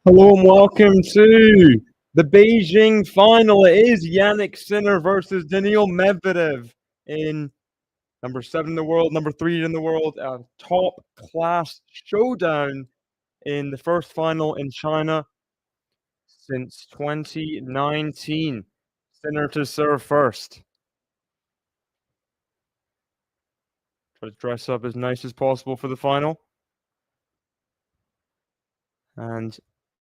Hello and welcome to the Beijing final. It is Jannik Sinner versus Daniil Medvedev in number 7 in the world, number 3 in the world, a top class showdown in the first final in China since 2019. Sinner to serve first. Try to dress up as nice as possible for the final. And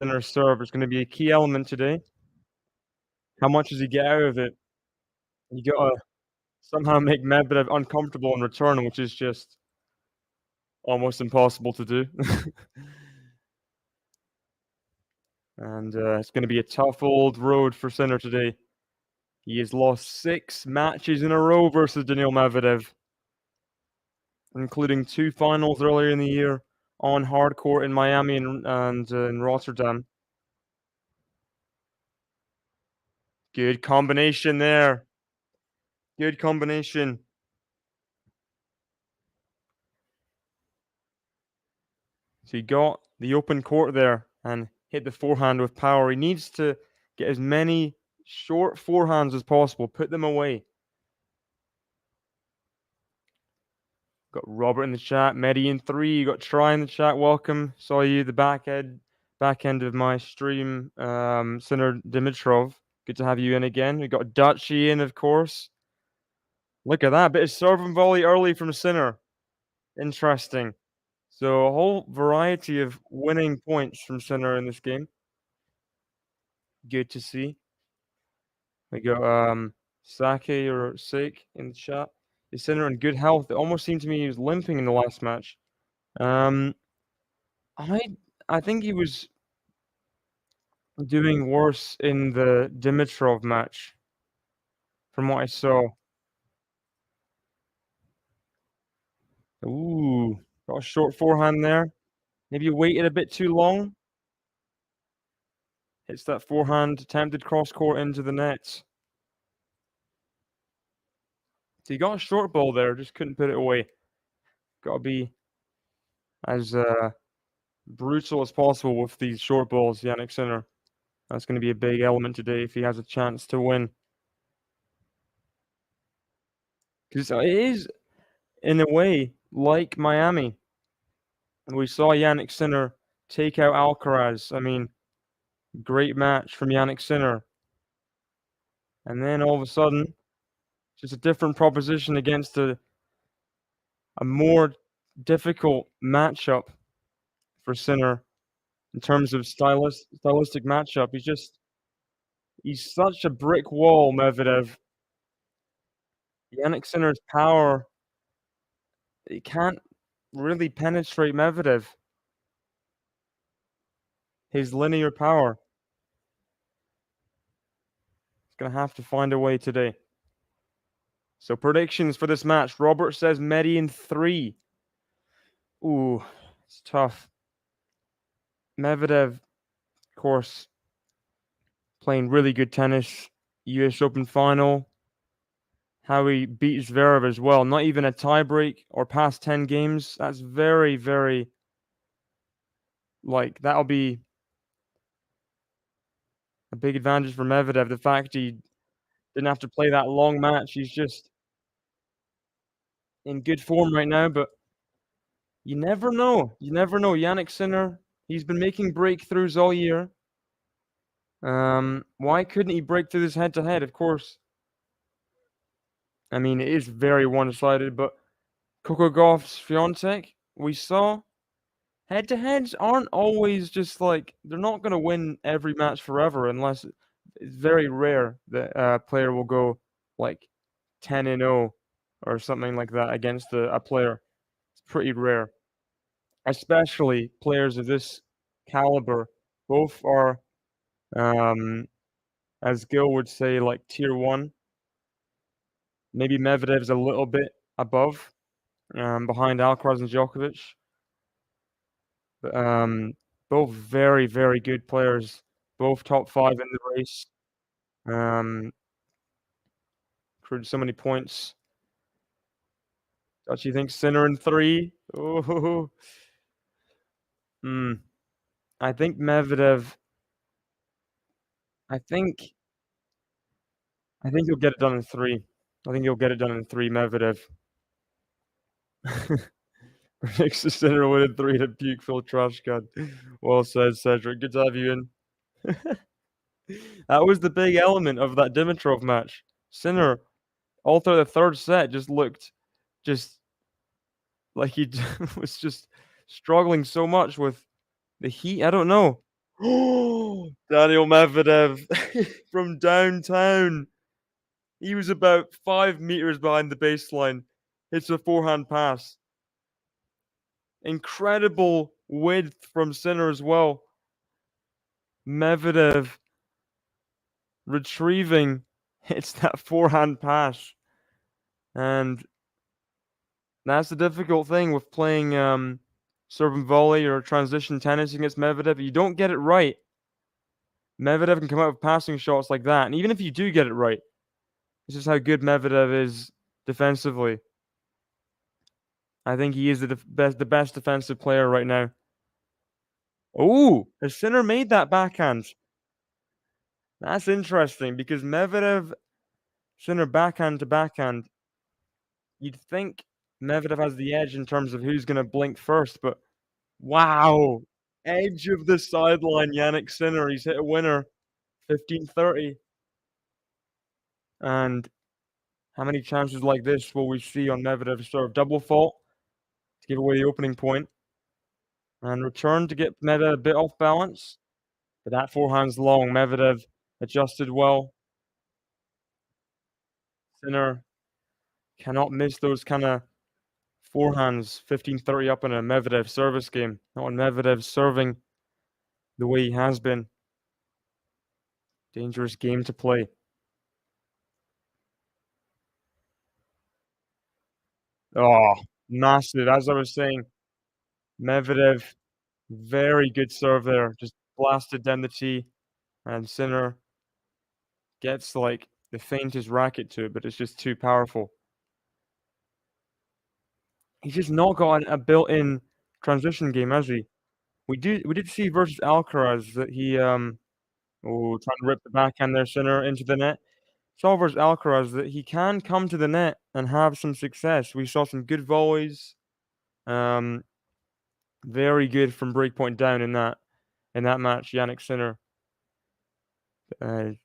Sinner's serve is going to be a key element today. How much does he get out of it? You gotta somehow make Medvedev uncomfortable in return, which is just almost impossible to do. And it's going to be a tough old road for Sinner today. He has lost 6 matches in a row versus Daniil Medvedev, including 2 finals earlier in the year on hard court in Miami and in Rotterdam. Good combination there. Good combination. So he got the open court there and hit the forehand with power. He needs to get as many short forehands as possible, put them away. Got Robert in the chat, Medi in 3, you got Try in the chat, welcome. Saw you the back end of my stream, Sinner Dimitrov. Good to have you in again. We got Dutchy in, of course. Look at that, bit of serve and volley early from Sinner. Interesting. So a whole variety of winning points from Sinner in this game. Good to see. We got Sake or Sake in the chat. Is Sinner in good health? It almost seemed to me he was limping in the last match. I think he was doing worse in the Dimitrov match, from what I saw. Ooh, got a short forehand there. Maybe you waited a bit too long. Hits that forehand, attempted cross court into the net. So he got a short ball there, just couldn't put it away. Got to be as brutal as possible with these short balls, Jannik Sinner. That's going to be a big element today if he has a chance to win. Because it is, in a way, like Miami. We saw Jannik Sinner take out Alcaraz. I mean, great match from Jannik Sinner. And then all of a sudden, just a different proposition against a more difficult matchup for Sinner in terms of stylistic matchup. He's such a brick wall, Medvedev. Jannik Sinner's power, he can't really penetrate Medvedev. His linear power. He's going to have to find a way today. So predictions for this match. Robert says Medi in 3. Ooh, it's tough. Medvedev, of course, playing really good tennis. US Open final. How he beat Zverev as well. Not even a tiebreak or past 10 games. That's very, very, that'll be a big advantage for Medvedev. The fact he didn't have to play that long match. He's just in good form right now, but you never know. You never know. Jannik Sinner, he's been making breakthroughs all year. Why couldn't he break through this head-to-head? Of course. I mean, it is very one-sided, but Coco Gauff's Swiatek, we saw head-to-heads aren't always just they're not going to win every match forever unless it's very rare that a player will go 10-0 or something like that against a player. It's pretty rare, especially players of this caliber. Both are, as Gil would say, tier 1. Maybe Medvedev's a little bit above, behind Alcaraz and Djokovic. But both very, very good players. Both top 5 in the race. Accrued so many points. Dutchy thinks Sinner in 3. Oh. I think Medvedev. I think. I think he'll get it done in 3. I think he'll get it done in 3. Medvedev. Predicts the Sinner win in 3 to puke full trash can. Well said, Cedric. Good to have you in. That was the big element of that Dimitrov match. Sinner, all through the third set, just looked just like he was just struggling so much with the heat. I don't know. Daniil Medvedev from downtown. He was about 5 meters behind the baseline. Hits a forehand pass. Incredible width from Sinner as well. Medvedev retrieving hits that forehand pass. And that's the difficult thing with playing serve and volley or transition tennis against Medvedev. You don't get it right. Medvedev can come out with passing shots like that. And even if you do get it right, this is how good Medvedev is defensively. I think he is the best defensive player right now. Oh, has Sinner made that backhand? That's interesting because Medvedev, Sinner backhand to backhand. You'd think Medvedev has the edge in terms of who's going to blink first, but wow. Edge of the sideline, Jannik Sinner. He's hit a winner, 15-30. And how many chances like this will we see on Medvedev's serve? Double fault to give away the opening point. And return to get Medvedev a bit off balance. But that forehand's long. Medvedev adjusted well. Sinner cannot miss those kind of forehands. 15-30 up in a Medvedev service game. Not when Medvedev's serving the way he has been. Dangerous game to play. Oh, massive. As I was saying, Medvedev, very good serve there. Just blasted down the tee. And Sinner gets like the faintest racket to it, but it's just too powerful. He's just not got a built-in transition game, has he? We did see versus Alcaraz that he trying to rip the backhand there, Sinner into the net. Saw versus Alcaraz that he can come to the net and have some success. We saw some good volleys. Very good from breakpoint down in that match, Jannik Sinner.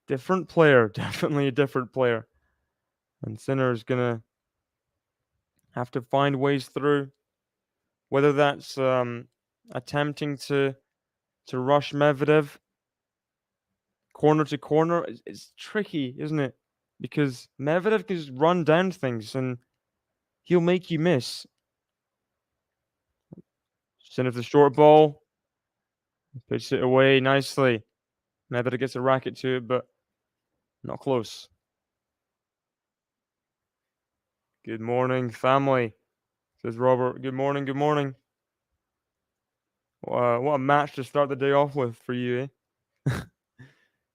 Different player, definitely a different player. And Sinner is gonna have to find ways through. Whether that's attempting to rush Medvedev corner to corner, it's tricky, isn't it? Because Medvedev can just run down things and he'll make you miss. Sinner the short ball, pitches it away nicely. Medvedev gets a racket to it, but not close. Good morning, family, says Robert. Good morning, good morning. What a match to start the day off with for you, eh?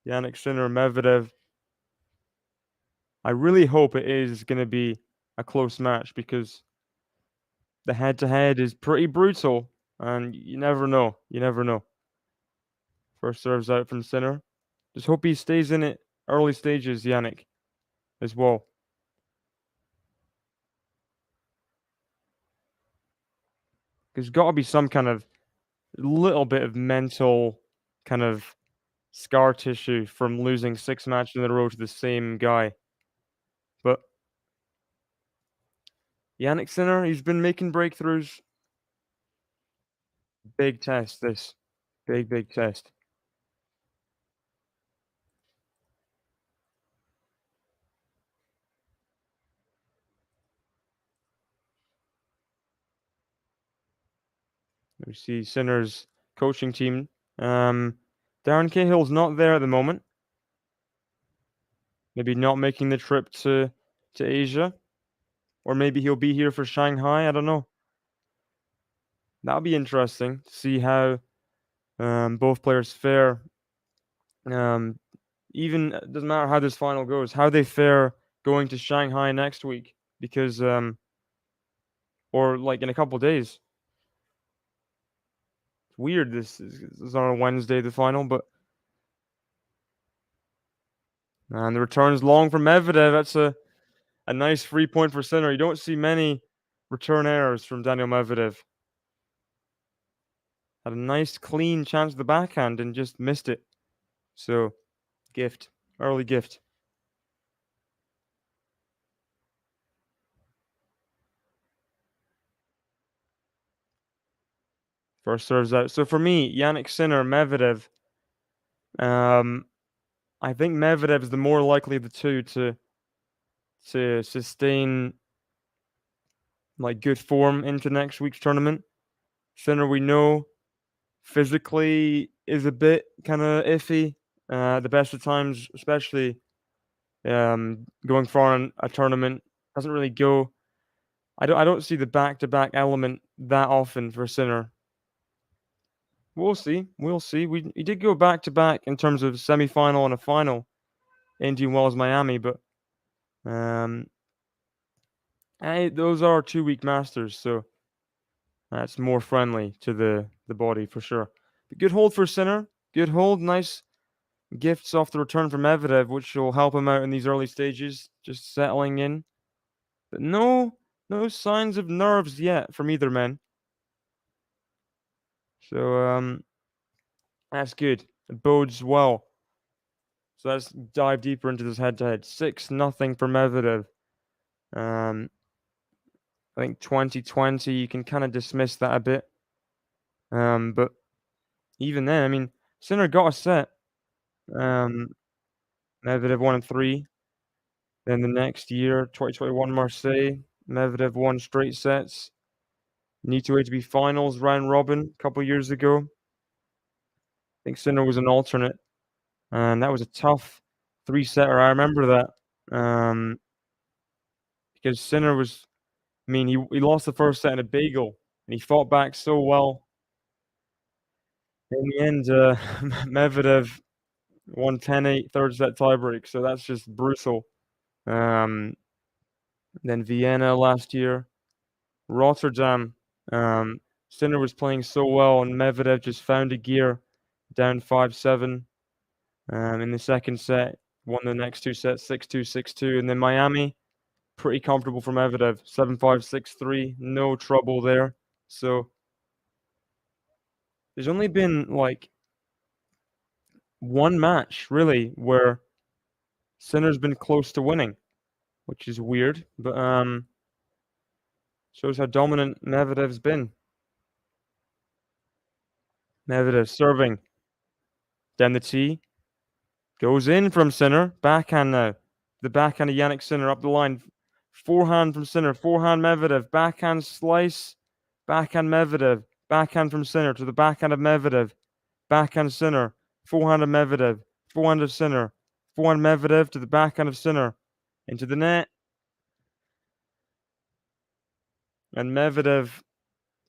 Jannik Sinner, Medvedev. I really hope it is going to be a close match because the head-to-head is pretty brutal, and you never know. You never know. First serves out from Sinner. Just hope he stays in it early stages, Jannik, as well. There's got to be some kind of little bit of mental kind of scar tissue from losing 6 matches in a row to the same guy. But Jannik Sinner, he's been making breakthroughs. Big test, this. Big, big test. We see Sinner's coaching team. Darren Cahill's not there at the moment. Maybe not making the trip to Asia. Or maybe he'll be here for Shanghai. I don't know. That'll be interesting to see how both players fare. Even doesn't matter how this final goes, how they fare going to Shanghai next week, because or like in a couple days. Weird this is on a Wednesday, the final, but and the return's long from Medvedev. That's a nice free point for Sinner. You don't see many return errors from Daniil Medvedev. Had a nice clean chance at the backhand and just missed it. So, gift. Early gift. First serves out. So for me, Jannik Sinner, Medvedev. I think Medvedev is the more likely of the two to sustain like good form into next week's tournament. Sinner, we know, physically is a bit kind of iffy. The best of times, especially going far in a tournament, doesn't really go. I don't see the back-to-back element that often for Sinner. We'll see. We'll see. He did go back-to-back in terms of semi-final and a final, Indian Wells, Miami, but um, those are 2-week masters, so that's more friendly to the body for sure. But good hold for Sinner. Good hold. Nice gifts off the return from Medvedev, which will help him out in these early stages, just settling in. But no signs of nerves yet from either man. So that's good. It bodes well. So let's dive deeper into this head-to-head. 6-0 for Medvedev. I think 2020, you can kind of dismiss that a bit. But even then, I mean, Sinner got a set. Medvedev won in 3. Then the next year, 2021 Marseille, Medvedev won straight sets. Need to ATP finals, round robin, a couple years ago. I think Sinner was an alternate, and that was a tough 3-setter. I remember that because Sinner was. I mean, he lost the first set in a bagel, and he fought back so well. In the end, Medvedev won 10-8, third set tiebreak, so that's just brutal. Then Vienna last year, Rotterdam. Sinner was playing so well, and Medvedev just found a gear, down 5-7. In the second set, won the next 2 sets, 6-2, 6-2, and then Miami, pretty comfortable for Medvedev, 7-5, 6-3, no trouble there. So there's only been like one match really where Sinner's been close to winning, which is weird, but shows how dominant Medvedev's been. Medvedev serving down the tee, goes in from Sinner, backhand now. The backhand of Jannik Sinner up the line, forehand from Sinner, forehand Medvedev, backhand slice, backhand Medvedev, backhand from Sinner to the backhand of Medvedev, backhand Sinner, forehand of Medvedev, forehand of Sinner, forehand Medvedev to the backhand of Sinner, into the net. And Medvedev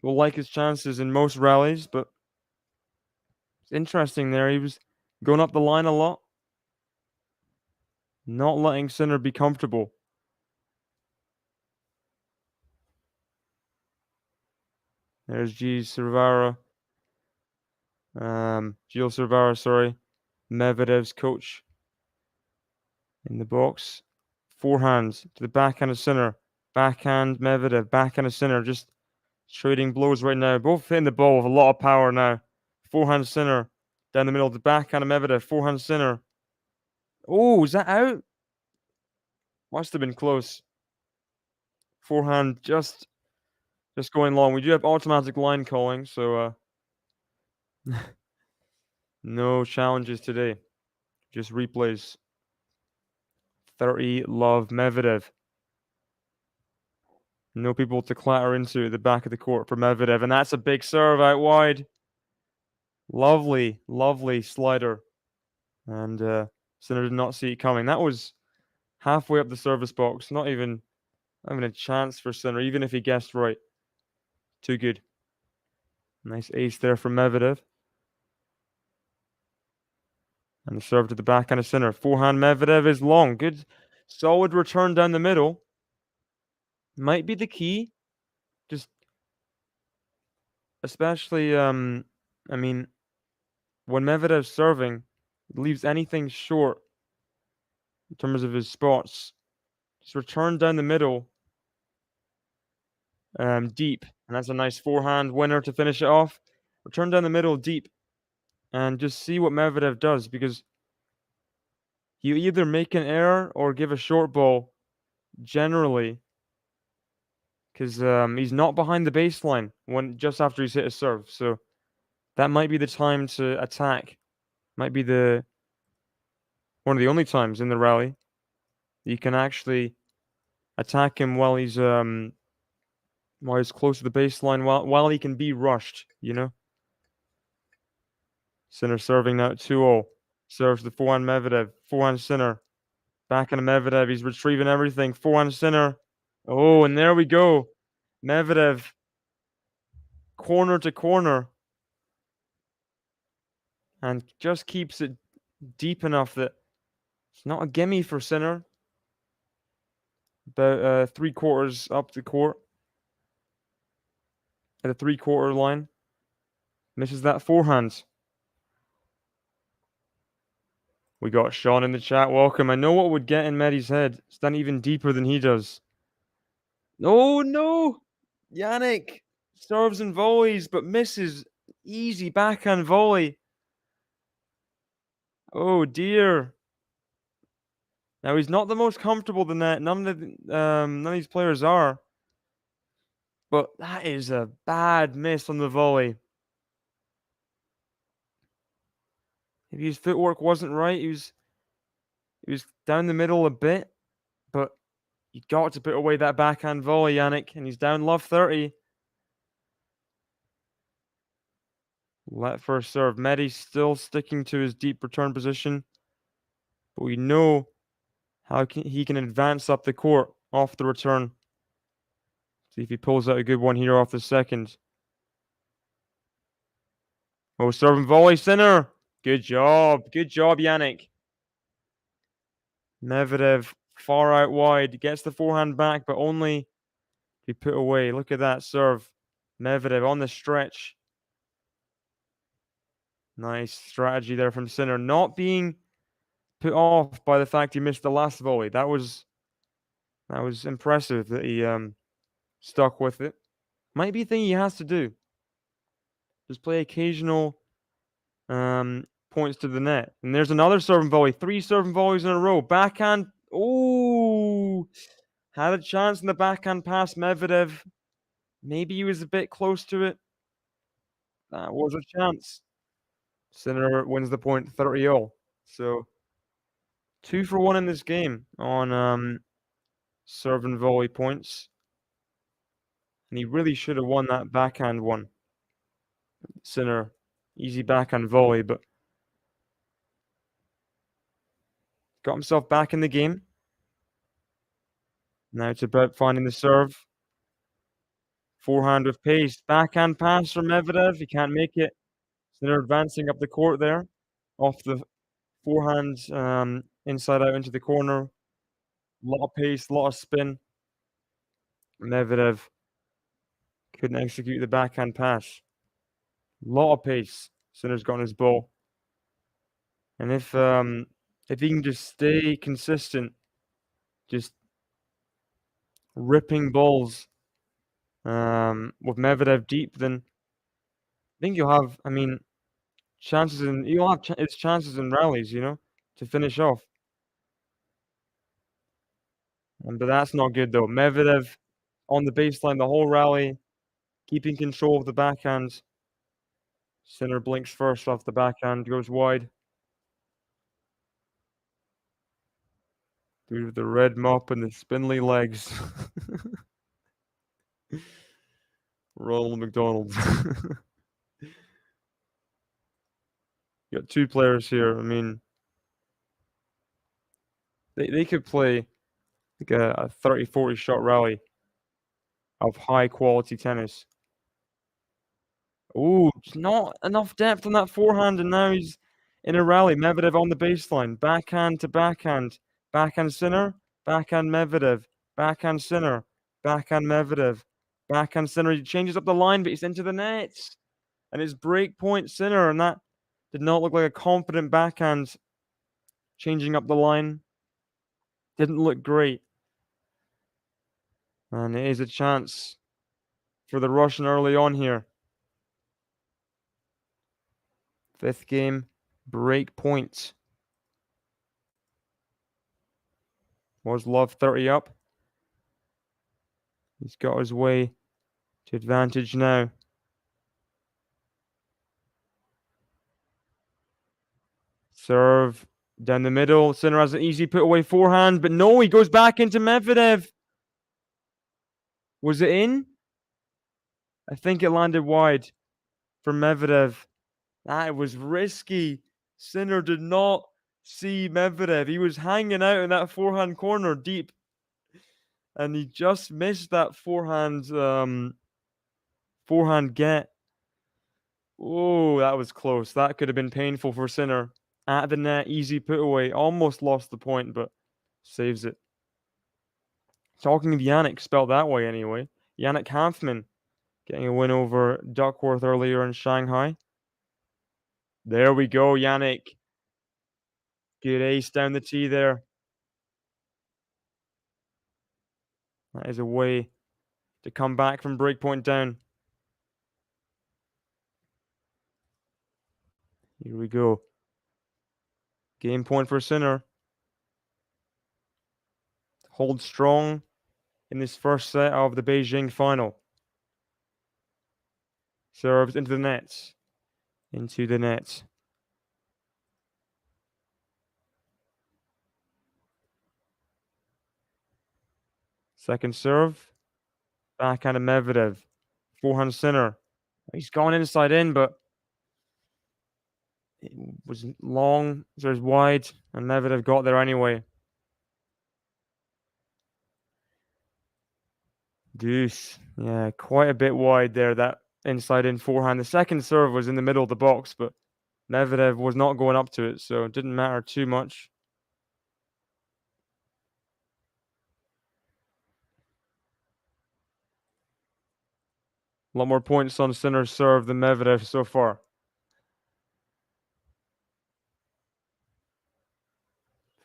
will like his chances in most rallies, but it's interesting there. He was going up the line a lot, not letting Sinner be comfortable. There's Gilles Cervera, sorry, Medvedev's coach in the box. Forehands to the backhand of Sinner, backhand Medvedev, backhand of Sinner, just trading blows right now. Both hitting the ball with a lot of power now. Forehand Sinner down the middle, the backhand of Medvedev, forehand Sinner. Oh, is that out? Must have been close. Forehand just going long. We do have automatic line calling, so no challenges today. Just replays. 30 love Medvedev. No people to clatter into the back of the court for Medvedev, and that's a big serve out wide. Lovely, lovely slider. And Sinner did not see it coming. That was halfway up the service box. Not even a chance for Sinner, even if he guessed right. Too good. Nice ace there from Medvedev. And the serve to the backhand of Sinner. Forehand Medvedev is long. Good, solid return down the middle. Might be the key. Just especially I mean, when Medvedev's serving, leaves anything short in terms of his spots. Just return down the middle, deep, and that's a nice forehand winner to finish it off. Return down the middle deep, and just see what Medvedev does, because you either make an error or give a short ball generally, because he's not behind the baseline when just after he's hit a serve. So that might be the time to attack. Might be the one of the only times in the rally you can actually attack him while he's close to the baseline, while he can be rushed. Sinner serving now at 2-0. Serves the forehand Medvedev. Forehand Sinner. Backhand Medvedev. He's retrieving everything. Forehand Sinner. Oh, and there we go. Medvedev. Corner to corner. And just keeps it deep enough that it's not a gimme for Sinner. About 3/4 up the court. At the 3/4 line. Misses that forehand. We got Sean in the chat. Welcome. I know what would get in Medi's head. Stand even deeper than he does. Oh, no! Jannik serves and volleys, but misses. Easy backhand volley. Oh, dear. Now, he's not the most comfortable in the net. None of these players are. But that is a bad miss on the volley. Maybe his footwork wasn't right. He was down the middle a bit, but you got to put away that backhand volley, Jannik, and he's down love 30. Let first serve. Medi still sticking to his deep return position, but we know how he can advance up the court off the return. See if he pulls out a good one here off the second. Oh, serve and volley, Sinner. Good job. Good job, Jannik. Medvedev far out wide. Gets the forehand back, but only to be put away. Look at that serve. Medvedev on the stretch. Nice strategy there from Sinner. Not being put off by the fact he missed the last volley. That was impressive that he stuck with it. Might be a thing he has to do. Just play occasional points to the net. And there's another serving volley. 3 serving volleys in a row. Backhand. Oh, had a chance in the backhand pass. Medvedev. Maybe he was a bit close to it. That was a chance. Sinner wins the point 30-0. So 2 for 1 in this game on serve and volley points. And he really should have won that backhand one. Sinner, easy backhand volley, but got himself back in the game. Now it's about finding the serve. Forehand with pace. Backhand pass from Medvedev. He can't make it. Sinner advancing up the court there. Off the forehand, inside out into the corner. A lot of pace, a lot of spin. Medvedev couldn't execute the backhand pass. A lot of pace. Sinner's got on his ball. And if he can just stay consistent, just ripping balls with Medvedev deep, then I think you'll have, chances its chances in rallies, to finish off. But that's not good though. Medvedev on the baseline the whole rally, keeping control of the backhand. Sinner blinks first off the backhand, goes wide. Through the red mop and the spindly legs. Ronald McDonald. Got 2 players here. They could play like a 30-40 shot rally of high quality tennis. Ooh, just not enough depth on that forehand, and now he's in a rally. Medvedev on the baseline, backhand to backhand, backhand Sinner, backhand Medvedev, backhand Sinner, backhand Medvedev, backhand Sinner. He changes up the line, but he's into the nets. and it's break point Sinner, and that did not look like a confident backhand. Changing up the line didn't look great. And it is a chance for the Russian early on here. Fifth game, break point. Was Love 30 up? He's got his way to advantage now. Serve down the middle. Sinner has an easy put away forehand, but no, he goes back into Medvedev. Was it in? I think it landed wide for Medvedev. That was risky. Sinner did not see Medvedev. He was hanging out in that forehand corner deep, and he just missed that forehand get. Oh, that was close. That could have been painful for Sinner. At the net, easy put away. Almost lost the point, but saves it. Talking of Jannik, spelled that way anyway. Jannik Hanfman getting a win over Duckworth earlier in Shanghai. There we go, Jannik. Good ace down the tee there. That is a way to come back from breakpoint down. Here we go. Game point for Sinner. Hold strong in this first set of the Beijing final. Serves into the nets. Into the nets. Second serve. Backhand of Medvedev. Forehand Sinner. He's gone inside in, but it was long, so it was wide, and Medvedev got there anyway. Deuce. Yeah, quite a bit wide there, that inside in forehand. The second serve was in the middle of the box, but Medvedev was not going up to it, so it didn't matter too much. A lot more points on Sinner's serve than Medvedev so far.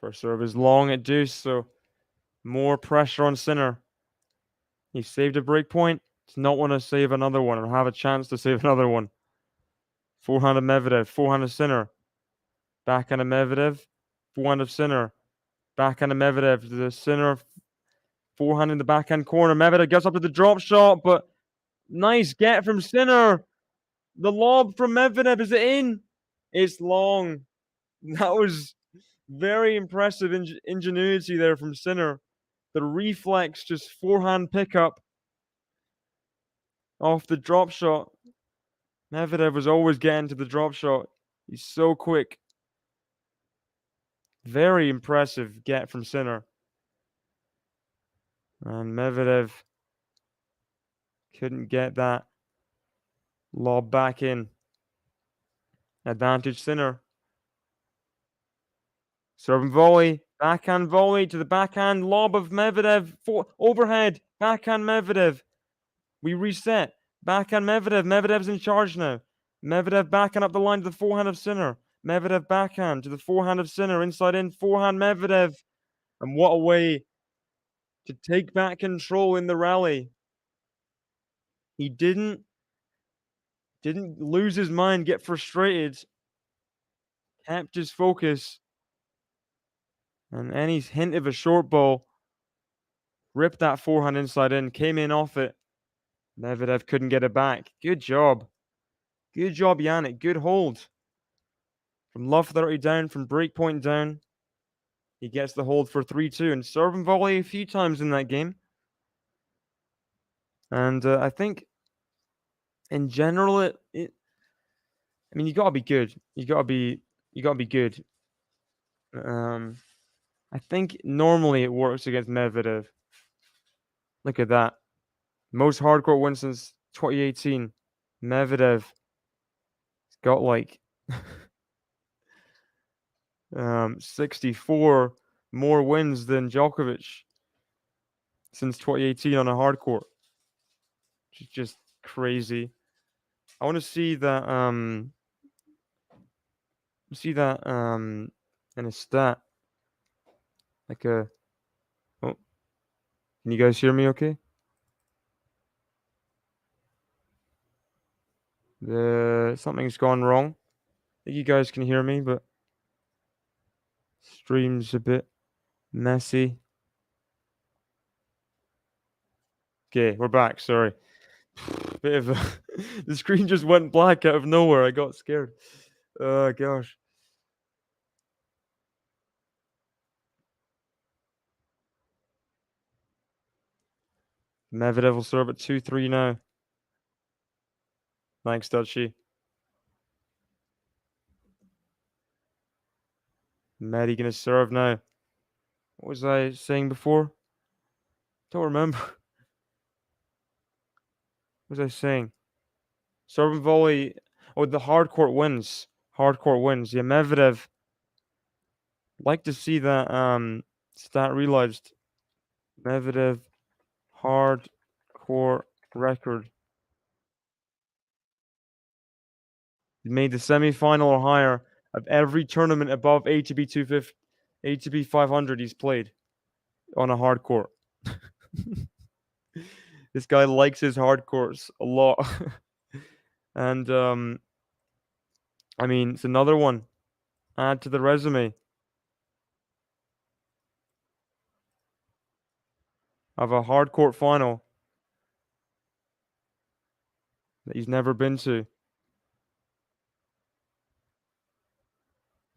First serve is long at deuce, so more pressure on Sinner. He saved a break point. Does not want to save another one or have a chance to save another one. Forehand of Medvedev, forehand of Sinner. Backhand of Medvedev, forehand of Sinner. Backhand of Medvedev, the Sinner forehand in the backhand corner. Medvedev gets up to the drop shot, but nice get from Sinner. The lob from Medvedev, is it in? It's long. That was very impressive ingenuity there from Sinner. The reflex, just forehand pickup off the drop shot. Medvedev was always getting to the drop shot. He's so quick. Very impressive get from Sinner. And Medvedev couldn't get that lob back in. Advantage Sinner. Serve and volley. Backhand volley to the backhand lob of Medvedev. Overhead. Backhand Medvedev. We reset. Backhand Medvedev. Medvedev's in charge now. Medvedev backhand up the line to the forehand of Sinner. Medvedev backhand to the forehand of Sinner. Inside in. Forehand Medvedev. And what a way to take back control in the rally. He didn't lose his mind, get frustrated. Kept his focus. And any hint of a short ball, ripped that forehand inside in, came in off it. Medvedev couldn't get it back. Good job. Good job, Jannik. Good hold. From love 30 down, from breakpoint down, he gets the hold for 3-2 and serve and volley a few times in that game. And I think in general, I mean, you gotta be good. You gotta be good. I think normally it works against Medvedev. Look at that. Most hardcore wins since 2018. Medvedev got like 64 more wins than Djokovic since 2018 on a hardcore. Which is just crazy. I want to see that in a stat, like a. Oh, can you guys hear me? Okay. Something's gone wrong. I think you guys can hear me, but stream's a bit messy. Okay, we're back. Sorry. Bit of a the screen just went black out of nowhere. I got scared. Oh gosh. Medvedev will serve at 2-3 now. Thanks, Dutchy. Medi gonna serve now. What was I saying before? Don't remember. What was I saying? Serve and volley. Oh, the hard court wins. Hard court wins. Yeah, Medvedev. Like to see that stat realized. Medvedev hard court record. He made the semi-final or higher of every tournament above ATP 250, ATP 500 he's played on a hard court. This guy likes his hard courts a lot. And I mean, it's another one. Add to the resume of a hard court final that he's never been to.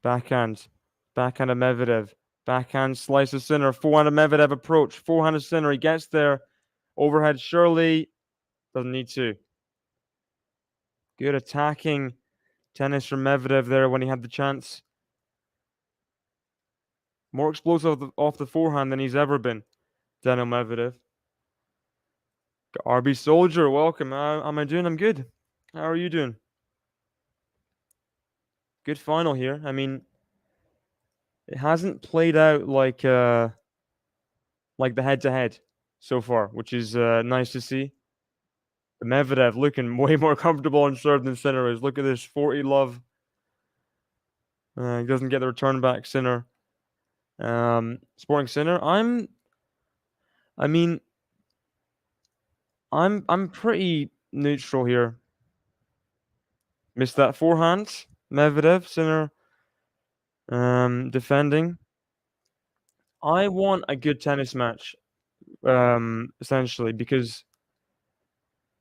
Backhand. Backhand of Medvedev. Backhand slice of center. Forehand of Medvedev approach. Forehand of center. He gets there. Overhead surely. Doesn't need to. Good attacking tennis from Medvedev there when he had the chance. More explosive off the forehand than he's ever been. Daniil Medvedev. RB Soldier, welcome. How am I doing? I'm good. How are you doing? Good final here. I mean, it hasn't played out like the head-to-head so far, which is nice to see. The Medvedev looking way more comfortable on serve than Sinner is. Look at this 40 love. He doesn't get the return back, Sinner. Sporting Sinner. I mean, I'm pretty neutral here. Missed that forehand. Medvedev, Sinner. Defending. I want a good tennis match. Essentially, because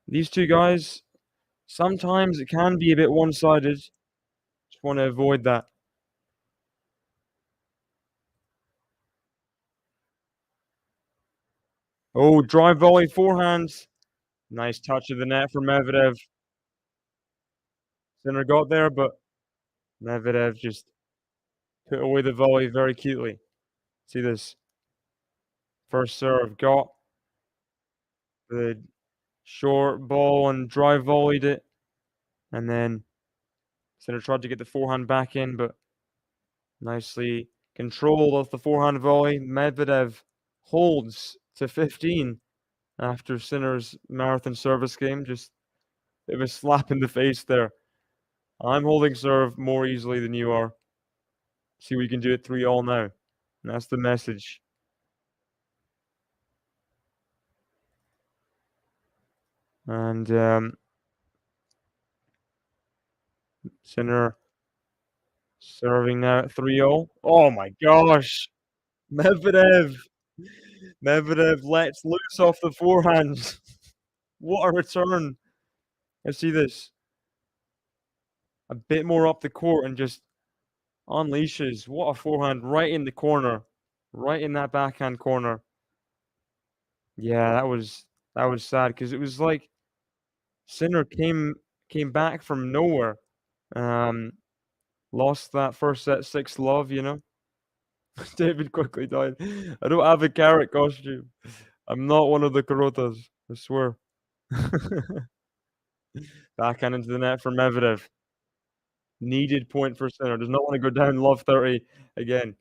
these two guys, sometimes it can be a bit one-sided. Just want to avoid that. Oh, drive volley, forehands. Nice touch of the net for Medvedev. Sinner got there, but Medvedev just put away the volley very cutely. See this. First serve, got the short ball and drive volleyed it. And then Sinner tried to get the forehand back in, but nicely controlled off the forehand volley. Medvedev holds to 15 after Sinner's marathon service game. Just a bit of a slap in the face there. I'm holding serve more easily than you are. See, we can do it 3-all now. And that's the message. And Sinner serving now at 3-all. Oh my gosh. Medvedev. Medvedev lets loose off the forehand. What a return. Let's see this. A bit more up the court and just unleashes. What a forehand right in the corner. Right in that backhand corner. Yeah, that was sad because it was like Sinner came back from nowhere. Um, lost that first set 6-love, you know. David quickly died. I don't have a carrot costume. I'm not one of the Karotas, I swear. Backhand into the net for Medvedev. Needed point for Sinner. Does not want to go down love 30 again.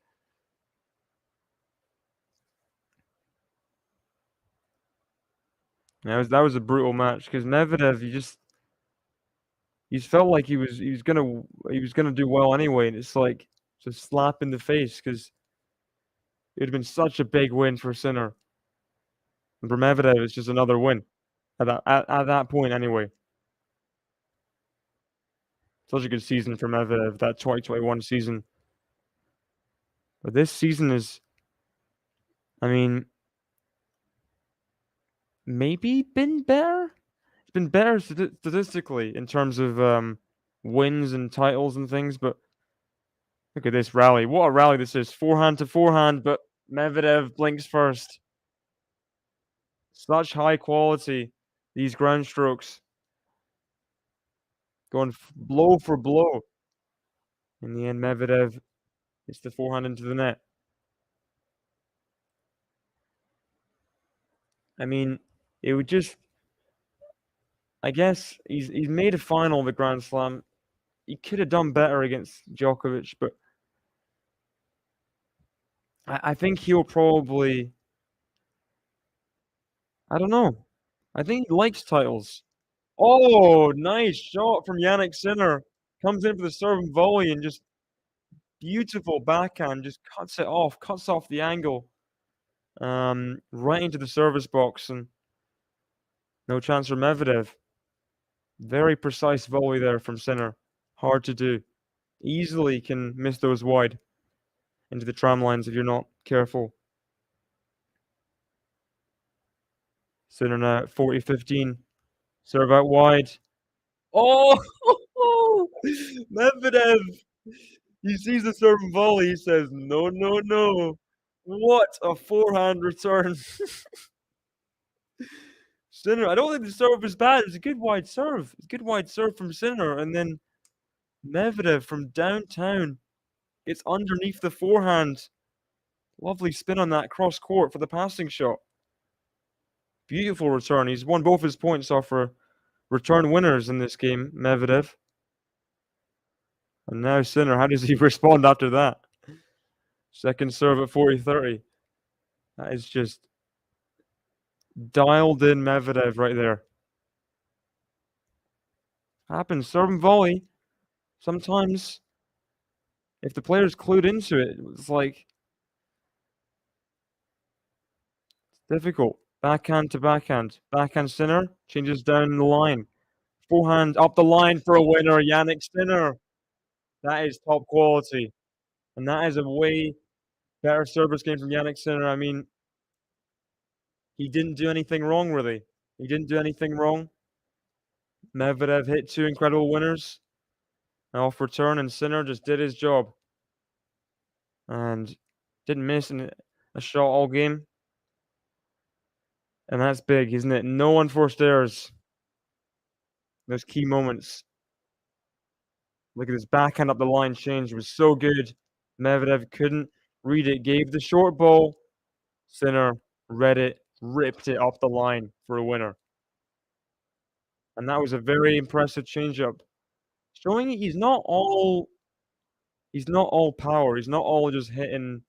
That was a brutal match because Medvedev, you just He's felt like he was gonna do well anyway, and it's like just slap in the face because it'd have been such a big win for Sinner. And for Medvedev, it's just another win at that point anyway. Such a good season for Medvedev, that 2021 season. But this season is, I mean, maybe been better. It's been better statistically in terms of wins and titles and things. But look at this rally. What a rally this is. Forehand to forehand, but Medvedev blinks first. Such high quality, these ground strokes. Going blow for blow. In the end, Medvedev hits the forehand into the net. I mean, it would just, I guess he's made a final of the Grand Slam. He could have done better against Djokovic, but I think he'll probably, I don't know. I think he likes titles. Oh, nice shot from Jannik Sinner. Comes in for the serve and volley and just beautiful backhand, just cuts off the angle, right into the service box, and no chance for Medvedev. Very precise volley there from Sinner. Hard to do. Easily can miss those wide into the tram lines if you're not careful. Sinner now at 40-15. Serve out wide. Oh, Medvedev. He sees the serve and volley. He says, no, no, no. What a forehand return. Sinner, I don't think the serve was bad. It was a good wide serve. It's a good wide serve from Sinner. And then Medvedev from downtown gets underneath the forehand. Lovely spin on that cross court for the passing shot. Beautiful return. He's won both his points off for return winners in this game, Medvedev. And now Sinner, how does he respond after that? Second serve at 40-30. That is just dialed in Medvedev right there. Happens. Serve and volley. Sometimes, if the player's clued into it, it's like difficult. Backhand to backhand. Backhand Sinner changes down the line. Forehand up the line for a winner, Jannik Sinner. That is top quality. And that is a way better service game from Jannik Sinner. I mean, he didn't do anything wrong, really. He didn't do anything wrong. Medvedev hit two incredible winners off return, and Sinner just did his job. And didn't miss a shot all game. And that's big, isn't it? No unforced errors. Those key moments. Look at his backhand up the line change. It was so good. Medvedev couldn't read it. Gave the short ball. Sinner read it, ripped it up the line for a winner. And that was a very impressive changeup. Showing he's not all power. He's not all just hitting.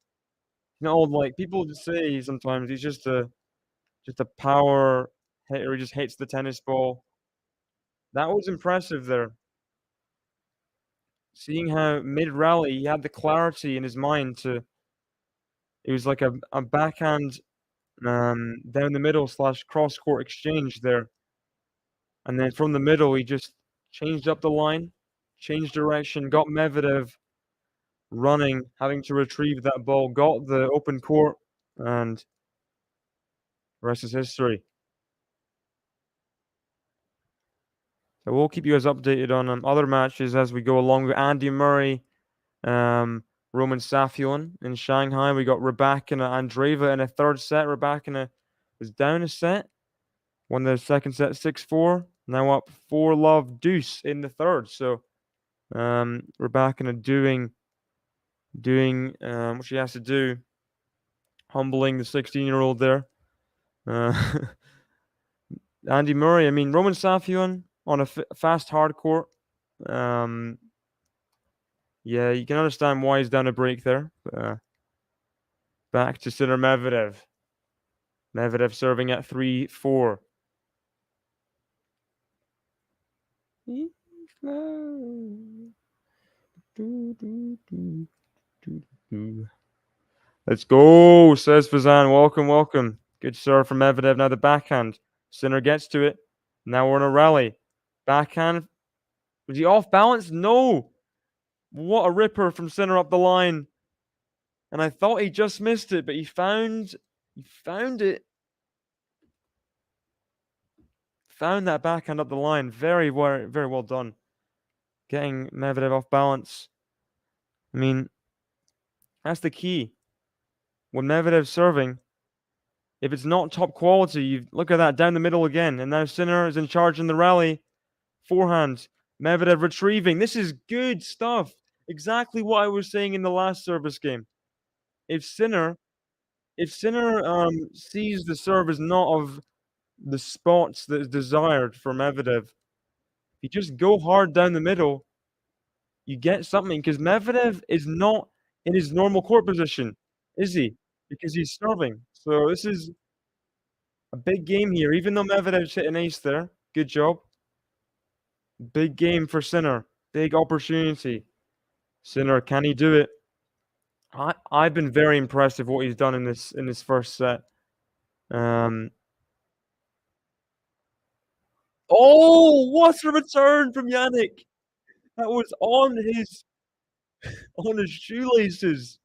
He's not all like people just say sometimes he's just a power hitter. He just hits the tennis ball. That was impressive there. Seeing how mid-rally he had the clarity in his mind to. It was like a backhand down the middle / cross court exchange there, and then from the middle he just changed up the line, changed direction, got Medvedev running, having to retrieve that ball, got the open court, and the rest is history. So we'll keep you guys updated on other matches as we go along. With Andy Murray, Roman Safion in Shanghai. We got Rybakina Andreeva in a third set. Rybakina was down a set, won the second set 6-4. Now up 4-love deuce in the third. So Rybakina doing what she has to do, humbling the 16-year-old there. Andy Murray, I mean, Roman Safion on a fast hard court. Yeah, you can understand why he's down a break there. Back to Sinner Medvedev. Medvedev serving at 3-4. Let's go, says Fazan. Welcome, welcome. Good serve from Medvedev. Now the backhand. Sinner gets to it. Now we're in a rally. Backhand. Was he off balance? No. What a ripper from Sinner up the line. And I thought he just missed it, but he found it. Found that backhand up the line. Very well done. Getting Medvedev off balance. I mean, that's the key. When Medvedev's serving, if it's not top quality, you look at that down the middle again. And now Sinner is in charge in the rally. Forehand. Medvedev retrieving. This is good stuff. Exactly what I was saying in the last service game. If Sinner sees the serve as not of the spots that is desired for Medvedev, if you just go hard down the middle, you get something. Because Medvedev is not in his normal court position, is he? Because he's serving. So this is a big game here. Even though Medvedev's hit an ace there, good job. Big game for Sinner. Big opportunity. Sinner, can he do it? I've been very impressed with what he's done in this first set. Oh, what a return from Jannik! That was on his shoelaces.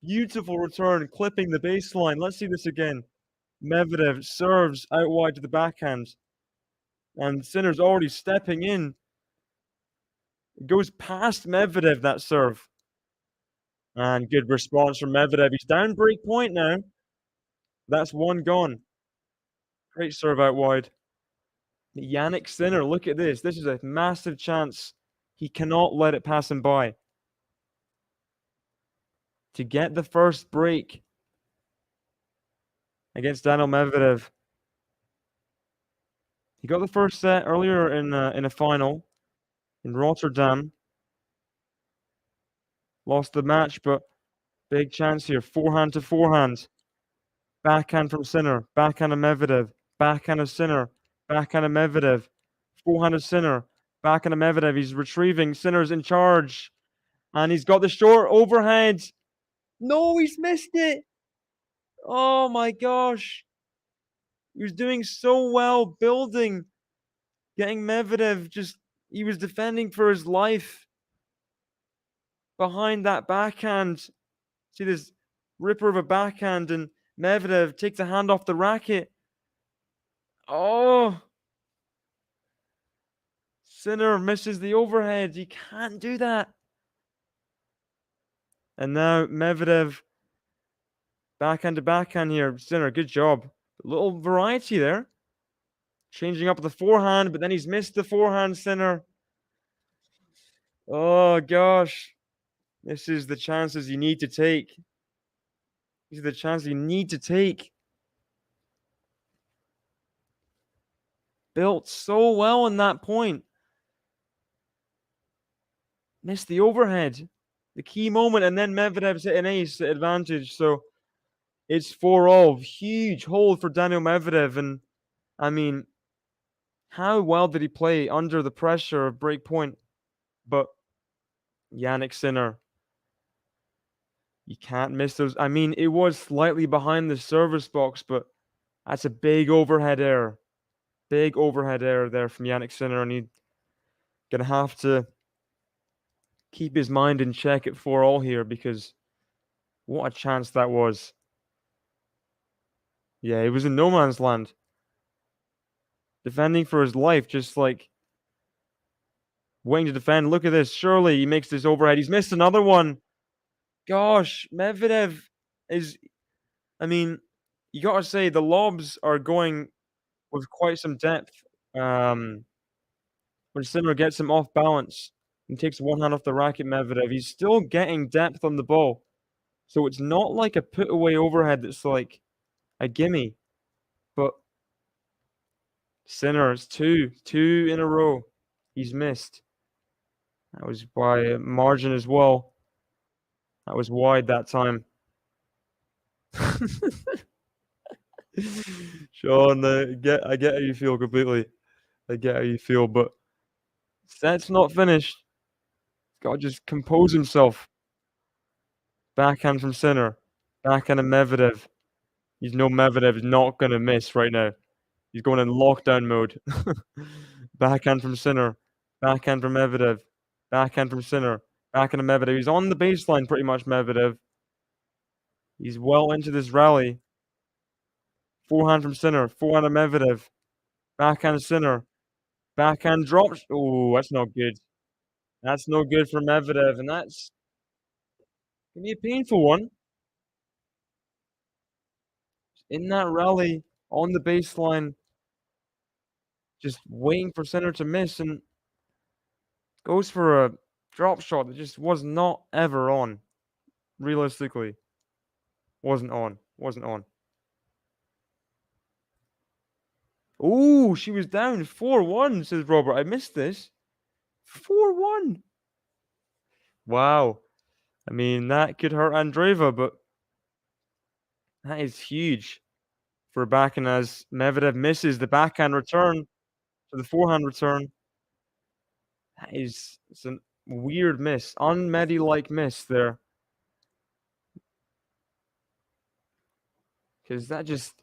Beautiful return, clipping the baseline. Let's see this again. Medvedev serves out wide to the backhand. And Sinner's already stepping in. It goes past Medvedev, that serve. And good response from Medvedev. He's down break point now. That's one gone. Great serve out wide. Jannik Sinner, look at this. This is a massive chance. He cannot let it pass him by. To get the first break against Daniil Medvedev. He got the first set earlier in a final in Rotterdam. Lost the match, but big chance here. Forehand to forehand. Backhand from Sinner. Backhand of Medvedev. Backhand of Sinner. Backhand of Medvedev. Forehand of Sinner. Backhand of Medvedev. He's retrieving. Sinner's in charge. And he's got the short overhead. No, he's missed it. Oh my gosh. He was doing so well building. Getting Medvedev he was defending for his life. Behind that backhand. See this ripper of a backhand and Medvedev takes a hand off the racket. Oh. Sinner misses the overhead. He can't do that. And now Medvedev backhand to backhand here. Sinner, good job. A little variety there. Changing up the forehand, but then he's missed the forehand, Sinner. Oh, gosh. This is the chances you need to take. These are the chances you need to take. Built so well in that point. Missed the overhead. The key moment, and then Medvedev's hit an ace at advantage. So it's 4-all. Huge hold for Daniil Medvedev. And I mean, how well did he play under the pressure of break point? But Jannik Sinner, you can't miss those. I mean, it was slightly behind the service box, but that's a big overhead error. Big overhead error there from Jannik Sinner, and he's going to have to keep his mind in check at 4-all here, because what a chance that was. Yeah, he was in no man's land. Defending for his life, just like waiting to defend. Look at this. Surely he makes this overhead. He's missed another one. Gosh, Medvedev is... I mean, you got to say the lobs are going with quite some depth. When Sinner gets him off balance and takes one hand off the racket, Medvedev, he's still getting depth on the ball. So it's not like a put away overhead that's like a gimme. But Sinner, it's two in a row he's missed. That was by a margin as well. That was wide that time. Sean, I get how you feel completely. I get how you feel, but Set's not finished. Gotta just compose himself. Backhand from center. Backhand of Medvedev. You know Medvedev is not gonna miss right now. He's going in lockdown mode. Backhand from center. Backhand from Medvedev. Backhand from center. Backhand of Medvedev. He's on the baseline pretty much, Medvedev. He's well into this rally. Forehand from center. Forehand of Medvedev. Backhand center. Backhand drops. Oh, that's not good. That's no good for Medvedev, and that's gonna be a painful one. In that rally, on the baseline, just waiting for center to miss, and goes for a drop shot that just was not ever on. Realistically, wasn't on. Wasn't on. Ooh, she was down 4-1, says Robert. I missed this. 4-1. Wow. I mean, that could hurt Andreeva, but that is huge for backhand as Medvedev misses the backhand return to the forehand return. That is it's a weird miss, unmedi-like miss there. Because that just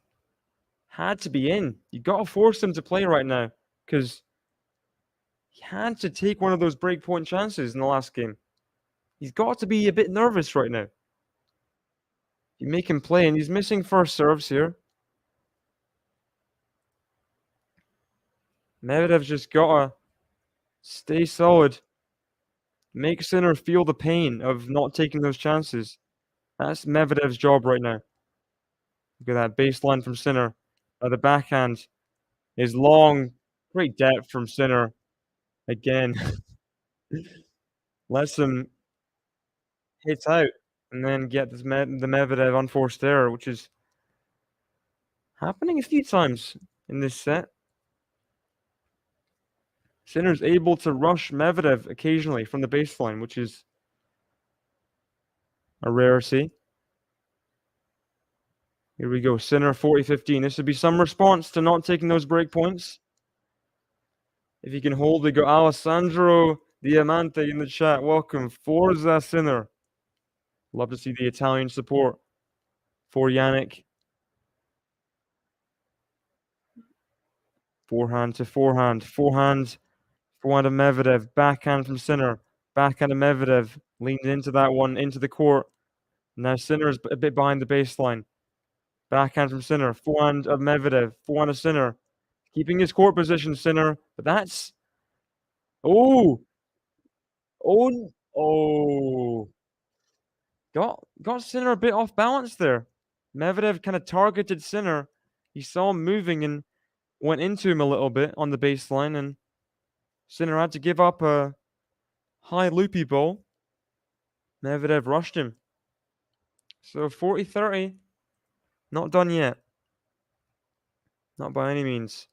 had to be in. You got to force him to play right now because he had to take one of those breakpoint chances in the last game. He's got to be a bit nervous right now. You make him play, and he's missing first serves here. Medvedev's just gotta stay solid. Make Sinner feel the pain of not taking those chances. That's Medvedev's job right now. Look at that baseline from Sinner. The backhand is long. Great depth from Sinner. Again, lets him hit out and then get this the Medvedev unforced error, which is happening a few times in this set. Sinner's able to rush Medvedev occasionally from the baseline, which is a rarity. Here we go. Sinner 40-15. This would be some response to not taking those break points. If you can hold, we got Alessandro Diamante in the chat. Welcome. Forza Sinner. Love to see the Italian support for Jannik. Forehand to forehand. Forehand. Forehand of Medvedev. Backhand from Sinner. Backhand of Medvedev. Leaned into that one, into the court. Now Sinner is a bit behind the baseline. Backhand from Sinner. Forehand of Medvedev. Forehand of Sinner. Keeping his court position, Sinner. But that's... Oh! Oh! Oh! Got Sinner a bit off balance there. Medvedev kind of targeted Sinner. He saw him moving and went into him a little bit on the baseline, and Sinner had to give up a high loopy ball. Medvedev rushed him. So 40-30. Not done yet. Not by any means.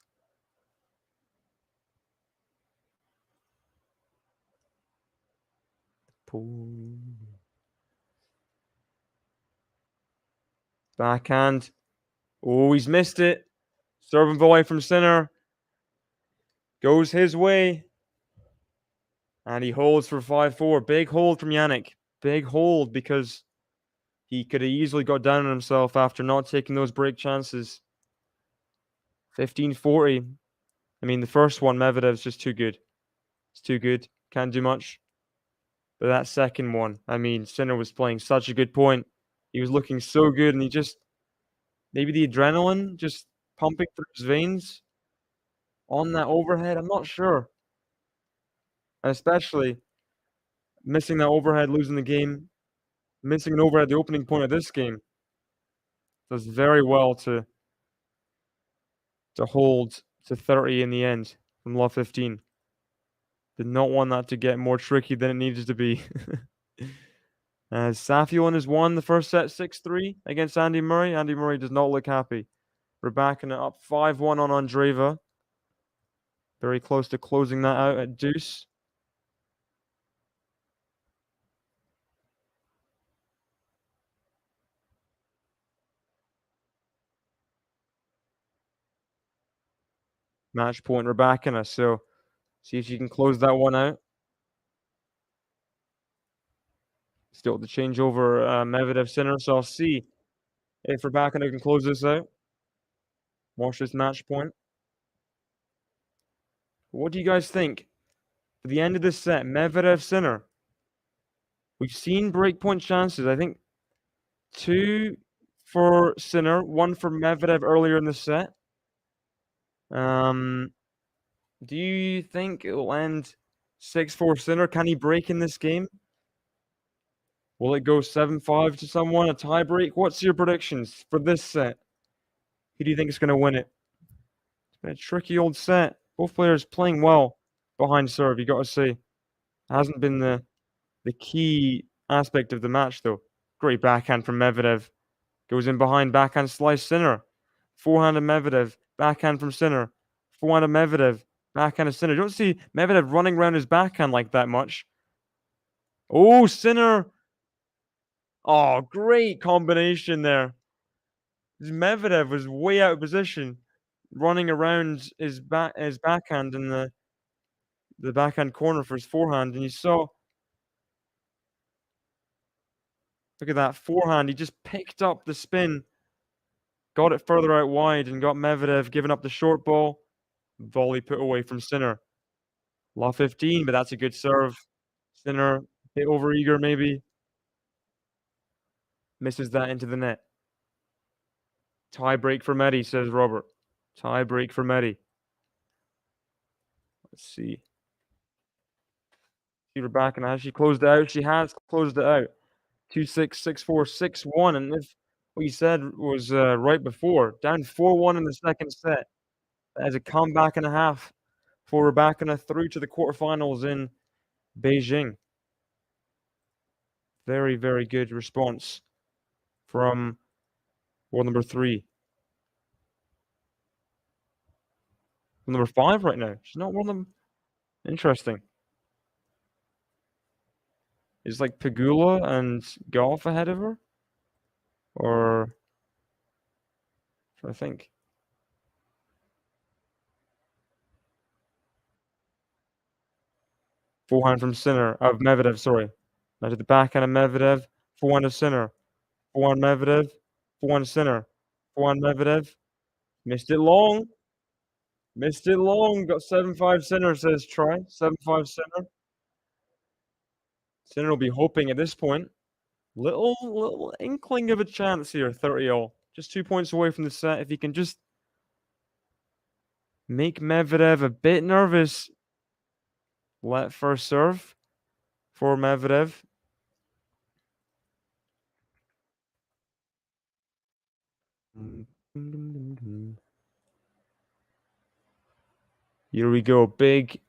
Backhand. Oh, he's missed it. Serve and volley from Sinner. Goes his way. And he holds for 5-4. Big hold from Jannik. Big hold because he could have easily got down on himself after not taking those break chances. 15-40. I mean, the first one, Medvedev's just too good. It's too good. Can't do much. But that second one, I mean, Sinner was playing such a good point. He was looking so good, and he just... Maybe the adrenaline just pumping through his veins on that overhead. I'm not sure. And especially missing that overhead, losing the game, missing an overhead, the opening point of this game, does very well to hold to 30 in the end from love 15. Did not want that to get more tricky than it needed to be. As Safiullin has won the first set 6-3 against Andy Murray. Andy Murray does not look happy. We're backing it up 5-1 on Andreeva. Very close to closing that out at deuce. Match point Rebecca. So See if she can close that one out. Still the change over Medvedev Sinner, so I'll see if Rybakina can close this out. Watch this match point. What do you guys think? For the end of this set, Medvedev Sinner. We've seen breakpoint chances. I think 2 for Sinner, 1 for Medvedev earlier in the set. Do you think it will end 6-4 Sinner? Can he break in this game? Will it go 7-5 to someone, a tie break? What's your predictions for this set? Who do you think is going to win it? It's been a tricky old set. Both players playing well behind serve, you got to say. Hasn't been the key aspect of the match, though. Great backhand from Medvedev. Goes in behind, backhand slice, Sinner. Forehand of Medvedev, backhand from Sinner. Forehand of Medvedev, backhand of Sinner. You don't see Medvedev running around his backhand like that much. Oh, Sinner. Oh, great combination there. Medvedev was way out of position, running around his backhand in the backhand corner for his forehand, and you saw. Look at that forehand. He just picked up the spin, got it further out wide, and got Medvedev giving up the short ball. Volley put away from Sinner. Law 15, but that's a good serve. Sinner, a bit overeager maybe. Misses that into the net. Tie break for Medi, says Robert. Tie break for Medi. Let's see. See Rybakina, has she closed it out? She has closed it out. 2-6, 6-4, 6-1. And if what you said was right before, down 4-1 in the second set. That is a comeback and a half for Rybakina through to the quarterfinals in Beijing. Very, very good response from world number 3. Number 5 right now. She's not one of them. Interesting. Is like Pegula and Golf ahead of her? Or I think. Forehand from Sinner of Medvedev, sorry. Now to the backhand of Medvedev. Forehand of Sinner. Forehand Medvedev. Forehand Sinner. Forehand Medvedev. Missed it long. Missed it long. Got 7-5 Sinner, says try. 7-5 Sinner. Sinner will be hoping at this point. Little inkling of a chance here, 30-all. Just 2 points away from the set. If he can just make Medvedev a bit nervous. Let first serve for Medvedev. Here we go. Big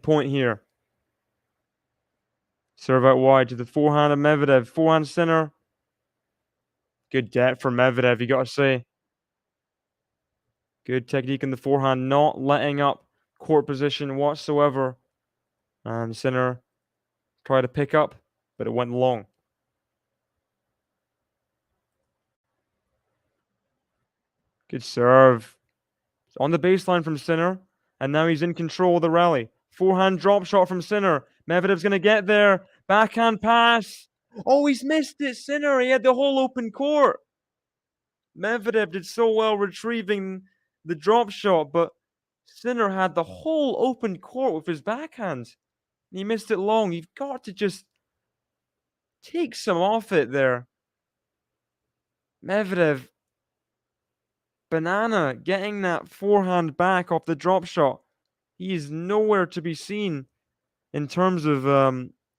point here. Serve out wide to the forehand of Medvedev. Forehand Sinner. Good depth for Medvedev, you got to say. Good technique in the forehand, not letting up court position whatsoever. And Sinner tried to pick up, but it went long. Good serve. On the baseline from Sinner, and now he's in control of the rally. Forehand drop shot from Sinner. Medvedev's going to get there. Backhand pass. Oh, he's missed it, Sinner. He had the whole open court. Medvedev did so well retrieving the drop shot, but Sinner had the whole open court with his backhand. He missed it long. You've got to just take some off it there. Medvedev, banana, getting that forehand back off the drop shot. He is nowhere to be seen in terms of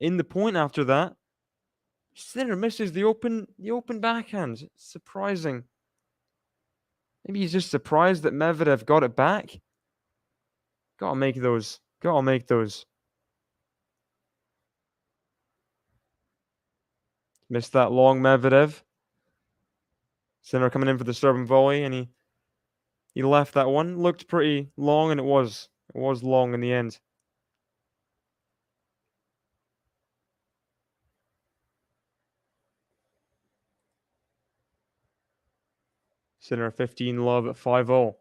in the point after that. Sinner misses the open backhand. Surprising. Maybe he's just surprised that Medvedev got it back. Gotta make those. Gotta make those. Missed that long Medvedev. Sinner coming in for the serve and volley, and he left that one. Looked pretty long, and it was long in the end. Sinner 15 love at 5-all.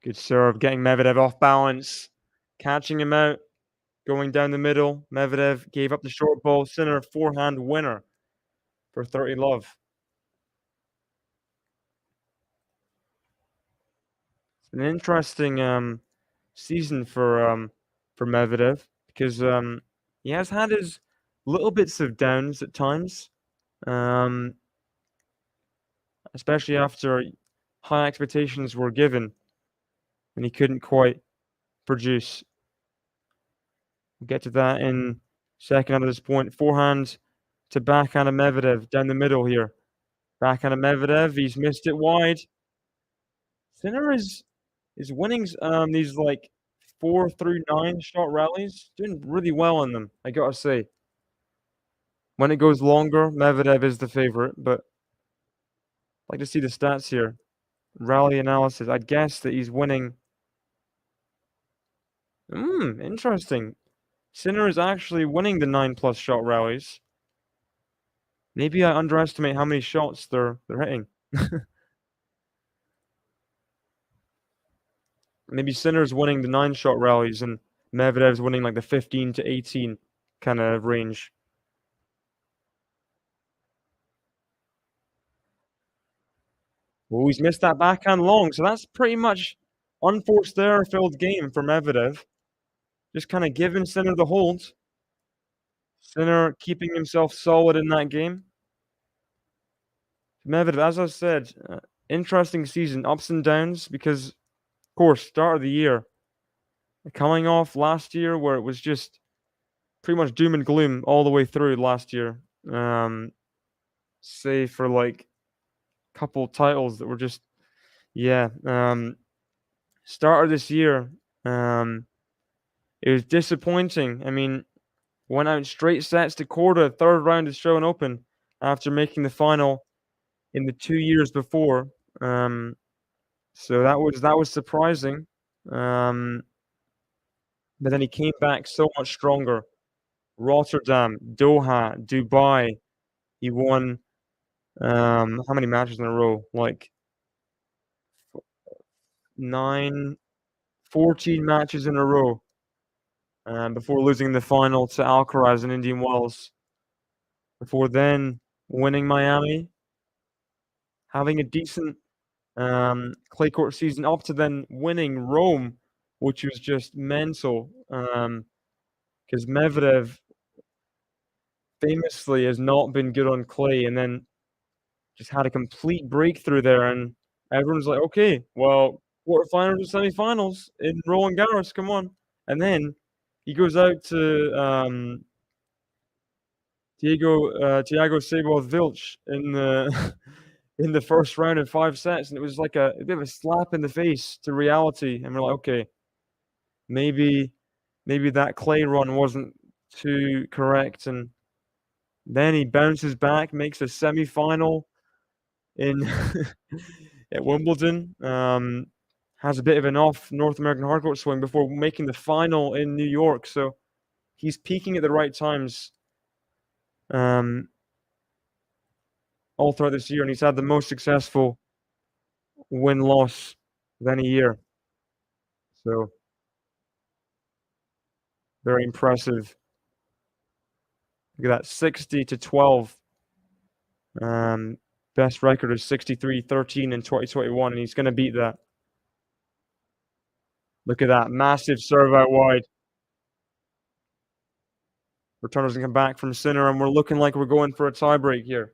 Good serve, getting Medvedev off balance, catching him out, going down the middle. Medvedev gave up the short ball. Sinner forehand winner for 30 love. It's an interesting season for Medvedev because he has had his little bits of downs at times, um, especially after high expectations were given and he couldn't quite produce. We'll get to that in second out of this point. Forehand to backhand of Medvedev down the middle here. Backhand of Medvedev, he's missed it wide. Sinner is winning these like 4-9 shot rallies, doing really well on them, I gotta say. When it goes longer, Medvedev is the favorite, but I'd like to see the stats here. Rally analysis. I'd guess that he's winning. Interesting. Sinner is actually winning the 9+ shot rallies. Maybe I underestimate how many shots they're hitting. Maybe Sinner's winning the 9-shot rallies and Medvedev's winning like the 15 to 18 kind of range. Well, he's missed that backhand long, so that's pretty much unforced error-filled game for Medvedev. Just kind of giving Sinner the hold. Sinner keeping himself solid in that game. Medvedev, as I said, interesting season, ups and downs because, of course, start of the year, coming off last year where it was just pretty much doom and gloom all the way through last year. Say for like a couple titles that were just, yeah. Start of this year, it was disappointing. I mean, went out straight sets to Korda, third round of Australian Open after making the final in the 2 years before. So that was surprising. But then he came back so much stronger. Rotterdam, Doha, Dubai. He won how many matches in a row? Like 14 matches in a row. Before losing the final to Alcaraz in Indian Wells. Before then winning Miami, having a decent clay court season up to then winning Rome, which was just mental. Because Medvedev famously has not been good on clay, and then just had a complete breakthrough there, and everyone's like, "Okay, well, quarterfinals and semifinals in Roland Garros, come on!" And then he goes out to Thiago Seyboth Vilch in the in the first round in 5 sets, and it was like a bit of a slap in the face to reality. And we're like, okay, maybe that clay run wasn't too correct. And then he bounces back, makes a semi-final in at Wimbledon. Has a bit of an off North American hardcourt swing before making the final in New York. So he's peaking at the right times. All throughout this year, and he's had the most successful win-loss of any year. So very impressive. Look at that, 60-12. Best record is 63-13 in 2021, and he's going to beat that. Look at that, massive serve out wide. Returners can come back from Sinner, and we're looking like we're going for a tiebreak here.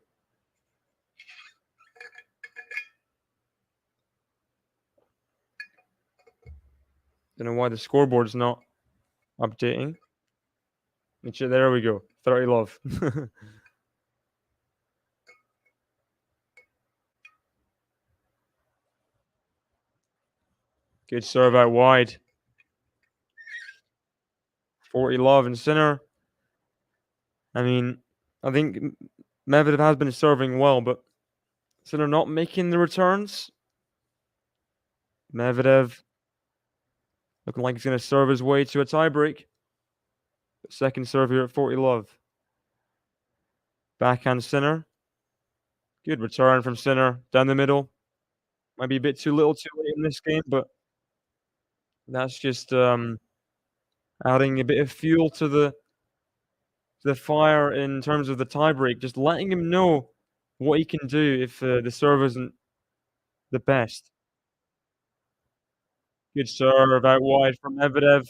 Don't know why the scoreboard's not updating. There we go, 30 love. Good serve out wide. 40 love and Sinner. I mean, I think Medvedev has been serving well, but Sinner not making the returns. Medvedev looking like he's going to serve his way to a tiebreak. Second serve here at 40 love. Backhand Sinner. Good return from Sinner down the middle. Might be a bit too little too late in this game, but That's just, adding a bit of fuel to the fire in terms of the tiebreak, just letting him know what he can do if, the serve isn't the best. Good serve out wide from Medvedev,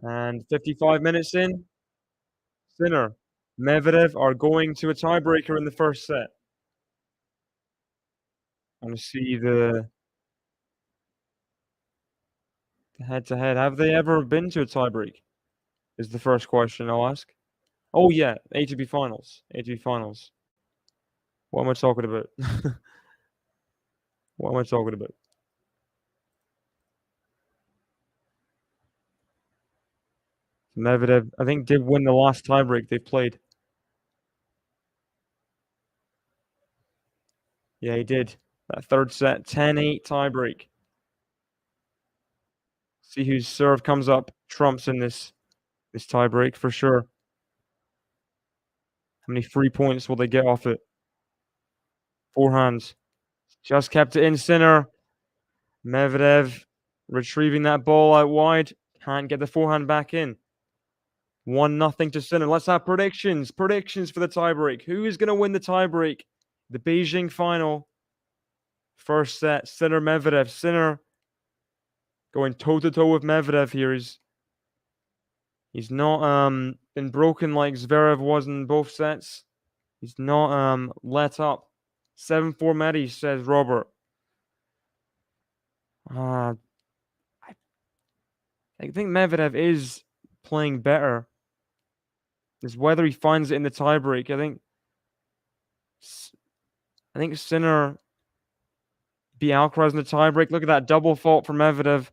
and 55 minutes in, Sinner, Medvedev are going to a tiebreaker in the first set. I wanna see the head-to-head. Have they ever been to a tiebreak? Is the first question I'll ask. Oh, yeah, ATP finals, ATP finals. What am I talking about? What am I talking about? Medvedev, I think, did win the last tiebreak they played. Yeah, he did. That third set, 10-8 tiebreak. See whose serve comes up trumps in this tiebreak for sure. How many free points will they get off it? Forehands. Just kept it in center. Medvedev retrieving that ball out wide. Can't get the forehand back in. 1-0 to Sinner. Let's have predictions. Predictions for the tiebreak. Who is going to win the tiebreak? The Beijing final. First set, Sinner Medvedev. Sinner going toe-to-toe with Medvedev here. He's not been broken like Zverev was in both sets. He's not let up. 7-4 Medi, says Robert. I think Medvedev is playing better. It's whether he finds it in the tiebreak. I think Sinner beat Alcaraz in the tiebreak. Look at that double fault for Medvedev.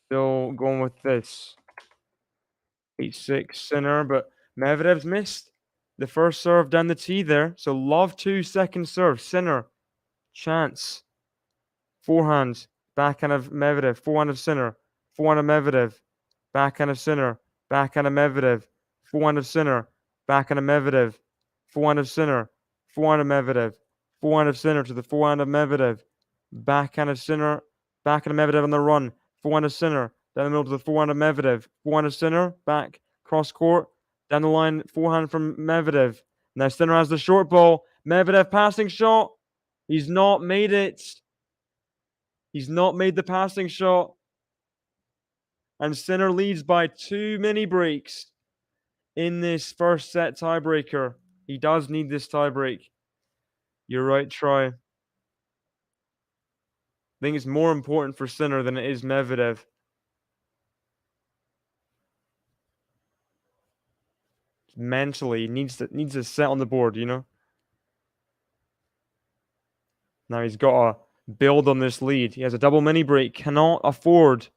Still going with this. 8-6 Sinner, but Medvedev's missed the first serve down the tee there. So love 2 second serve. Sinner, chance. Forehand, backhand of Medvedev, forehand of Sinner, forehand of Medvedev, backhand of Sinner, backhand of Medvedev, forehand of Sinner, backhand of Medvedev, forehand of Sinner, forehand of Medvedev, forehand of Sinner to the forehand of Medvedev, backhand of Sinner, backhand of Medvedev on the run, forehand of Sinner, down the middle to the forehand of Medvedev, forehand of Sinner, back, cross court, down the line, forehand from Medvedev. Now Sinner has the short ball, Medvedev passing shot, he's not made it. He's not made the passing shot. And Sinner leads by 2 mini breaks in this first set tiebreaker. He does need this tiebreak. You're right, Troy. I think it's more important for Sinner than it is Medvedev. Mentally, he needs to set on the board, you know? Now he's got to build on this lead. He has a double mini break. Cannot afford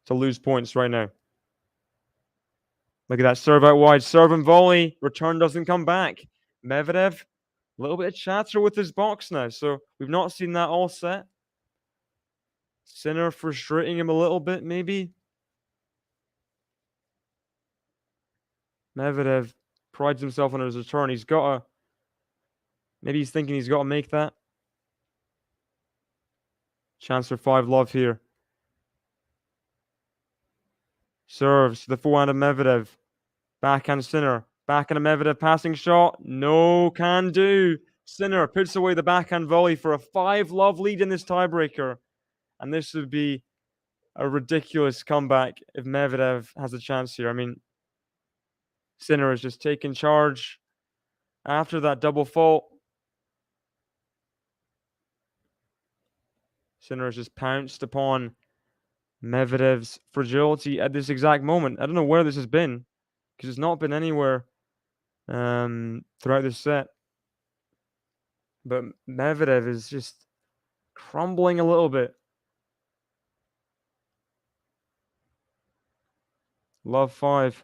to lose points right now. Look at that serve out wide. Serve and volley. Return doesn't come back. Medvedev, a little bit of chatter with his box now. So we've not seen that all set. Sinner frustrating him a little bit, maybe. Medvedev prides himself on his return. He's got to. Maybe he's thinking he's got to make that. Chance for 5-love here. Serves to the forehand of Medvedev. Backhand Sinner. Backhand of Medvedev passing shot. No can do. Sinner puts away the backhand volley for a 5-love lead in this tiebreaker. And this would be a ridiculous comeback if Medvedev has a chance here. I mean, Sinner has just taken charge after that double fault. Sinner has just pounced upon Medvedev's fragility at this exact moment. I don't know where this has been because it's not been anywhere throughout this set. But Medvedev is just crumbling a little bit. Love 5.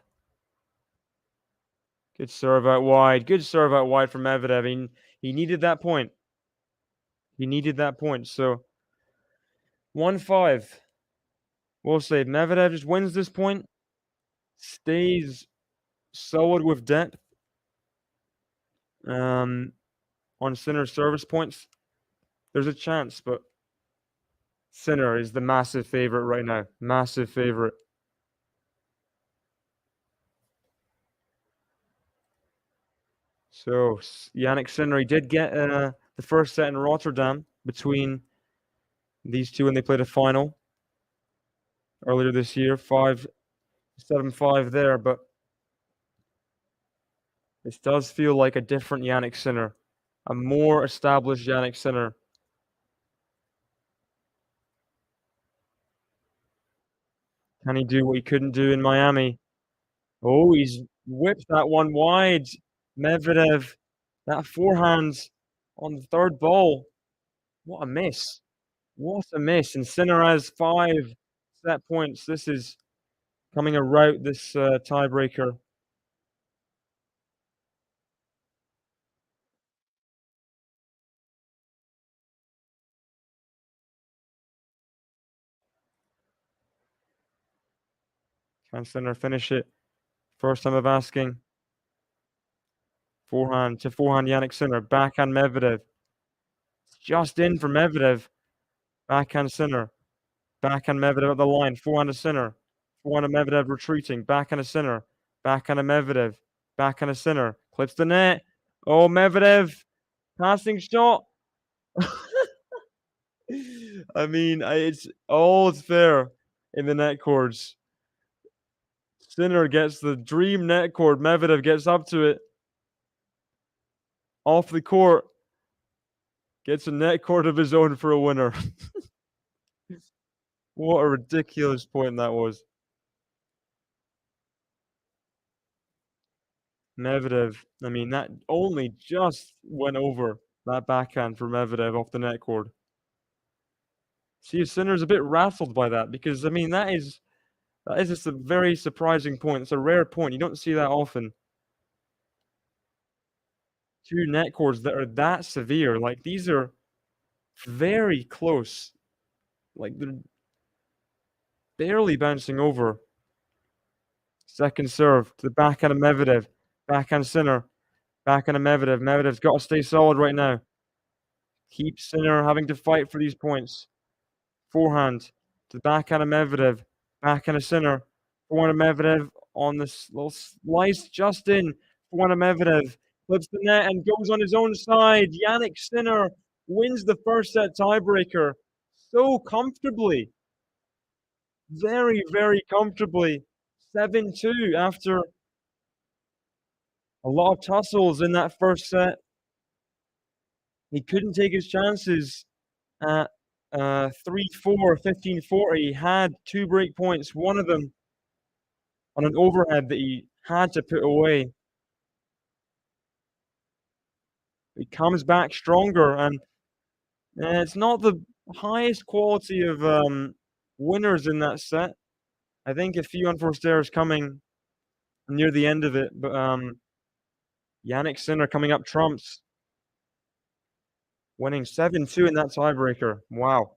Good serve out wide. Good serve out wide from Medvedev. He needed that point. He needed that point. So 1-5. We'll say Medvedev just wins this point, stays solid with depth. On Sinner service points, there's a chance, but Sinner is the massive favorite right now. Massive favorite. So Jannik Sinner, he did get the first set in Rotterdam between these two when they played a final earlier this year. 7-5 there, but this does feel like a different Jannik Sinner, a more established Jannik Sinner. Can he do what he couldn't do in Miami? Oh, he's whipped that one wide. Medvedev, that forehand on the third ball. What a miss. What a miss. And Sinner has 5 set points. This is coming a rout, this tiebreaker. Can Sinner finish it? First time of asking. Forehand to forehand Jannik Sinner. Backhand Medvedev. It's just in for Medvedev. Backhand Sinner. Backhand Medvedev at the line. Forehand to Sinner. Forehand to Medvedev retreating. Backhand to Sinner. Backhand to Medvedev. Backhand to Sinner. Clips the net. Oh, Medvedev. Passing shot. I mean, it's all's fair in the net chords. Sinner gets the dream net cord. Medvedev gets up to it. Off the court. Gets a net cord of his own for a winner. What a ridiculous point that was. Medvedev, I mean, that only just went over that backhand for Medvedev off the net cord. See, Sinner's a bit rattled by that because, I mean, that is just a very surprising point. It's a rare point. You don't see that often. 2 net cords that are that severe. Like, these are very close. Like, they're barely bouncing over. Second serve to the backhand of Medvedev. Backhand Sinner. Backhand of Medvedev. Medvedev's got to stay solid right now. Keep Sinner having to fight for these points. Forehand to the backhand of Medvedev. Backhand of Sinner. Forehand of Medvedev on this little slice just in. Forehand of Medvedev. Flips the net and goes on his own side. Jannik Sinner wins the first set tiebreaker so comfortably. Very, very comfortably. 7-2 after a lot of tussles in that first set. He couldn't take his chances at 3-4, 15-40. He had 2 break points, one of them on an overhead that he had to put away. He comes back stronger, and it's not the highest quality of winners in that set. I think a few unforced errors coming near the end of it, but Jannik Sinner coming up trumps, winning 7-2 in that tiebreaker. Wow.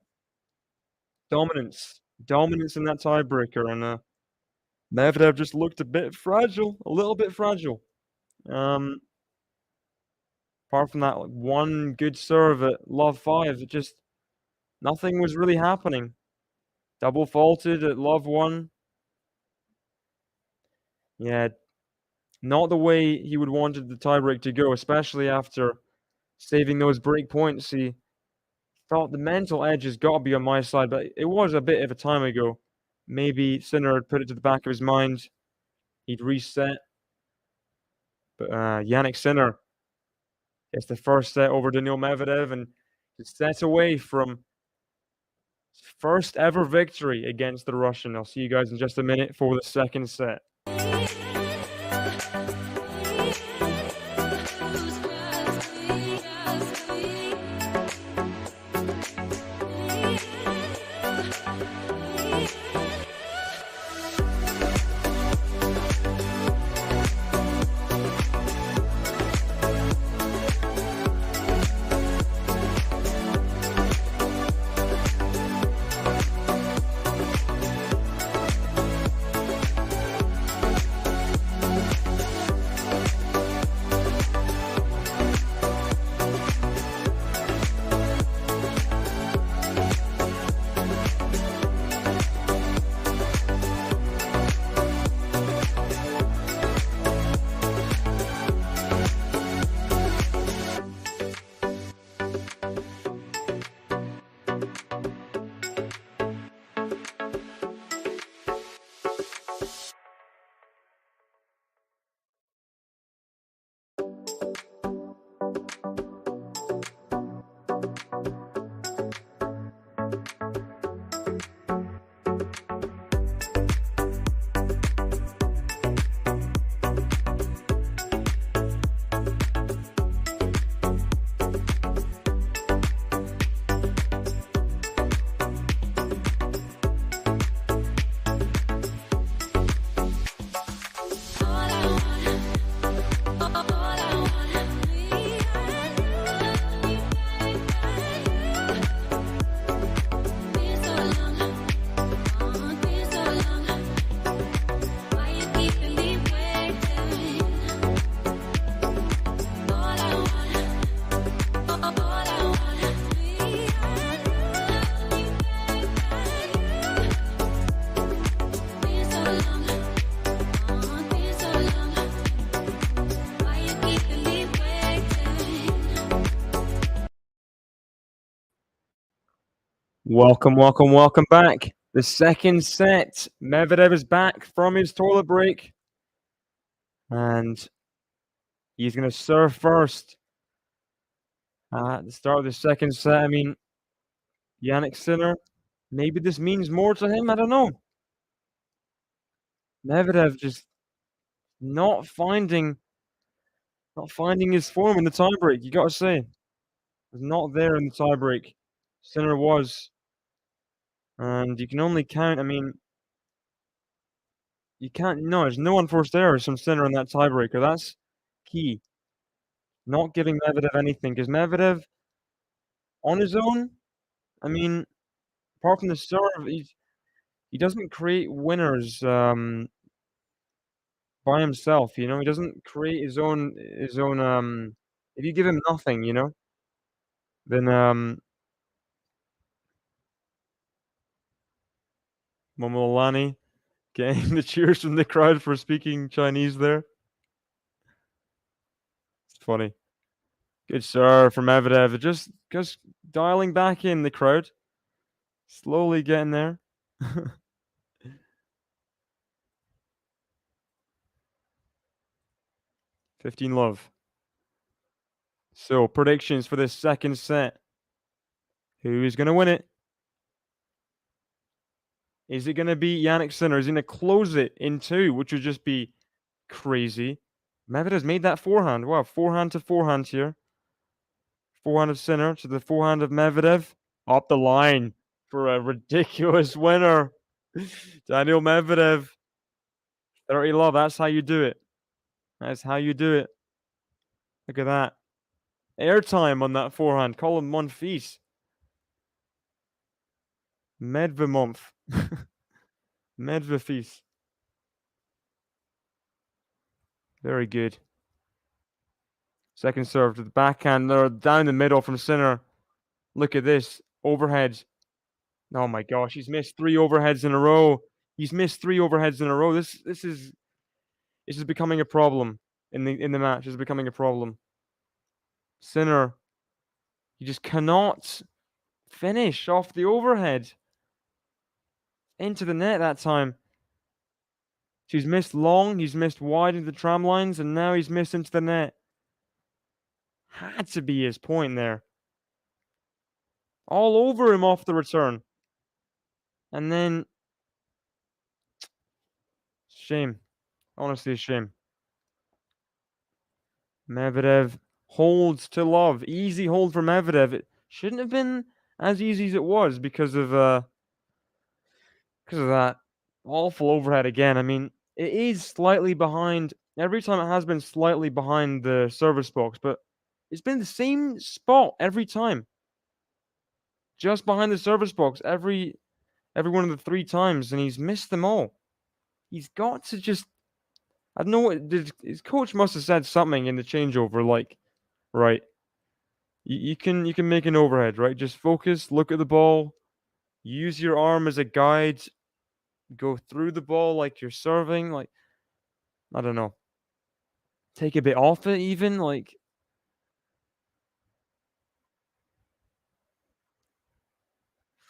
Dominance in that tiebreaker, and Medvedev just looked a bit fragile, a little bit fragile. Apart from that one good serve at Love 5, it just nothing was really happening. Double faulted at Love 1. Yeah, not the way he would wanted the tiebreak to go, especially after saving those break points. He thought the mental edge has got to be on my side, but it was a bit of a time ago. Maybe Sinner had put it to the back of his mind. He'd reset. But Jannik Sinner gets the first set over Daniil Medvedev and is set away from his first ever victory against the Russian. I'll see you guys in just a minute for the second set. Welcome, welcome, welcome back. The second set. Medvedev is back from his toilet break. And he's going to serve first. At the start of the second set, I mean, Jannik Sinner, maybe this means more to him. I don't know. Medvedev just not finding his form in the tiebreak. You got to say, was not there in the tiebreak. Sinner was, and you can only count. I mean, you can't. No, there's no unforced errors from Sinner in that tiebreaker. That's key. Not giving Medvedev anything, because Medvedev on his own, I mean, apart from the serve, he doesn't create winners by himself. You know, he doesn't create his own. If you give him nothing, you know, then Momolani getting the cheers from the crowd for speaking Chinese there. It's funny. Good serve from Medvedev. Just dialing back in the crowd, slowly getting there. 15 love. So predictions for this second set. Who is going to win it? Is it going to be Jannik Sinner? Is he going to close it in 2, which would just be crazy? Medvedev's made that forehand. Wow, forehand to forehand here. Forehand of Sinner to the forehand of Medvedev. Up the line for a ridiculous winner. Daniil Medvedev. 30 love. That's how you do it. That's how you do it. Look at that. Airtime on that forehand. Call him Monfils. Medvemonf. Medvefis. Very good. Second serve to the backhand. They're down the middle from Sinner. Look at this. Overhead. Oh my gosh, he's missed 3 overheads in a row. He's missed 3 overheads in a row. This is becoming a problem in the match. It's becoming a problem. Sinner, he just cannot finish off the overhead into the net that time. He's missed long, he's missed wide into the tram lines, and now he's missed into the net. Had to be his point there. All over him off the return. And then, shame. Honestly, a shame. Medvedev holds to love. Easy hold for Medvedev. It shouldn't have been as easy as it was because of that awful overhead again. I mean, it is slightly behind. Every time it has been slightly behind the service box, but it's been the same spot every time. Just behind the service box every one of the 3 times, and he's missed them all. He's got to just. I don't know what his coach must have said something in the changeover, like, right, you can make an overhead, right? Just focus, look at the ball, use your arm as a guide, go through the ball like you're serving, like, I don't know. Take a bit off it even, like.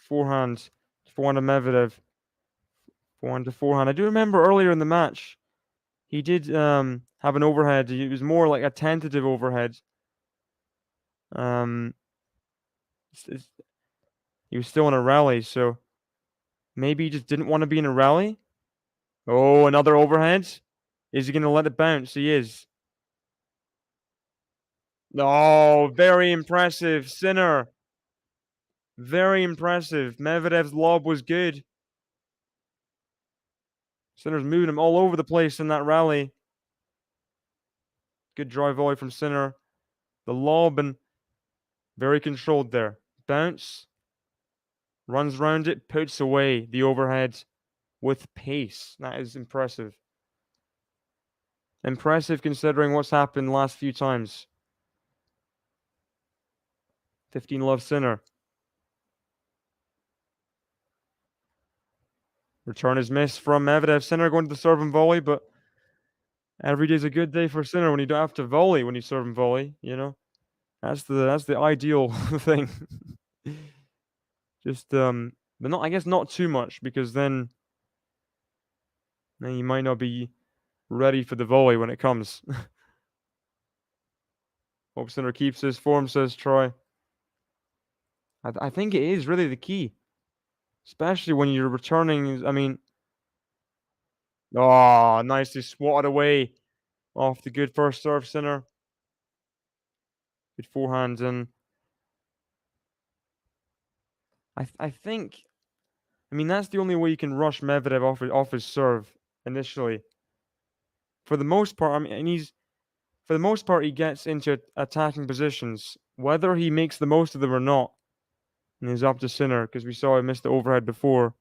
Forehand of Medvedev. Forehand to forehand. I do remember earlier in the match, he did have an overhead. It was more like a tentative overhead. Um, he was still in a rally, so maybe he just didn't want to be in a rally. Oh, another overhead. Is he going to let it bounce? He is. Oh, very impressive. Sinner. Very impressive. Medvedev's lob was good. Sinner's moving him all over the place in that rally. Good drive volley from Sinner. The lob and very controlled there. Bounce. Runs round it, puts away the overhead with pace. That is impressive. Impressive considering what's happened the last few times. 15 love Sinner. Return is missed from Medvedev. Sinner going to the serve and volley, but every day's a good day for Sinner when you don't have to volley when you serve and volley, you know? That's the ideal thing. Just but not, I guess, not too much, because then you might not be ready for the volley when it comes. Hope Sinner keeps his form, says Troy. I think it is really the key, especially when you're returning. I mean, oh, nicely swatted away off the good first serve, Sinner. Good forehand, and I think, I mean, that's the only way you can rush Medvedev off his serve initially. For the most part, I mean, and for the most part, he gets into attacking positions. Whether he makes the most of them or not, and he's up to Sinner, because we saw he missed the overhead before.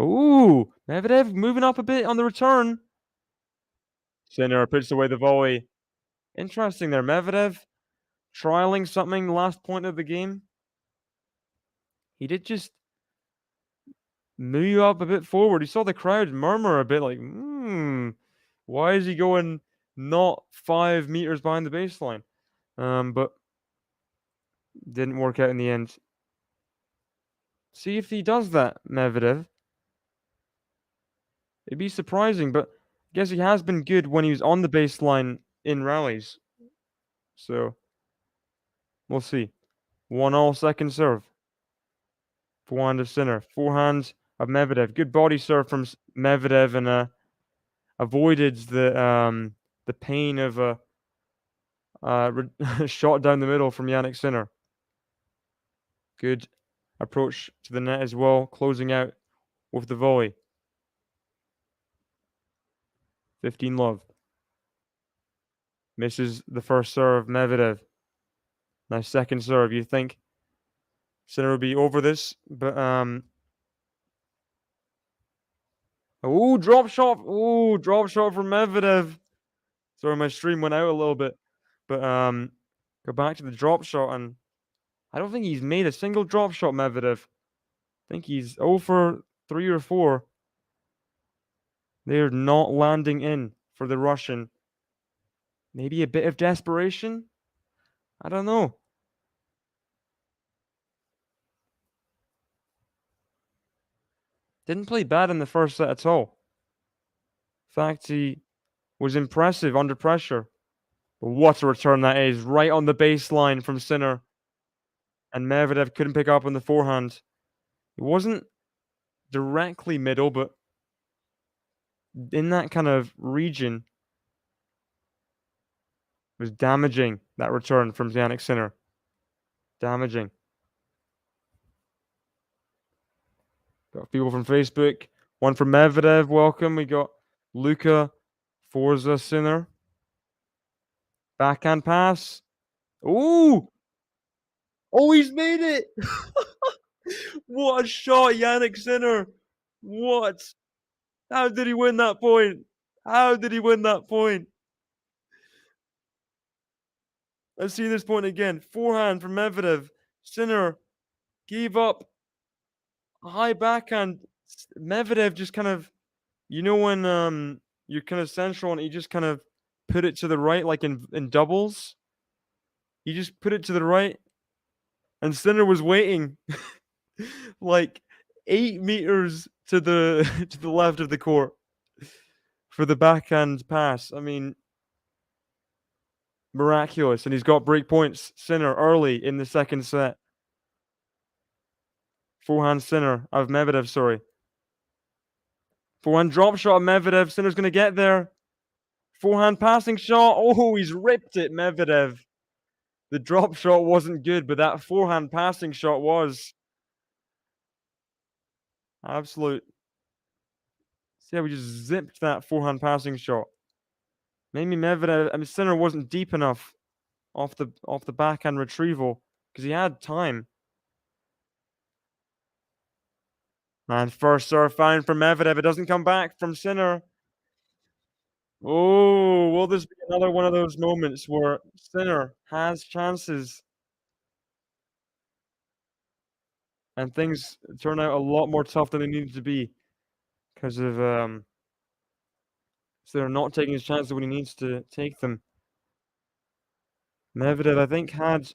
Ooh, Medvedev moving up a bit on the return. Sinner puts away the volley. Interesting there, Medvedev trialing something last point of the game. He did just move up a bit forward. He saw the crowd murmur a bit like, why is he going not 5 meters behind the baseline? But didn't work out in the end. See if he does that, Medvedev. It'd be surprising, but I guess he has been good when he was on the baseline in rallies. So we'll see. 1-1 second serve. Forehand of Sinner. Forehand of Medvedev. Good body serve from Medvedev, and avoided the pain of a shot down the middle from Jannik Sinner. Good approach to the net as well, closing out with the volley. 15 love. Misses the first serve, Medvedev. Nice second serve. You think Sinner would be over this, but drop shot. Drop shot from Medvedev. Sorry, my stream went out a little bit, but go back to the drop shot, and I don't think he's made a single drop shot, Medvedev. I think he's 0 for 3 or 4. They're not landing in for the Russian. Maybe a bit of desperation? I don't know. Didn't play bad in the first set at all. In fact, he was impressive under pressure. But what a return that is, right on the baseline from Sinner. And Medvedev couldn't pick up on the forehand. It wasn't directly middle, but in that kind of region, it was damaging, that return from Jannik Sinner. Damaging. Got people from Facebook. One from Medvedev, welcome. We got Luca Forza Sinner. Backhand pass. Ooh! Oh, he's made it! What a shot, Jannik Sinner! What? How did he win that point? How did he win that point? Let's see this point again. Forehand from Medvedev. Sinner gave up a high backhand. Medvedev just kind of, when you're kind of central and he just kind of put it to the right, like in doubles. He just put it to the right, and Sinner was waiting like 8 meters to the to the left of the court for the backhand pass. I mean, miraculous. And he's got break points, Sinner, early in the second set. Forehand Sinner of Medvedev, sorry. Forehand drop shot of Medvedev. Sinner's going to get there. Forehand passing shot. Oh, he's ripped it, Medvedev. The drop shot wasn't good, but that forehand passing shot was. Absolute. See how we just zipped that forehand passing shot. Maybe Medvedev, I mean, Sinner wasn't deep enough off the backhand retrieval because he had time. And first serve fine from Medvedev. It doesn't come back from Sinner. Oh, will this be another one of those moments where Sinner has chances and things turn out a lot more tough than they needed to be because of Sinner not taking his chances when he needs to take them. Medvedev, I think, had.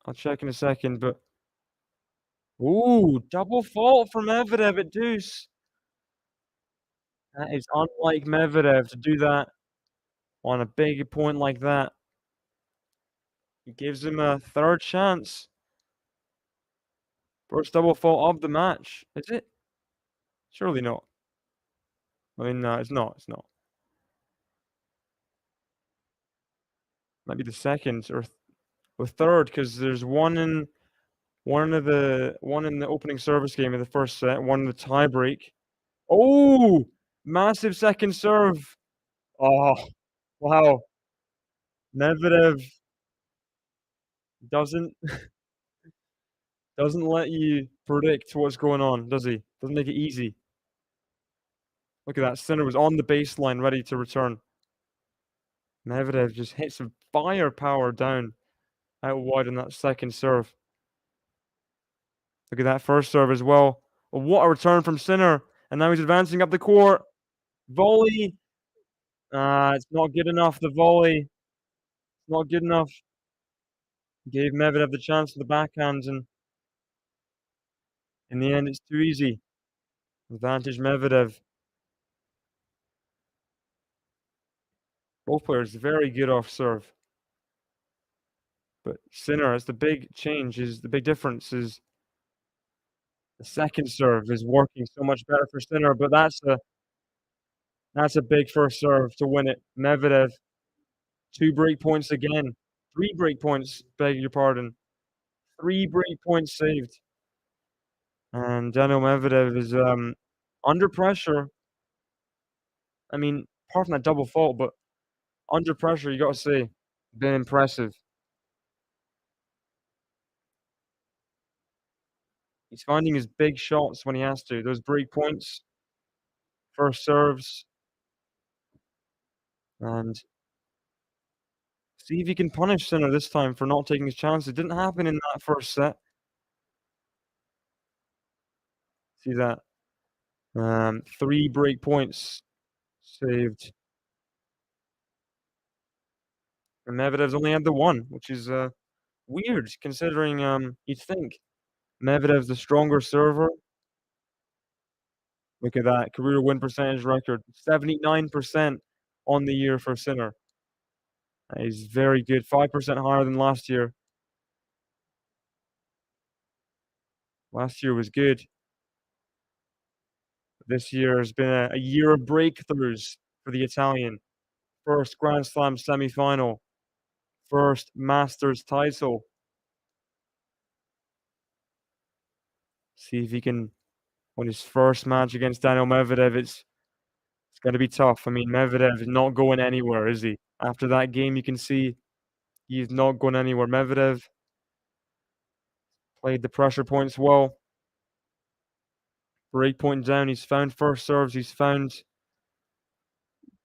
I'll check in a second, but ooh, double fault from Medvedev at deuce. That is unlike Medvedev to do that on a big point like that. It gives him a third chance. First double fault of the match. Is it? Surely not. I mean, no, it's not. It's not. Might be the second or third because there's one in the opening service game of the first set, one in the tiebreak. Oh, massive second serve. Oh, wow. Medvedev doesn't doesn't let you predict what's going on, does he? Doesn't make it easy. Look at that. Sinner was on the baseline ready to return. Medvedev just hits some firepower down out wide on that second serve. Look at that first serve as well. What a return from Sinner. And now he's advancing up the court. Volley. It's not good enough. The volley. Not good enough. Gave Medvedev the chance for the backhands, and in the end, it's too easy. Advantage Medvedev. Both players very good off serve. But Sinner, it's the big change, is the big difference is the second serve is working so much better for Sinner, but that's a big first serve to win it. Medvedev, 2 break points again. 3 break points, beg your pardon. 3 break points saved. And Daniil Medvedev is under pressure. I mean, apart from that double fault, but under pressure, you gotta say, been impressive. He's finding his big shots when he has to. Those break points, first serves, and see if he can punish Sinner this time for not taking his chance. It didn't happen in that first set. See that? 3 break points saved. And Medvedev's only had the 1, which is weird considering you'd think Medvedev's the stronger server. Look at that career win percentage record, 79% on the year for Sinner. That is very good, 5% higher than last year. Last year was good. This year has been a year of breakthroughs for the Italian. First Grand Slam semi-final, first Masters title. See if he can win his first match against Daniil Medvedev. It's gonna be tough. I mean, Medvedev is not going anywhere, is he? After that game, you can see he's not going anywhere. Medvedev played the pressure points well. Break point down, he's found first serves, he's found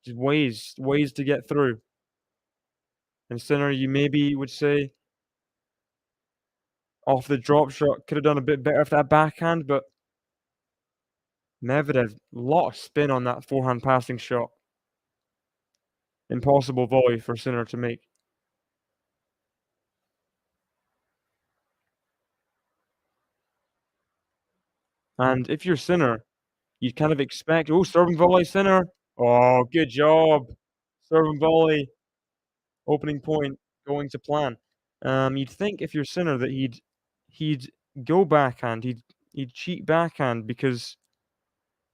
just ways to get through. And Sinner, you maybe would say off the drop shot, could have done a bit better for that backhand, but Medvedev, lot of spin on that forehand passing shot. Impossible volley for Sinner to make. And if you're Sinner, you'd kind of expect, oh, serving volley, Sinner. Oh, good job. Serving volley, opening point, going to plan. You'd think if you're Sinner that he'd go backhand, he'd cheat backhand because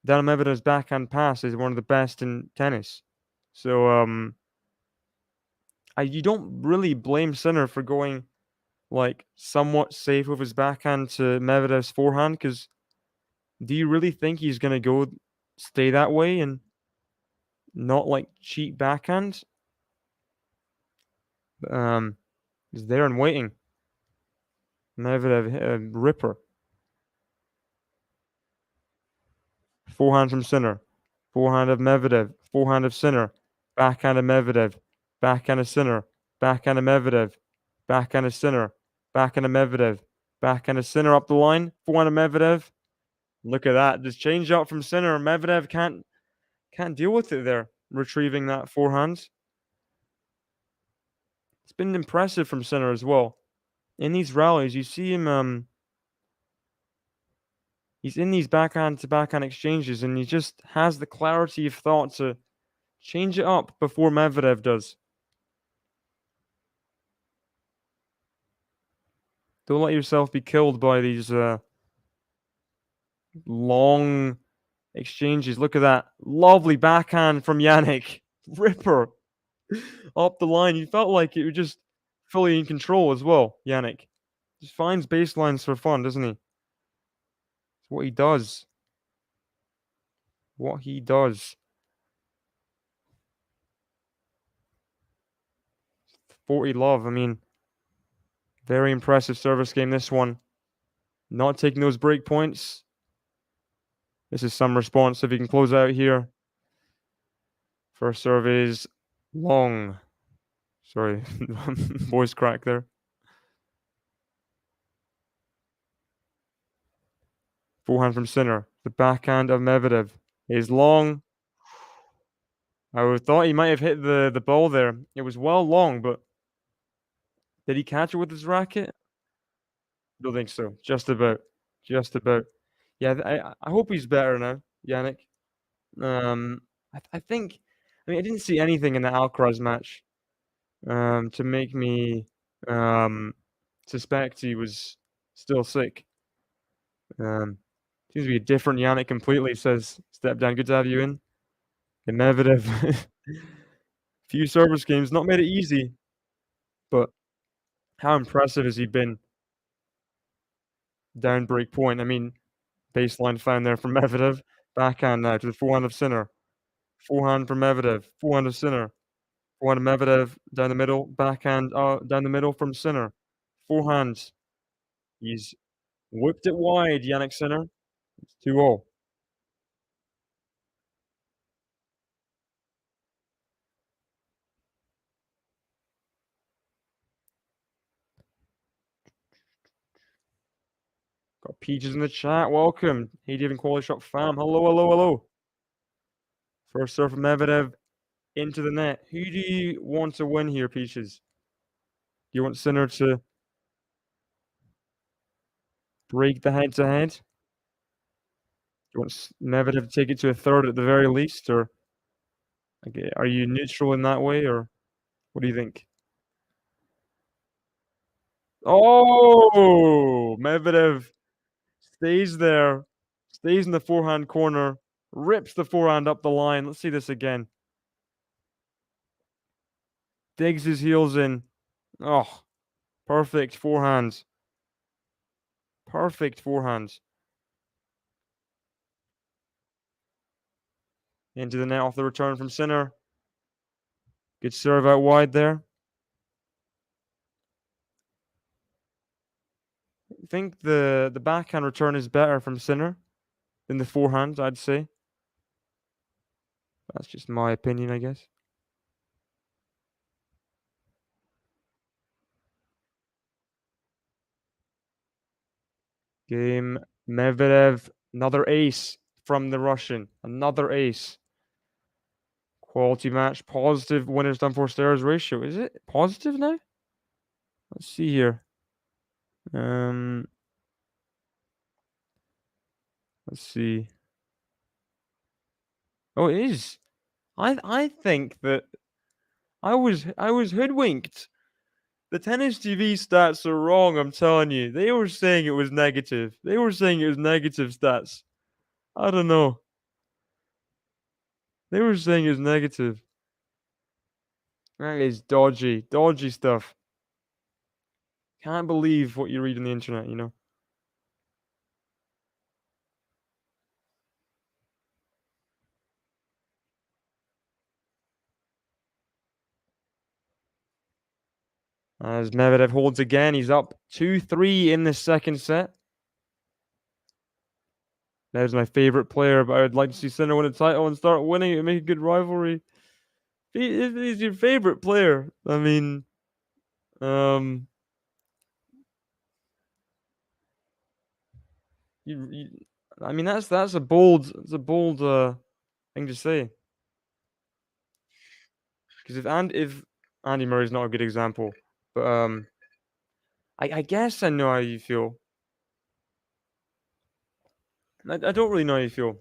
Daniil Medvedev's backhand pass is one of the best in tennis. So you don't really blame Sinner for going like somewhat safe with his backhand to Medvedev's forehand because do you really think he's gonna go stay that way and not like cheat backhand? He's there and waiting. Medvedev hit a ripper. Forehand from Sinner. Forehand of Medvedev. Forehand of Sinner. Backhand of Medvedev. Backhand of Sinner. Backhand of Medvedev. Backhand of Sinner. Backhand of Medvedev. Backhand of Sinner up the line. Forehand of Medvedev. Look at that. Just change up from Sinner. Medvedev can't deal with it there. Retrieving that forehand. It's been impressive from Sinner as well. in these rallies, you see him. He's in these backhand to backhand exchanges, and he just has the clarity of thought to change it up before Medvedev does. Don't let yourself be killed by these long exchanges. Look at that lovely backhand from Jannik. Ripper up the line. You felt like it was just fully in control as well. Jannik just finds baselines for fun, doesn't he? It's what he does. What he does. 40 love. I mean, very impressive service game, this one. Not taking those break points. This is some response if he can close out here. First serve is long. Sorry, voice crack there. Forehand from Sinner. The backhand of Medvedev is long. I thought he might have hit the ball there. It was well long, but did he catch it with his racket? Don't think so. Just about. Just about. Yeah, I hope he's better now, Jannik. Um, I think. I mean, I didn't see anything in the Alcaraz match to make me suspect he was still sick. Seems to be a different Jannik completely. Says step down. Good to have you in. And Medvedev. Few service games, not made it easy, but how impressive has he been down break point? I mean, baseline found there from Medvedev. Backhand now to the forehand of Sinner. Forehand from Medvedev. Forehand of Sinner. Forehand of Medvedev down the middle. Backhand down the middle from Sinner. Forehand. He's whipped it wide, Jannik Sinner. It's 2-all. Got Peaches in the chat. Welcome. Hey, David QualityShot fam. Hello, hello, hello. First serve from Medvedev into the net. Who do you want to win here, Peaches? Do you want Sinner to break the head-to-head? Do you want Medvedev to take it to a third at the very least, or are you neutral in that way, or what do you think? Oh, Medvedev stays there, stays in the forehand corner, rips the forehand up the line. Let's see this again. Digs his heels in. Oh, perfect forehands. Perfect forehands. Into the net off the return from Sinner. Good serve out wide there. I think the backhand return is better from Sinner than the forehand, I'd say. That's just my opinion, I guess. Game Medvedev, another ace from the Russian. Another ace. Quality match, positive winners done for stairs ratio. Is it positive now? Let's see here. Let's see. Oh, it is. I think that I was hoodwinked. The tennis TV stats are wrong, I'm telling you. They were saying it was negative. They were saying it was negative stats. I don't know. They were saying it was negative. That is dodgy. Dodgy stuff. Can't believe what you read on the internet, you know? As Medvedev holds again, he's up 2-3 in the second set. That is my favorite player, but I would like to see Sinner win a title and start winning it and make a good rivalry. If he's your favorite player, I mean, you I mean that's a bold thing to say. Because if Andy Murray's not a good example, but I guess I know how you feel. I don't really know how you feel.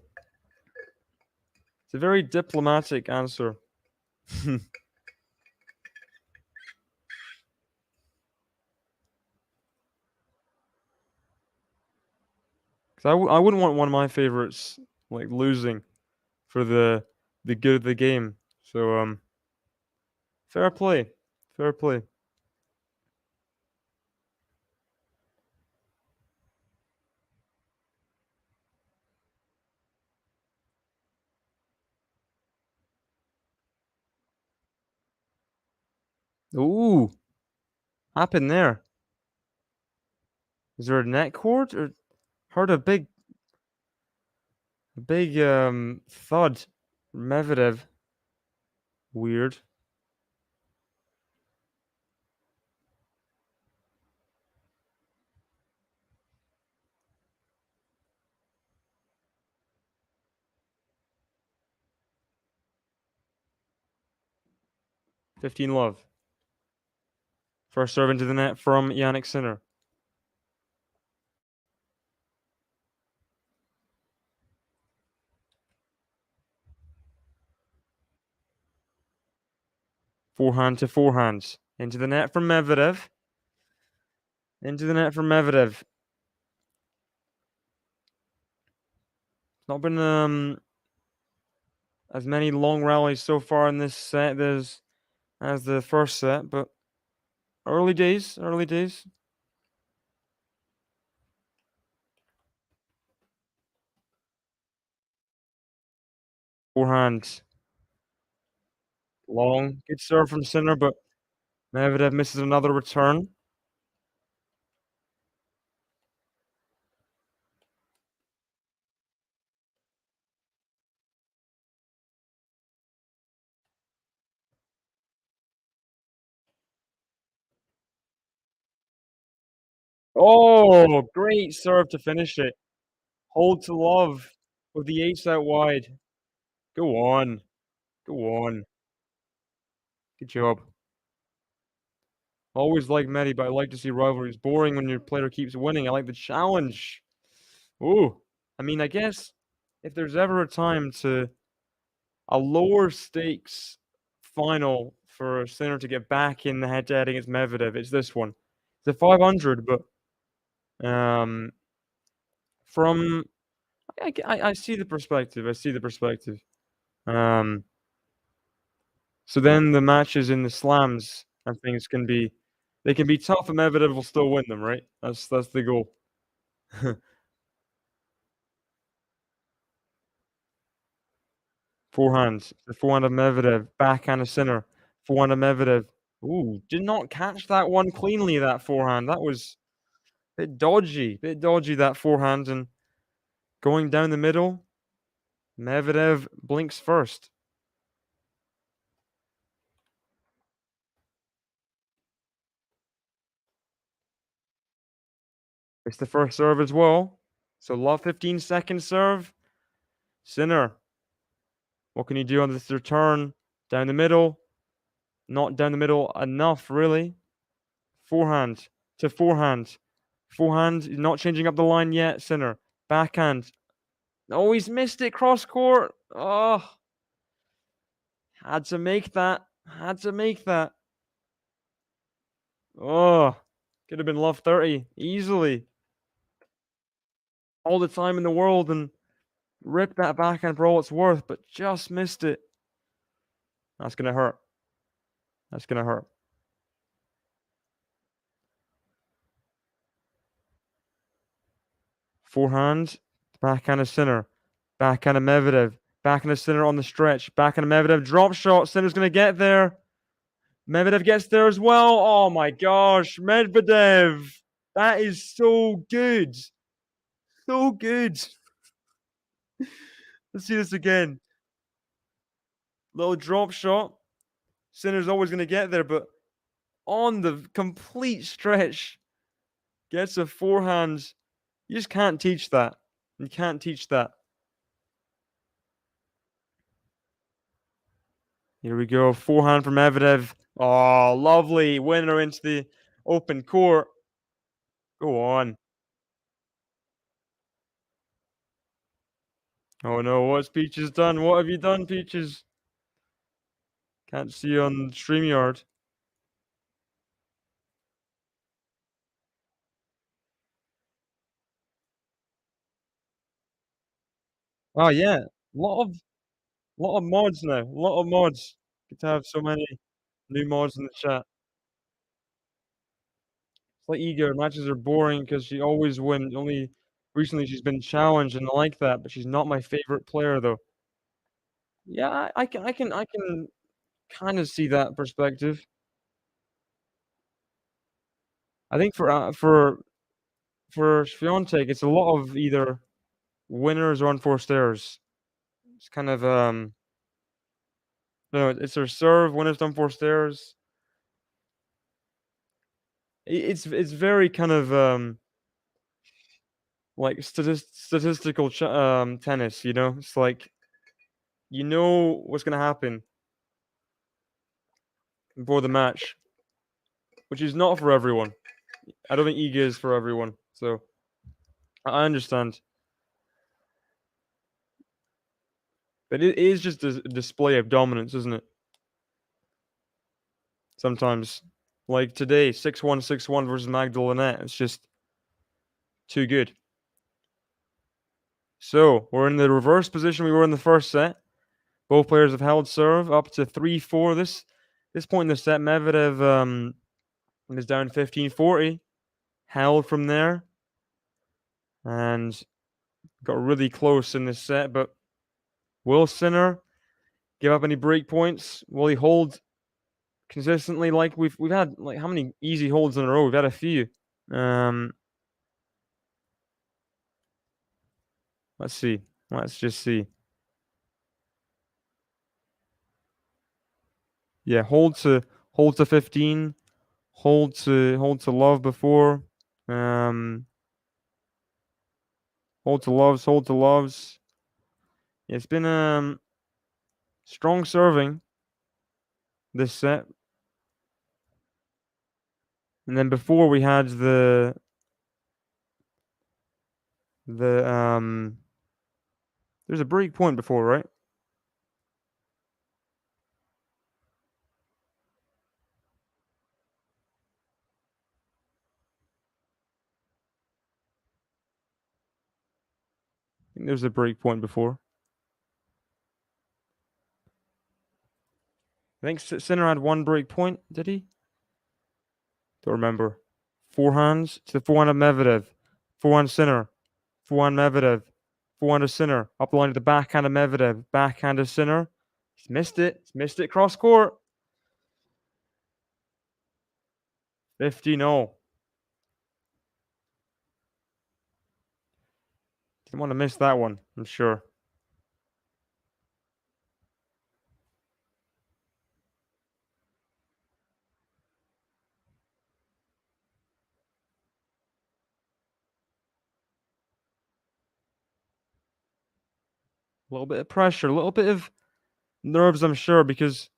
It's a very diplomatic answer. 'Cause I wouldn't want one of my favorites, like, losing for the good of the game. So, fair play. Fair play. Ooh, happened there? Is there a net cord or heard a big thud. Medvedev. Weird. 15 love. First serve into the net from Jannik Sinner. Forehand to forehand. Into the net from Medvedev. Into the net from Medvedev. Not been as many long rallies so far in this set as the first set, but early days, early days. Forehand. Long. Good serve from Sinner, but Medvedev misses another return. Oh, great serve to finish it. Hold to love with the ace out wide. Go on. Go on. Good job. Always like Medi, but I like to see rivalries. Boring when your player keeps winning. I like the challenge. Ooh. I mean, I guess if there's ever a time to a lower stakes final for a Sinner to get back in the head-to-head against Medvedev, it's this one. It's a 500, but from I see the perspective. I see the perspective. Um, so then the matches in the slams and things can be they can be tough and Medvedev will still win them, right? That's the goal. Forehand. The forehand of Medvedev. Backhand of Sinner. Forehand of Medvedev. Ooh, did not catch that one cleanly, that forehand. That was a bit dodgy. Bit dodgy, that forehand. And going down the middle, Medvedev blinks first. It's the first serve as well. So love 15-second serve. Sinner. What can he do on this return? Down the middle. Not down the middle enough, really. Forehand to forehand. Forehand, not changing up the line yet. Sinner. Backhand. Oh, he's missed it cross court. Oh, had to make that. Had to make that. Oh, could have been love 30 easily. All the time in the world and ripped that backhand for all it's worth, but just missed it. That's gonna hurt. That's gonna hurt. Forehand, backhand of Sinner, backhand of Medvedev, backhand of Sinner on the stretch, backhand of Medvedev, drop shot. Sinner's gonna get there. Medvedev gets there as well. Oh my gosh, Medvedev. That is so good. So good. Let's see this again. Little drop shot. Sinner's always going to get there, but on the complete stretch, gets a forehand. You just can't teach that. You can't teach that. Here we go. Forehand from Medvedev. Oh, lovely. Winner into the open court. Go on. Oh no, what's Peaches done? What have you done, Peaches? Can't see you on StreamYard. Oh yeah, lot of mods now. Lot of mods. Good to have so many new mods in the chat. It's like Ego, matches are boring because she always wins. Only recently she's been challenged and I like that, but she's not my favorite player though. Yeah, I can kind of see that perspective. I think for Swiatek, it's a lot of either winners or unforced errors. It's kind of no, it's her serve, winners, unforced errors. It's very kind of like statistical tennis. You know, it's like you know what's gonna happen before the match, which is not for everyone. I don't think Iga is for everyone. So I understand, but it is just a display of dominance, isn't it? Sometimes, like today, 6-1, 6-1 versus Magdalene. It's just too good. So we're in the reverse position we were in the first set. Both players have held serve up to 3-4. This point in the set, Medvedev is down 15-40. Held from there and got really close in this set. But will Sinner give up any break points? Will he hold consistently? Like we've had like how many easy holds in a row? We've had a few. Um, let's see. Let's just see. Yeah, hold to 15. Hold to love before. Um, hold to loves. Yeah, it's been strong serving this set. And then before we had the there's a break point before, right? I think there's a break point before. I think Sinner had one break point, did he? Don't remember. Forehands to the forehand of Medvedev. Forehand Sinner. Forehand Medvedev. Forehand of Sinner. Up the line to the backhand of Medvedev. Backhand of Sinner. He's missed it. He's missed it cross court. 50-0. Didn't want to miss that one, I'm sure. A little bit of pressure, a little bit of nerves, I'm sure, because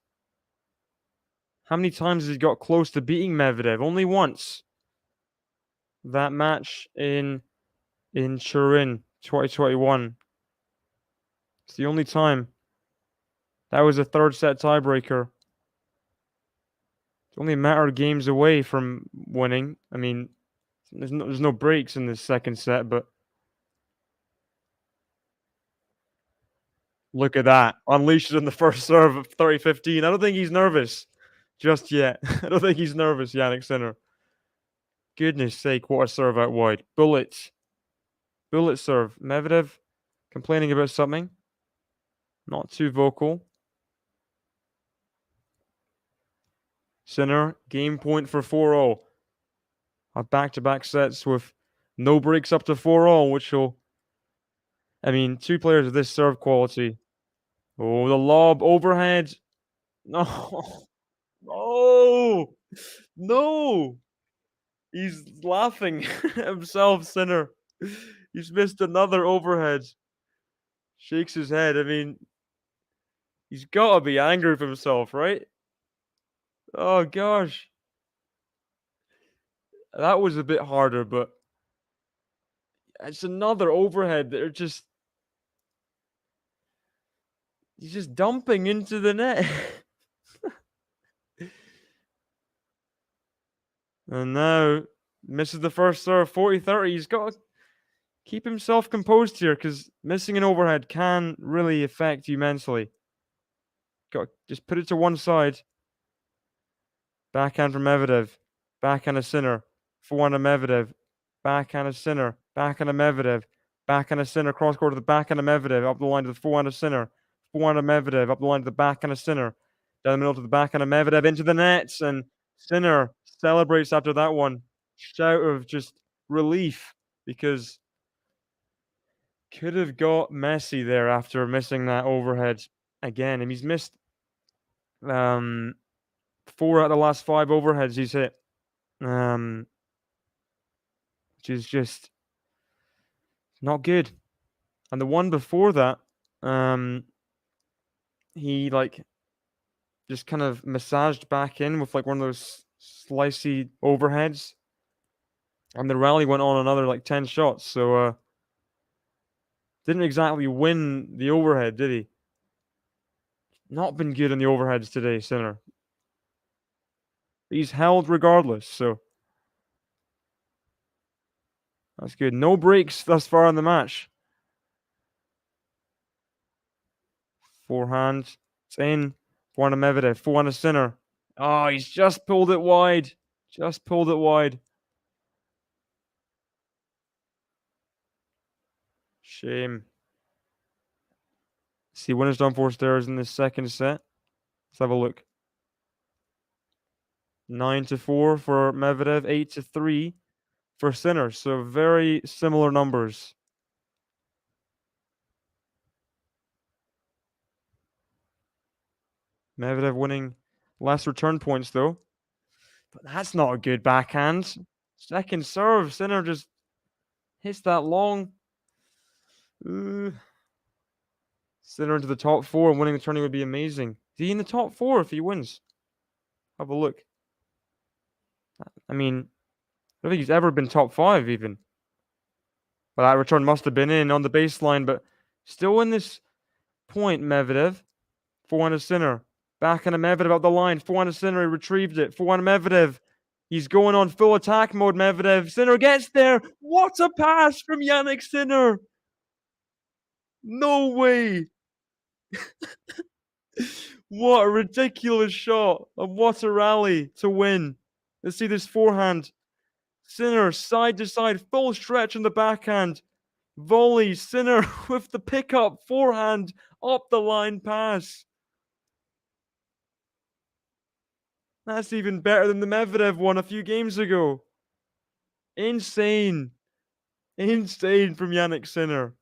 how many times has he got close to beating Medvedev? Only once. That match in Turin, 2021. It's the only time. That was a third set tiebreaker. It's only a matter of games away from winning. I mean, there's no breaks in this second set, but look at that. Unleashes in the first serve of 30-15. I don't think he's nervous just yet. I don't think he's nervous, Jannik Sinner. Goodness sake, what a serve out wide. Bullet. Bullet serve. Medvedev complaining about something. Not too vocal. Sinner, game point for 4-0. Have back-to-back sets with no breaks up to 4-0, which will... I mean, two players of this serve quality. Oh, the lob overhead. No. No. No. He's laughing himself, Sinner. He's missed another overhead. Shakes his head. I mean, he's got to be angry with himself, right? Oh, gosh. that was a bit harder, but it's another overhead that are just he's just dumping into the net. And now misses the first serve, 40-30. He's got to keep himself composed here because missing an overhead can really affect you mentally. Got to just put it to one side. Backhand from Medvedev. Backhand a sinner. Forehand of Medvedev. Backhand a sinner. Backhand of Medvedev. Backhand a sinner. Cross court to the backhand of Medvedev. Up the line to the forehand of sinner. Forehand of Medvedev. Up the line to the backhand of sinner. Down the middle to the backhand of Medvedev. Into the nets. And Sinner celebrates after that one. Shout of just relief because could have got messy there after missing that overhead again. And he's missed 4 out of the last 5 overheads he's hit. Which is just not good. And the one before that, he like just kind of massaged back in with like one of those slicey overheads. And the rally went on another like 10 shots. So didn't exactly win the overhead, did he? Not been good in the overheads today, Sinner. He's held regardless, so that's good. No breaks thus far in the match. Forehand, it's in. Forehand of Medvedev, forehand of Sinner. Oh, he's just pulled it wide. Just pulled it wide. Shame. See, winners done 4 stars in the second set. Let's have a look. 9-4 for Medvedev, 8-3 for Sinner. So very similar numbers. Medvedev winning less return points though. But that's not a good backhand. Second serve, Sinner just hits that long. Sinner into the top 4 and winning the tourney would be amazing. Is he in the top 4 if he wins? Have a look. I mean, I don't think he's ever been top 5 even. Well, that return must have been in on the baseline, but still in this point, Medvedev. Forehand of Sinner. Backhand of Medvedev up the line. Forehand of Sinner, he retrieved it. Forehand of Medvedev. He's going on full attack mode, Medvedev. Sinner gets there. What a pass from Jannik Sinner. No way. What a ridiculous shot. And what a rally to win. Let's see this forehand. Sinner side to side, full stretch on the backhand. Volley, Sinner with the pickup, forehand, up the line pass. That's even better than the Medvedev one a few games ago. Insane. Insane from Jannik Sinner.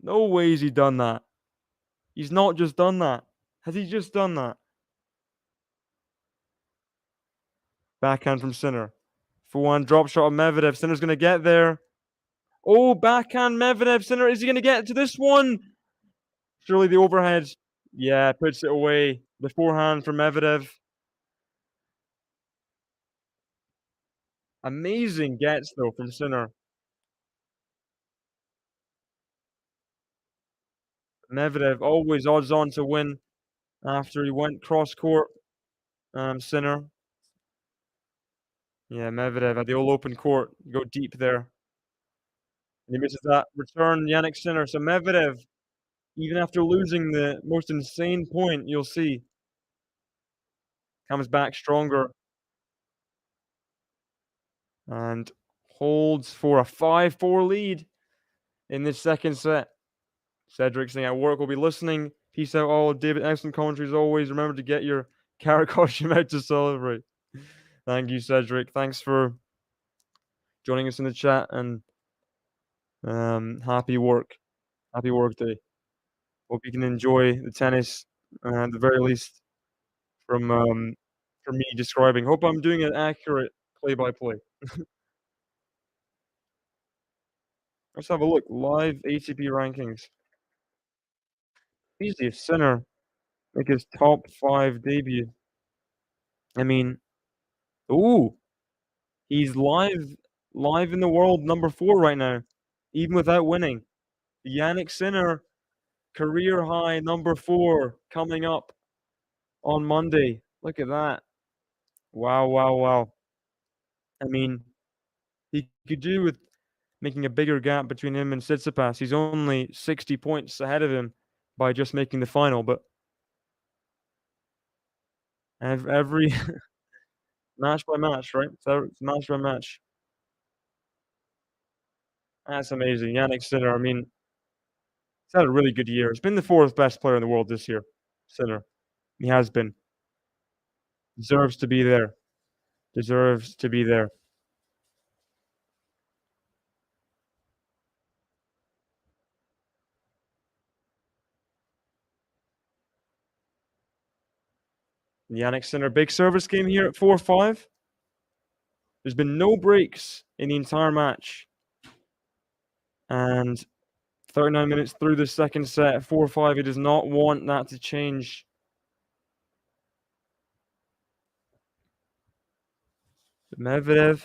No way has he done that. He's not just done that. Has he just done that? Backhand from Sinner. Forehand drop shot of Medvedev. Sinner's going to get there. Oh, backhand Medvedev. Sinner, is he going to get to this one? Surely the overhead. Yeah, puts it away. The forehand from Medvedev. Amazing gets, though, from Sinner. Medvedev always odds on to win after he went cross court. Sinner. Yeah, Medvedev at the old open court. Go deep there. And he misses that return, Jannik Sinner. So Medvedev, even after losing the most insane point, you'll see, comes back stronger and holds for a 5-4 lead in this second set. Cedric saying at work will be listening. Peace out all. David, excellent commentary as always. Remember to get your carrot costume out to celebrate. Thank you, Cedric. Thanks for joining us in the chat and happy work. Happy work day. Hope you can enjoy the tennis at the very least from me describing. Hope I'm doing an accurate play-by-play. Let's have a look. Live ATP rankings. Easy if Sinner make his top 5 debut. I mean, ooh, He's live in the world number 4 right now, even without winning. Jannik Sinner, career high number 4 coming up on Monday. Look at that. Wow, wow, wow. I mean, he could do with making a bigger gap between him and Tsitsipas. He's only 60 points ahead of him by just making the final, but every match by match, right? So it's match by match. That's amazing. Jannik Sinner, I mean, he's had a really good year. He's been the 4th best player in the world this year, Sinner. He has been. Deserves to be there. Deserves to be there. Jannik Sinner, big service game here at 4-5. There's been no breaks in the entire match. And 39 minutes through the second set, 4-5. He does not want that to change. Medvedev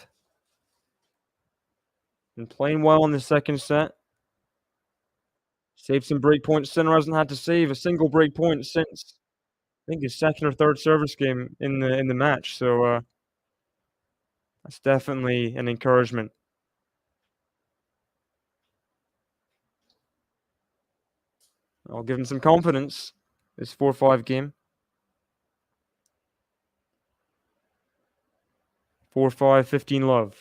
been playing well in the second set. Saved some break points. Sinner hasn't had to save a single break point since I think his second or third service game in the match. So that's definitely an encouragement. I'll give him some confidence. This 4-5 game. 4-5, 15 love.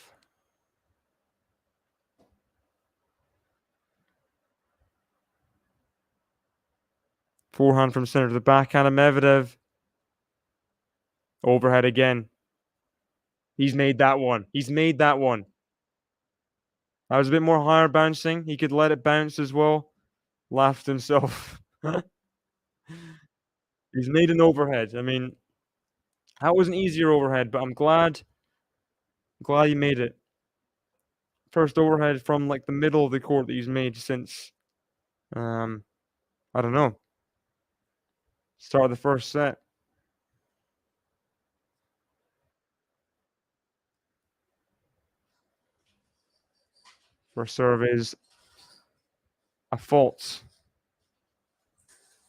Forehand from Sinner to the backhand of Medvedev. Overhead again. He's made that one. He's made that one. That was a bit more higher bouncing. He could let it bounce as well. Laughed himself. He's made an overhead. I mean, that was an easier overhead, but I'm glad he made it. First overhead from like the middle of the court that he's made since I don't know. Start of the first set. First serve is a fault.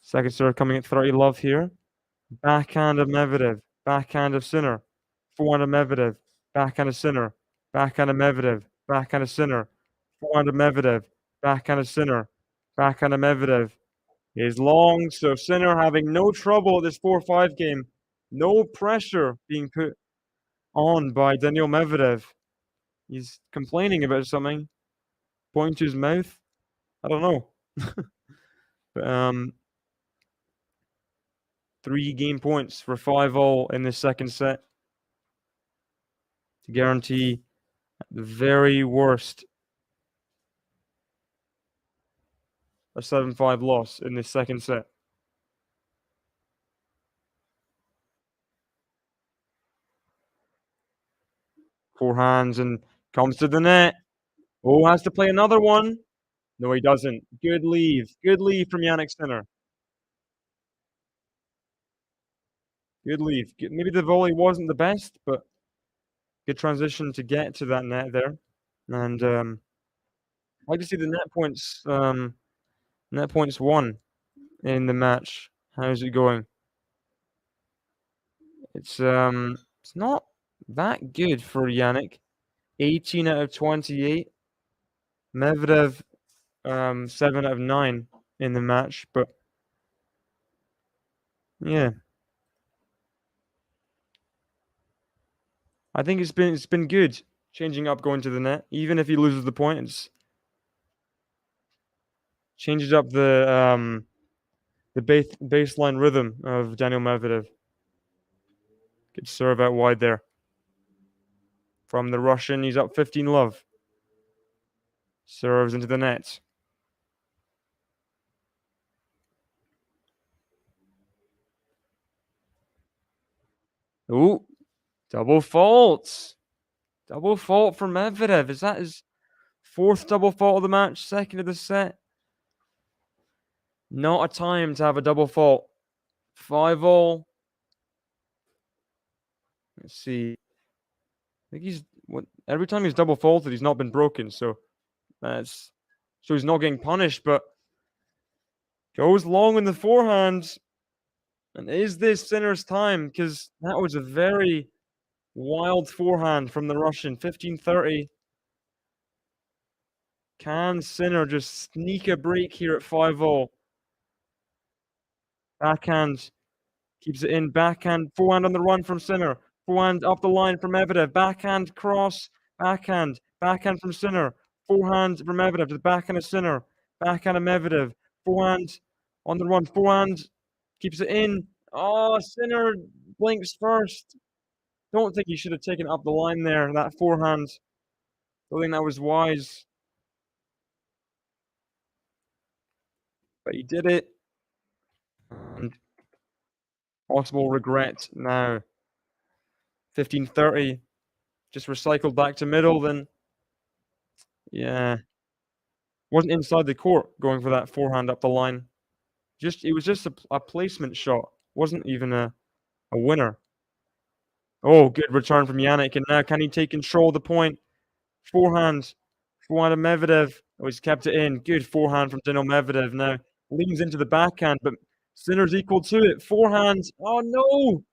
Second serve coming at 30 love here. Backhand of Medvedev. Backhand of Sinner. Forehand of Medvedev. Backhand of Sinner. Backhand of Medvedev. Backhand of Sinner. Forehand of Medvedev. Backhand of Sinner. Backhand of Medvedev is long. So Sinner having no trouble at this 4-5 game. No pressure being put on by Daniil Medvedev. He's complaining about something. Pointing to his mouth. I don't know. But, 3 game points for 5-all in this second set to guarantee the very worst a 7-5 loss in this second set. Forehands and comes to the net. Oh, has to play another one. No, he doesn't. Good leave. Good leave from Jannik Sinner. Good leave. Maybe the volley wasn't the best, but good transition to get to that net there. And I'd like to see the net points won in the match. How's it going? It's not that good for Jannik. 18 out of 28. Medvedev 7 out of 9 in the match, but yeah. I think it's been good changing up going to the net. Even if he loses the point, it's changes up the baseline rhythm of Daniil Medvedev. Good serve out wide there. From the Russian, he's up 15 love. Serves into the net. Ooh, double faults. Double fault for Medvedev. Is that his 4th double fault of the match? 2nd of the set? Not a time to have a double fault. 5-all. Let's see. I think he's every time he's double faulted, he's not been broken. So he's not getting punished, but goes long in the forehand. And is this Sinner's time? Because that was a very wild forehand from the Russian. 15-30. Can Sinner just sneak a break here at 5-0? Backhand. Keeps it in. Backhand. Forehand on the run from Sinner. Forehand up the line from Medvedev. Backhand cross. Backhand. Backhand from Sinner. Forehand from Medvedev to the backhand of Sinner. Backhand of Medvedev. Forehand on the run. Forehand. Keeps it in. Oh, Sinner blinks first. Don't think he should have taken up the line there. That forehand. Don't think that was wise. But he did it. And possible regret now. 15-30. Just recycled back to middle, then yeah. Wasn't inside the court going for that forehand up the line. It was just a placement shot. Wasn't even a winner. Oh, good return from Jannik. And now can he take control of the point? Forehand. Forehand of Medvedev. Oh, he's kept it in. Good forehand from Daniil Medvedev now. Leans into the backhand, but Sinner's equal to it. Forehand. Oh no!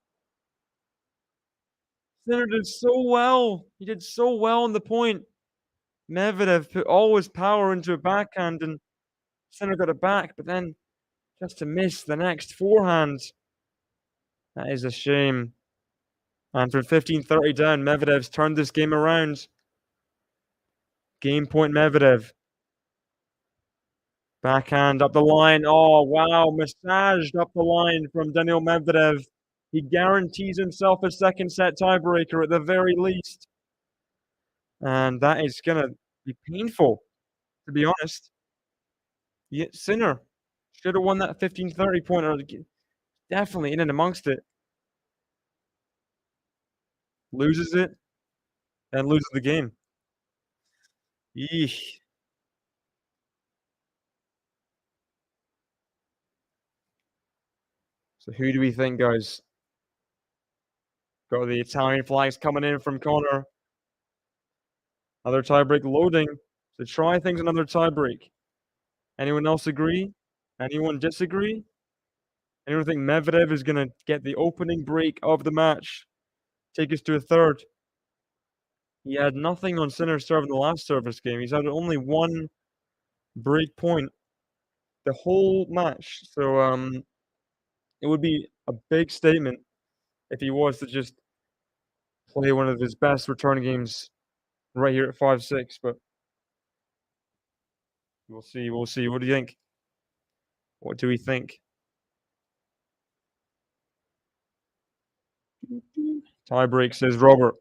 Sinner did so well. He did so well on the point. Medvedev put all his power into a backhand and Sinner got it back, but then just to miss the next forehand. That is a shame. And from 15-30 down, Medvedev's turned this game around. Game point Medvedev. Backhand up the line. Oh, wow. Massaged up the line from Daniil Medvedev. He guarantees himself a second set tiebreaker at the very least. And that is going to be painful, to be honest. Yet Sinner should have won that 15-30 pointer. Definitely in and amongst it. Loses it and loses the game. Yeesh. So who do we think, guys? Got the Italian flags coming in from Connor. Another tiebreak loading. So try things another tiebreak. Anyone else agree? Anyone disagree? Anyone think Medvedev is going to get the opening break of the match? Take us to a third. He had nothing on Sinner's serve in the last service game. He's had only one break point the whole match. So it would be a big statement if he was to just play one of his best return games right here at 5-6. But we'll see. We'll see. What do you think? What do we think? Tiebreak, says Robert.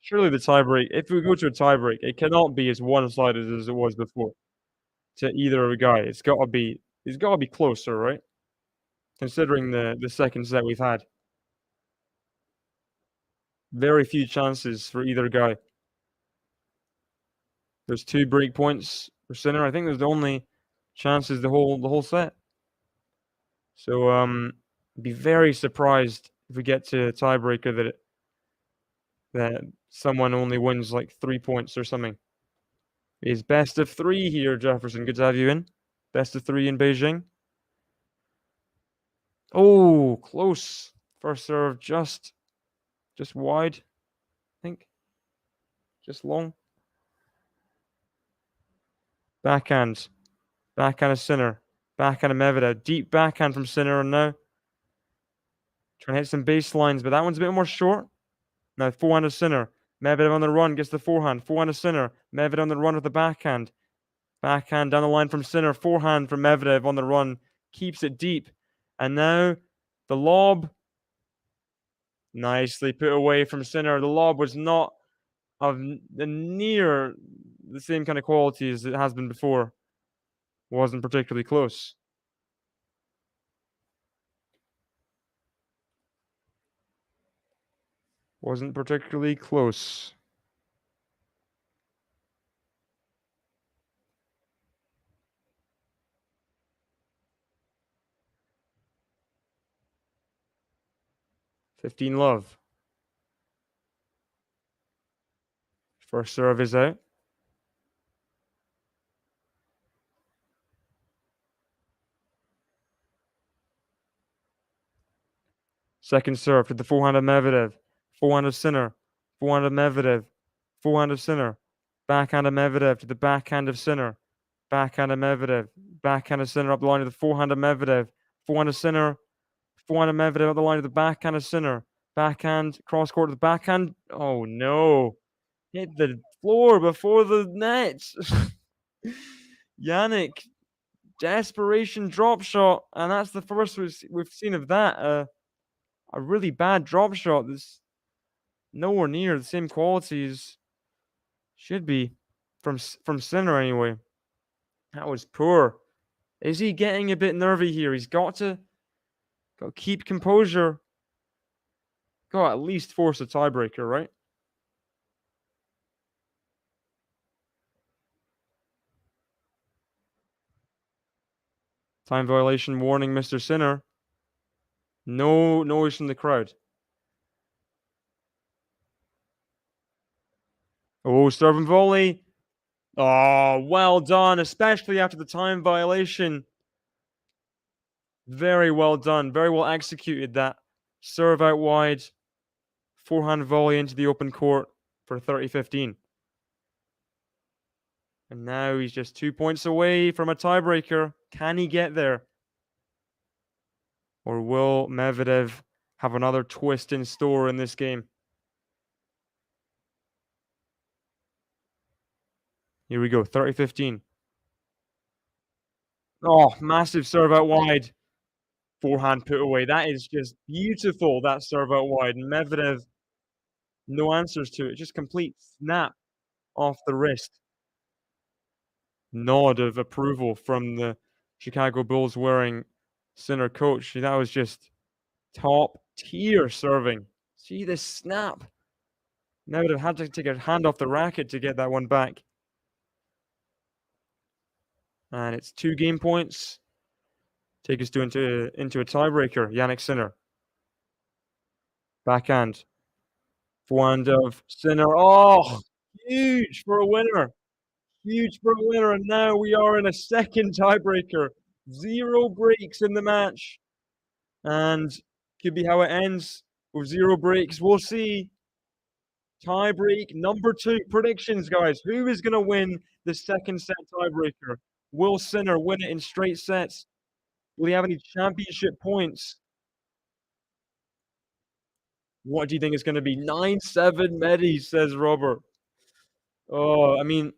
Surely the tiebreak, if we go to a tiebreak, it cannot be as one-sided as it was before to either guy. It's got to be closer, right? Considering the second set we've had. Very few chances for either guy. There's 2 break points for Sinner. I think there's the only chances the whole set. So be very surprised if we get to a tiebreaker that someone only wins like 3 points or something. It's best of 3 here, Jefferson. Good to have you in. Best of 3 in Beijing. Oh, close. First serve just wide, I think. Just long. Backhand. Backhand of Sinner. Backhand of Medvedev. Deep backhand from Sinner now. Trying to hit some baselines, but that one's a bit more short. Now forehand of Sinner. Medvedev on the run, gets the forehand. Forehand of Sinner. Medvedev on the run with the backhand. Backhand down the line from Sinner. Forehand from Medvedev on the run. Keeps it deep. And now the lob. Nicely put away from Sinner. The lob was not of near the same kind of quality as it has been before. Wasn't particularly close. Wasn't particularly close. 15 love. First serve is out. Second serve to the forehand of Medvedev. Forehand of Sinner. Forehand of Medvedev. Forehand of Sinner. Backhand of Medvedev to the backhand of Sinner. Backhand of Medvedev. Backhand of Sinner up the line to the forehand of Medvedev. Forehand of Sinner. Forehand of Medvedev up the line to the backhand of Sinner. Backhand, cross court to the backhand. Oh no. Hit the floor before the net. Jannik, desperation drop shot. And that's the first we've seen of that. A really bad drop shot that's nowhere near the same quality as should be from Sinner anyway. That was poor. Is he getting a bit nervy here? He's got to keep composure. Got to at least force a tiebreaker, right? Time violation warning, Mr. Sinner. No noise from the crowd. Oh, serve and volley. Oh, well done, especially after the time violation. Very well done. Very well executed that. Serve out wide. Forehand volley into the open court for 30-15. And now he's just 2 points away from a tiebreaker. Can he get there? Or will Medvedev have another twist in store in this game? Here we go, 30-15. Oh, massive serve out wide. Forehand put away. That is just beautiful, that serve out wide. And Medvedev, no answers to it. Just complete snap off the wrist. Nod of approval from the Chicago Bulls wearing Sinner coach. That was just top tier serving. See the snap. Medvedev had to take a hand off the racket to get that one back. And it's 2 game points. Take us into a tiebreaker. Jannik Sinner. Backhand. Forehand of Sinner. Oh, huge for a winner. Huge for a winner. And now we are in a second tiebreaker. 0 breaks in the match. And could be how it ends with 0 breaks. We'll see. Tie break number 2. Predictions, guys. Who is going to win the second set tiebreaker? Will Sinner win it in straight sets? Will he have any championship points? What do you think it's going to be? 9-7 Medi, says Robert. Oh, I mean,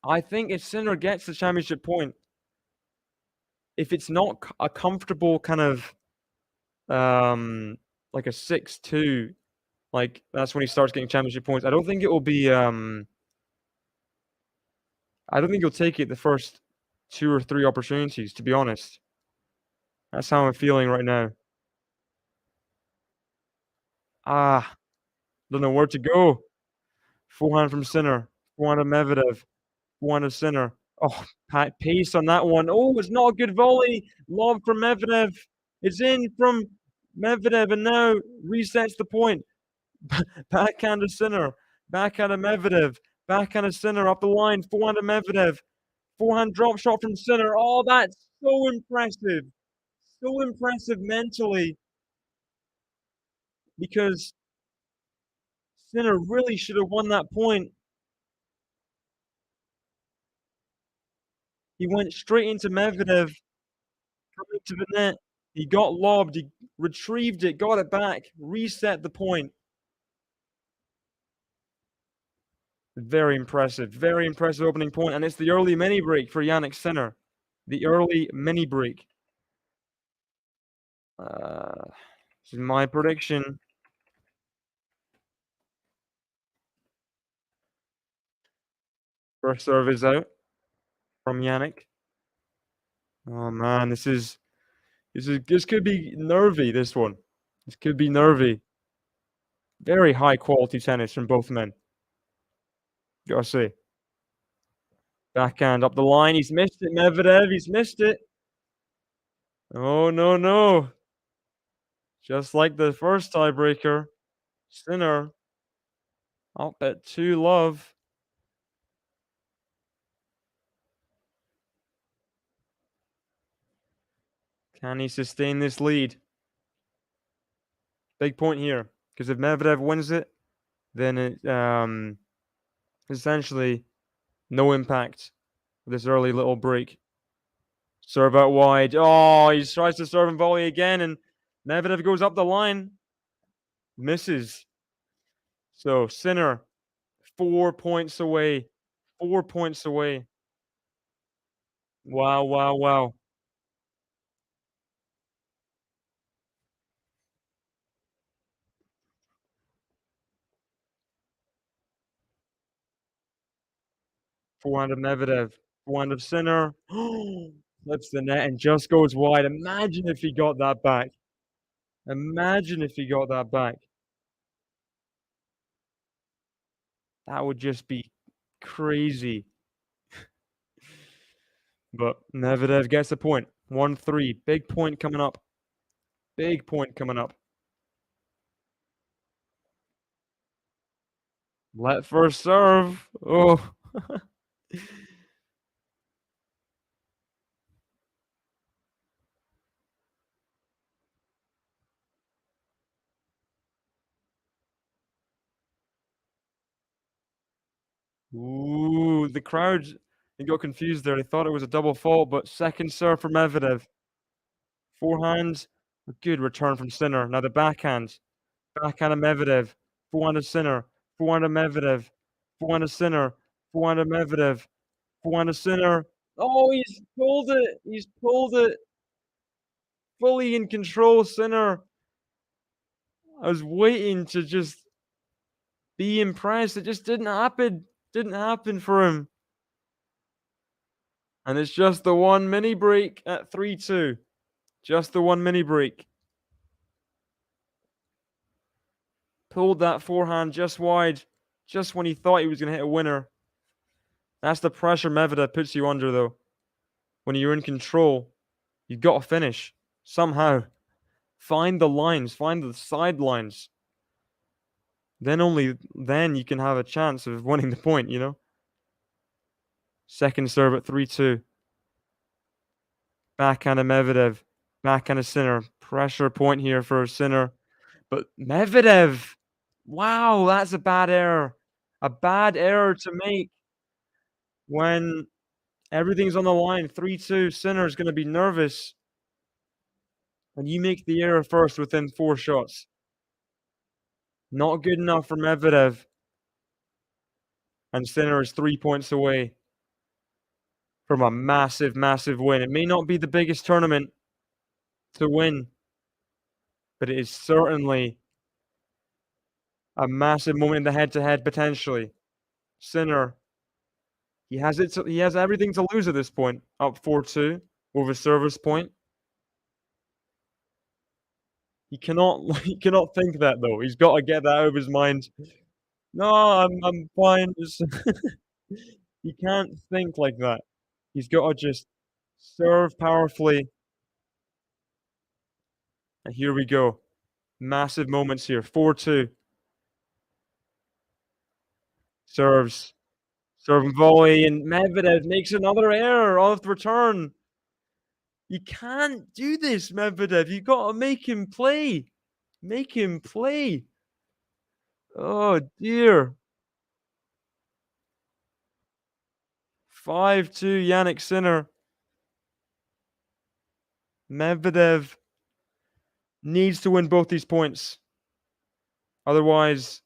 I think if Sinner gets the championship point, if it's not a comfortable kind of like a 6-2, like that's when he starts getting championship points. I don't think it will be I don't think he'll take it the first 2 or 3 opportunities, to be honest. That's how I'm feeling right now. Don't know where to go. Forehand from Sinner. Forehand of Medvedev. Forehand of Sinner. Oh, pace on that one. Oh, it's not a good volley. Lob from Medvedev. It's in from Medvedev and now resets the point. Backhand of Sinner. Backhand of Medvedev. Backhand of Sinner up the line. Forehand of Medvedev. Forehand drop shot from Sinner. Oh, that's so impressive. So impressive mentally. Because Sinner really should have won that point. He went straight into Medvedev, coming to the net. He got lobbed. He retrieved it, got it back, reset the point. Very impressive opening point, and it's the early mini break for Jannik Sinner. The early mini break. This is my prediction. First serve is out from Jannik. Oh man, this could be nervy, this one. This could be nervy. Very high quality tennis from both men. Gotta say. Backhand up the line. He's missed it, Medvedev. He's missed it. Oh, no. Just like the first tiebreaker, Sinner up at 2-love. Can he sustain this lead? Big point here, because if Medvedev wins it, then it essentially no impact with this early little break. Serve out wide. Oh, he tries to serve and volley again, and Medvedev goes up the line. Misses. So Sinner, 4 points away. 4 points away. Wow, wow, wow. Forehand of Medvedev. Forehand of Sinner. Flips the net and just goes wide. Imagine if he got that back. Imagine if he got that back. That would just be crazy. But Medvedev gets a point. 1-3. Big point coming up. Big point coming up. Let first serve. Oh. Ooh, the crowd, they got confused there. They thought it was a double fault, but second serve for Medvedev. Forehand, a good return from Sinner. Now the backhand. Backhand of Medvedev. Forehand of Sinner. Forehand of Medvedev. Forehand of Sinner. Forehand of Medvedev. Forehand of Sinner. Oh, he's pulled it. He's pulled it. Fully in control, Sinner. I was waiting to just be impressed. It just didn't happen. Didn't happen for him. And it's just the one mini break at 3-2. Just the one mini break. Pulled that forehand just wide, just when he thought he was going to hit a winner. That's the pressure Medvedev puts you under, though. When you're in control, you've got to finish somehow. Find the lines, find the sidelines. Then only then you can have a chance of winning the point, you know? Second serve at 3-2. Backhand of Medvedev. Backhand of Sinner. Pressure point here for Sinner. But Medvedev, wow, that's a bad error. A bad error to make when everything's on the line. 3-2. Sinner's going to be nervous. And you make the error first within 4 shots. Not good enough for Medvedev. And Sinner is 3 points away from a massive, massive win. It may not be the biggest tournament to win, but it is certainly a massive moment in the head-to-head potentially. Sinner, he has everything to lose at this point. Up 4-2 with a service point. He cannot think that though. He's got to get that out of his mind. No, I'm fine. He can't think like that. He's got to just serve powerfully. And here we go. Massive moments here. 4-2. Serves. Serve and volley, and Medvedev makes another error off the return. You can't do this, Medvedev. You got to make him play. Make him play. Oh, dear. 5-2, Jannik Sinner. Medvedev needs to win both these points. Otherwise,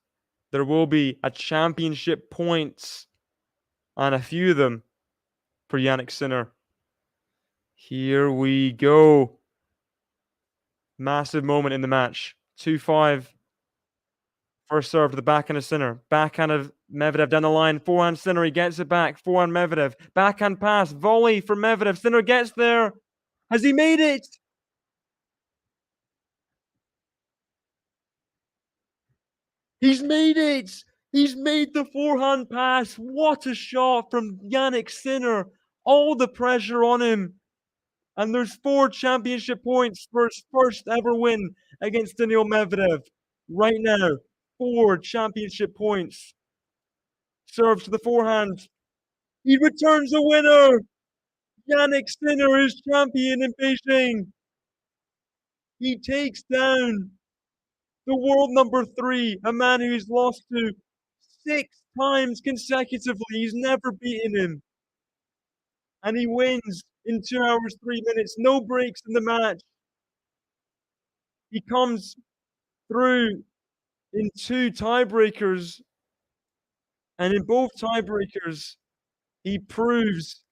there will be a championship points, and a few of them for Jannik Sinner. Here we go. Massive moment in the match. 2-5. First serve to the backhand of Sinner. Backhand of Medvedev down the line. Forehand Sinner. He gets it back. Forehand Medvedev. Backhand pass. Volley for Medvedev. Sinner gets there. Has he made it? He's made it. He's made the forehand pass. What a shot from Jannik Sinner. All the pressure on him. And there's 4 championship points for his first ever win against Daniil Medvedev. Right now, 4 championship points. Serves to the forehand. He returns a winner. Jannik Sinner is champion in Beijing. He takes down the world number 3, a man who he's lost to 6 times consecutively. He's never beaten him. And he wins in 2 hours, 3 minutes. No breaks in the match. He comes through in 2 tiebreakers. And in both tiebreakers, he proves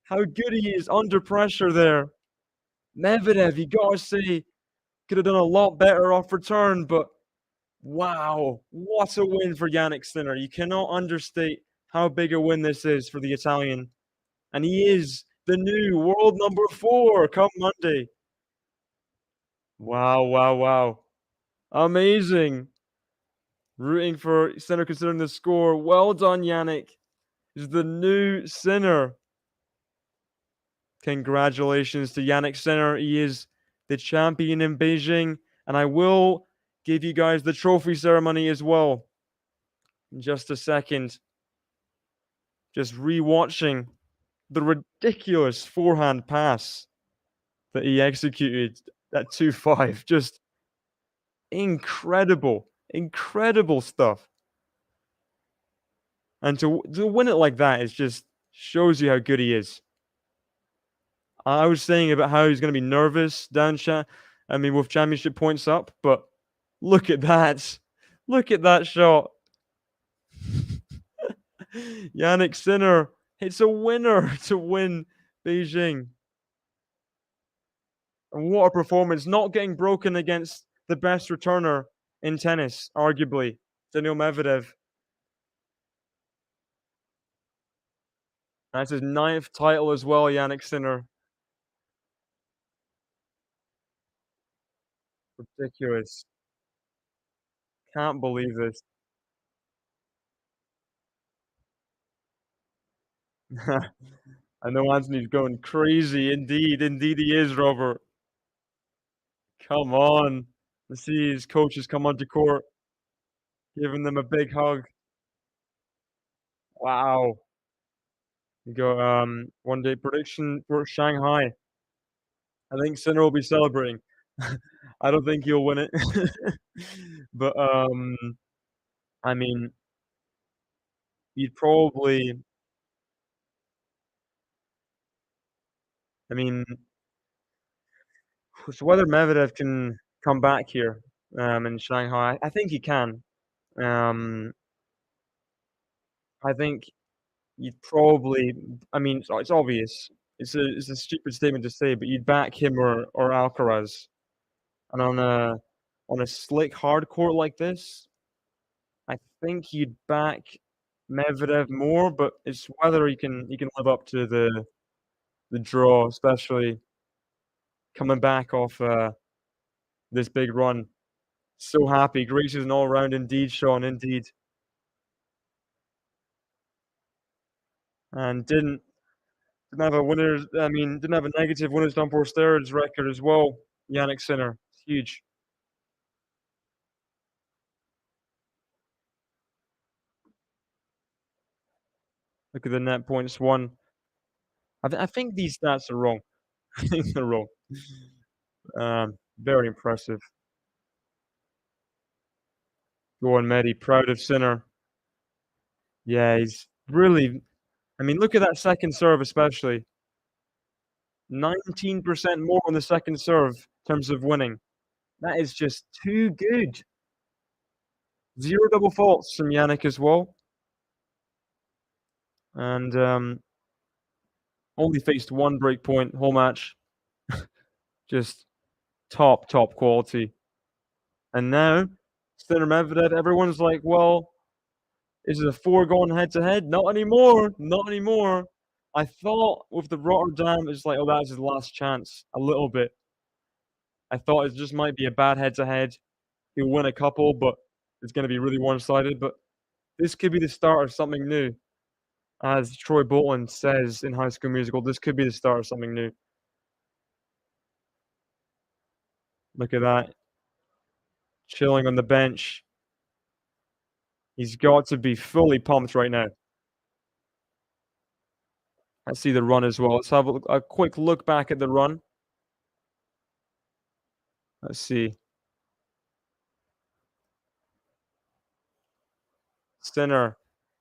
how good he is under pressure there. Medvedev, you gotta say, could have done a lot better off return, but wow, what a win for Jannik Sinner. You cannot understate how big a win this is for the Italian. And he is the new world number 4 come Monday. Wow, wow, wow. Amazing. Rooting for Sinner considering the score. Well done, Jannik. He's the new Sinner. Congratulations to Jannik Sinner. He is the champion in Beijing. And I will give you guys the trophy ceremony as well in just a second. Just rewatching the ridiculous forehand pass that he executed at 2-5. Just incredible, incredible stuff. And to win it like that is just shows you how good he is. I was saying about how he's going to be nervous with championship points up, but look at that. Look at that shot. Jannik Sinner hits a winner to win Beijing. And what a performance. Not getting broken against the best returner in tennis, arguably, Daniil Medvedev. That's his 9th title as well, Jannik Sinner. Ridiculous. Can't believe this. I know Anthony's going crazy. Indeed, indeed he is, Robert. Come on. Let's see his coaches come onto court, giving them a big hug. Wow. You go, one day prediction for Shanghai. I think Sinner will be celebrating. I don't think he'll win it. But, I mean, you'd probably I mean, so whether Medvedev can come back here, in Shanghai, I think he can. Um, I think you'd probably it's obvious. It's a stupid statement to say, but you'd back him or Alcaraz. And on a slick hard court like this, I think you'd back Medvedev more, but it's whether he can live up to the draw, especially coming back off this big run. So happy. Great season all around indeed, Sean, indeed. And didn't have a negative winners done for steroids record as well. Jannik Sinner. It's huge. Look at the net points won. I think these stats are wrong. I think they're wrong. Very impressive. Go on, Mehdi. Proud of Sinner. Yeah, he's really. Look at that second serve, especially. 19% more on the second serve in terms of winning. That is just too good. 0 double faults from Jannik as well. And only faced 1 break point whole match. Just top quality. And now, Sinner Medvedev, everyone's like, well, is it a foregone head-to-head? Not anymore. Not anymore. I thought with the Rotterdam, it's like, oh, that's his last chance. A little bit. I thought it just might be a bad head-to-head. He'll win a couple, but it's going to be really one-sided. But this could be the start of something new. As Troy Bolton says in High School Musical, this could be the start of something new. Look at that, chilling on the bench. He's got to be fully pumped right now. Let's see the run as well. Let's have a quick look back at the run. Let's see. Sinner,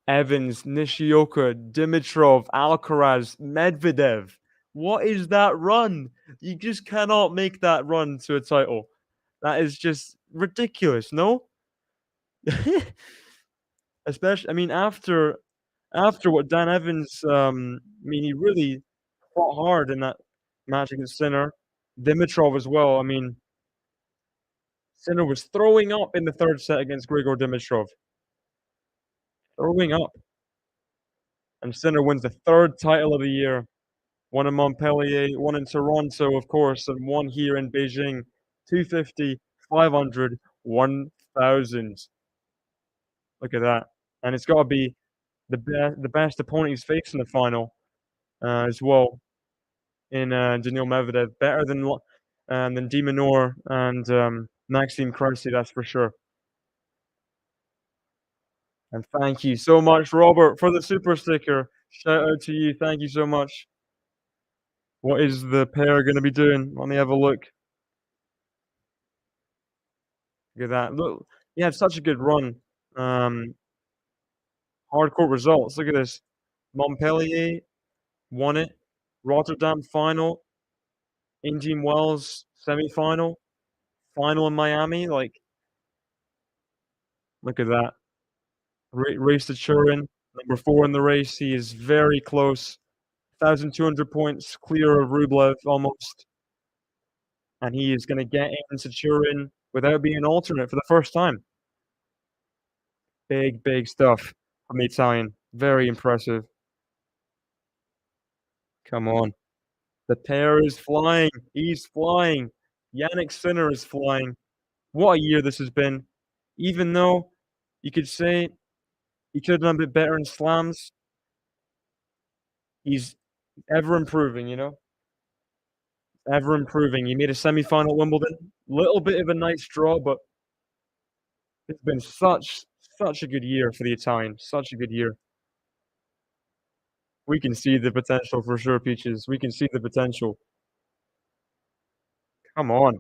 Evans, Nishioka, Dimitrov, Alcaraz, Medvedev. What is that run? You just cannot make that run to a title. That is just ridiculous, no? Especially, I mean, after what Dan Evans, I mean, he really fought hard in that match against Sinner. Dimitrov as well. I mean, Sinner was throwing up in the third set against Grigor Dimitrov. Throwing up. And Sinner wins the third title of the year. One in Montpellier, one in Toronto, of course, and one here in Beijing. 250, 500, 1,000. Look at that. And it's got to be the best opponent he's faced in the final as well in Daniil Medvedev. Better than Di Minor and Maxime Cressy, that's for sure. And thank you so much, Robert, for the super sticker. Shout out to you. Thank you so much. What is the pair going to be doing? Let me have a look. Look at that. Look, he had such a good run. Hardcore results. Look at this. Montpellier won it. Rotterdam final. Indian Wells semi-final. Final in Miami. Like, look at that. Race to Turin. Number 4 in the race. He is very close. 1,200 points clear of Rublev almost. And he is going to get into Turin without being an alternate for the first time. Big, big stuff from the Italian. Very impressive. Come on. The pair is flying. He's flying. Jannik Sinner is flying. What a year this has been. Even though you could say he could have done a bit better in slams, he's ever improving, you know? Ever improving. He made a semi-final at Wimbledon. Little bit of a nice draw, but it's been such a good year for the Italian. Such a good year. We can see the potential for sure, Peaches. We can see the potential. Come on.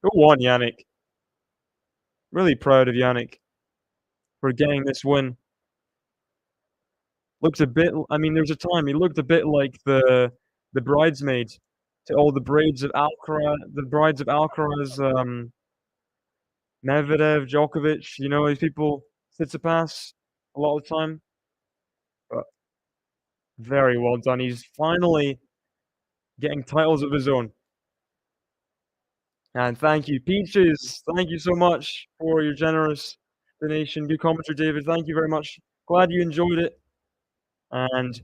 Go on, Jannik. Really proud of Jannik for getting this win. Looks a bit, I mean, there's a time he looked a bit like the bridesmaid to all the brides of Alcaraz, Medvedev, Djokovic, you know, these people, Tsitsipas, a lot of the time. But very well done. He's finally getting titles of his own. And thank you, Peaches. Thank you so much for your generous donation. Good commentary, David. Thank you very much. Glad you enjoyed it. And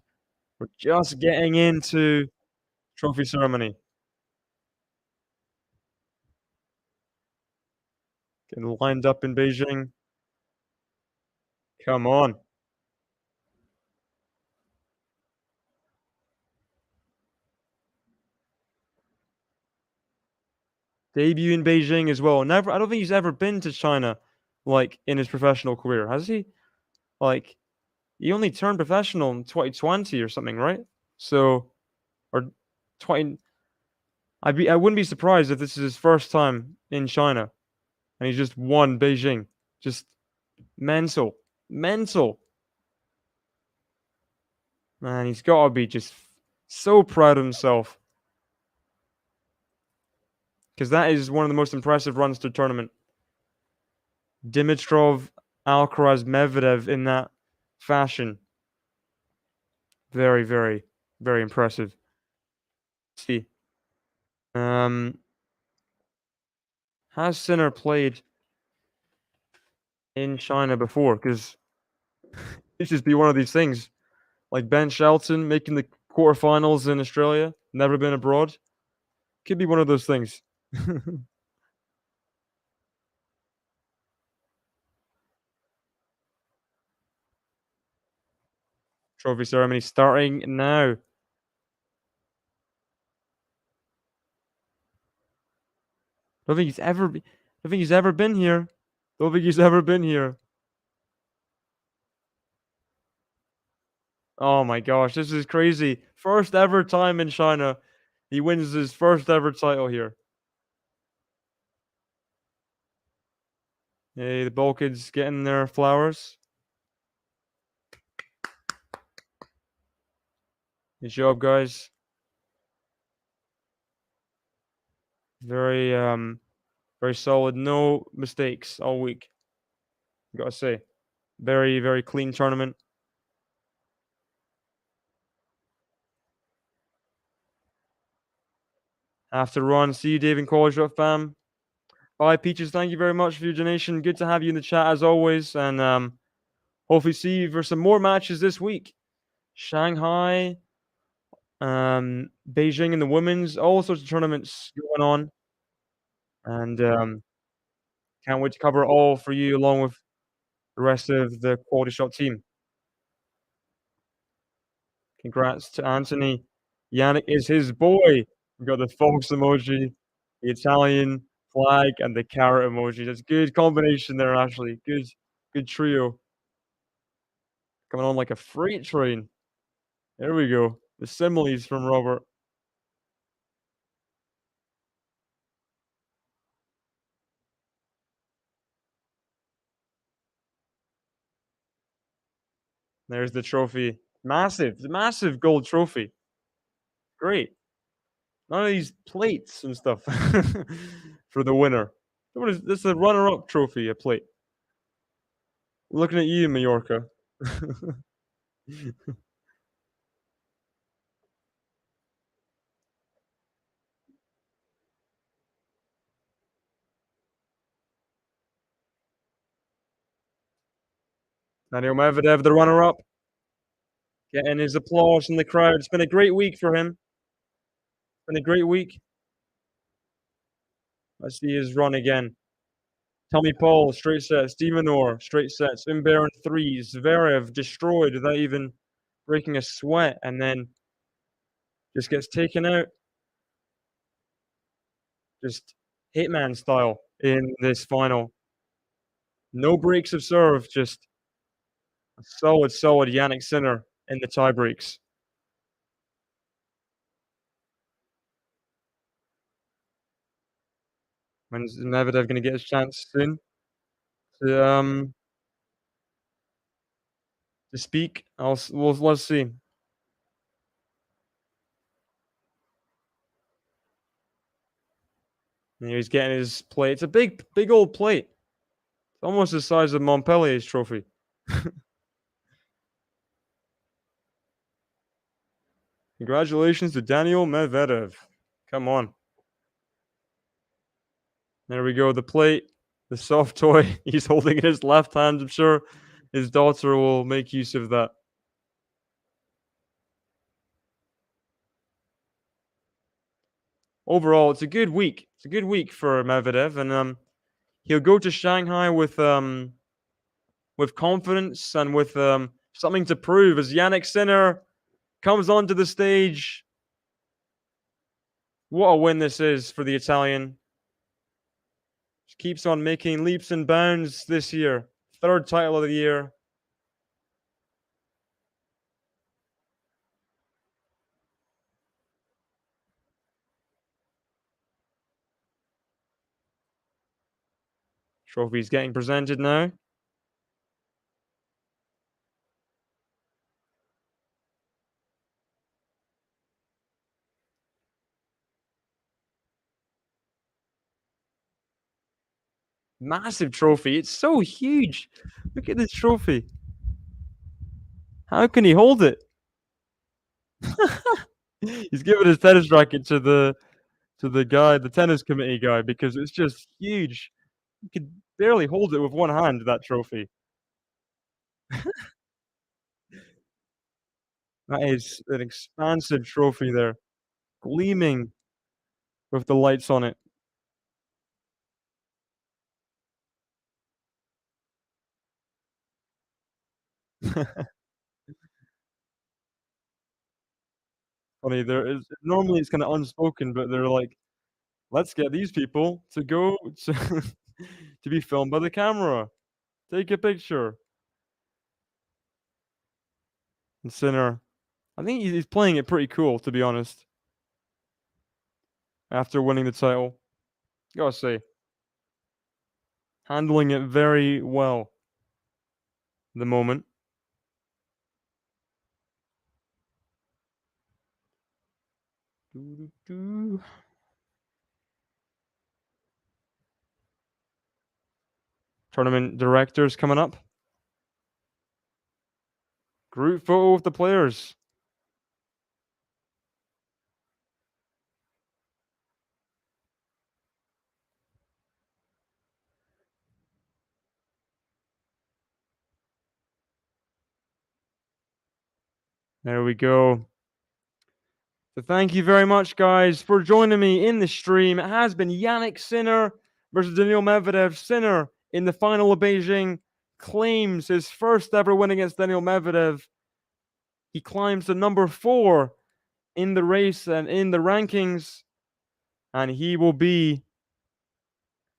we're just getting into trophy ceremony. Getting lined up in Beijing. Come on. Debut in Beijing as well. I don't think he's ever been to China, like, in his professional career, has he? Like, he only turned professional in 2020 or something, right? So, or 20. I wouldn't be surprised if this is his first time in China, and he's just won Beijing. Just mental, mental. Man, he's got to be just so proud of himself. Because that is one of the most impressive runs to the tournament. Dimitrov, Alcaraz, Medvedev in that fashion. Very, very, very impressive. Let's see. Has Sinner played in China before? Because it just be one of these things. Like Ben Shelton making the quarterfinals in Australia, never been abroad. Could be one of those things. Trophy ceremony starting now. Don't think he's ever be don't think he's ever been here. Don't think he's ever been here. Oh my gosh, this is crazy. First ever time in China. He wins his first ever title here. Hey, the Balkans getting their flowers. Good job, guys. Very, very solid. No mistakes all week. Gotta say. Very, very clean tournament. Have to run. See you, Dave and QualityShot fam. Bye, Peaches. Thank you very much for your donation. Good to have you in the chat as always. And hopefully see you for some more matches this week. Shanghai, Beijing in the women's, all sorts of tournaments going on. And can't wait to cover it all for you along with the rest of the QualityShot team. Congrats to Anthony. Jannik is his boy. We've got the fox emoji, the Italian flag, and the carrot emoji. That's a good combination there, Ashley. Good trio. Coming on like a freight train. There we go. The similes from Robert. There's the trophy. Massive gold trophy. Great. None of these plates and stuff for the winner. What is this? A runner-up trophy, a plate. Looking at you, Mallorca. Daniil Medvedev, the runner-up, getting his applause from the crowd. It's been a great week for him. Been a great week. Let's see his run again. Tommy Paul, straight sets. Demonor, straight sets. Imbaron threes. Zverev destroyed without even breaking a sweat, and then just gets taken out. Just Hitman style in this final. No breaks of serve, just a solid Jannik Sinner in the tie breaks. When's Medvedev gonna get his chance soon to speak? Let's see. Yeah, he's getting his plate. It's a big old plate. It's almost the size of Montpellier's trophy. Congratulations to Daniil Medvedev. Come on. There we go. The plate, the soft toy. He's holding in his left hand. I'm sure his daughter will make use of that. Overall, it's a good week. It's a good week for Medvedev, and he'll go to Shanghai with confidence and with something to prove as Jannik Sinner comes onto the stage. What a win this is for the Italian. Just keeps on making leaps and bounds this year. Third title of the year. Trophy's getting presented now. Massive trophy. It's so huge. Look at this trophy. How can he hold it? He's giving his tennis racket to the guy, the tennis committee guy, because it's just huge. You could barely hold it with one hand, that trophy. That is an expansive trophy there, gleaming with the lights on it. Funny, there is normally it's kinda unspoken, but they're like Let's get these people to go to to be filmed by the camera. Take a picture. And Sinner, I think he's playing it pretty cool, to be honest. After winning the title, gotta say, handling it very well. The moment. Tournament directors coming up. Group photo with the players. There we go. So thank you very much, guys, for joining me in the stream. It has been Jannik Sinner versus Daniil Medvedev. Sinner in the final of Beijing claims his first ever win against Daniil Medvedev. He climbs to number 4 in the race and in the rankings, and he will be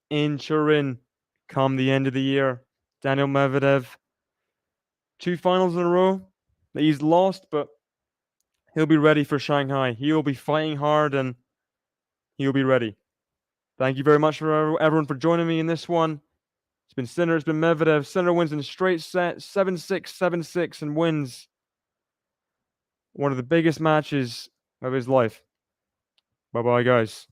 in Turin come the end of the year. Daniil Medvedev, 2 finals in a row that he's lost, but he'll be ready for Shanghai. He'll be fighting hard and he'll be ready. Thank you very much for everyone for joining me in this one. It's been Sinner, it's been Medvedev. Sinner wins in a straight set, 7-6, 7-6, and wins one of the biggest matches of his life. Bye-bye, guys.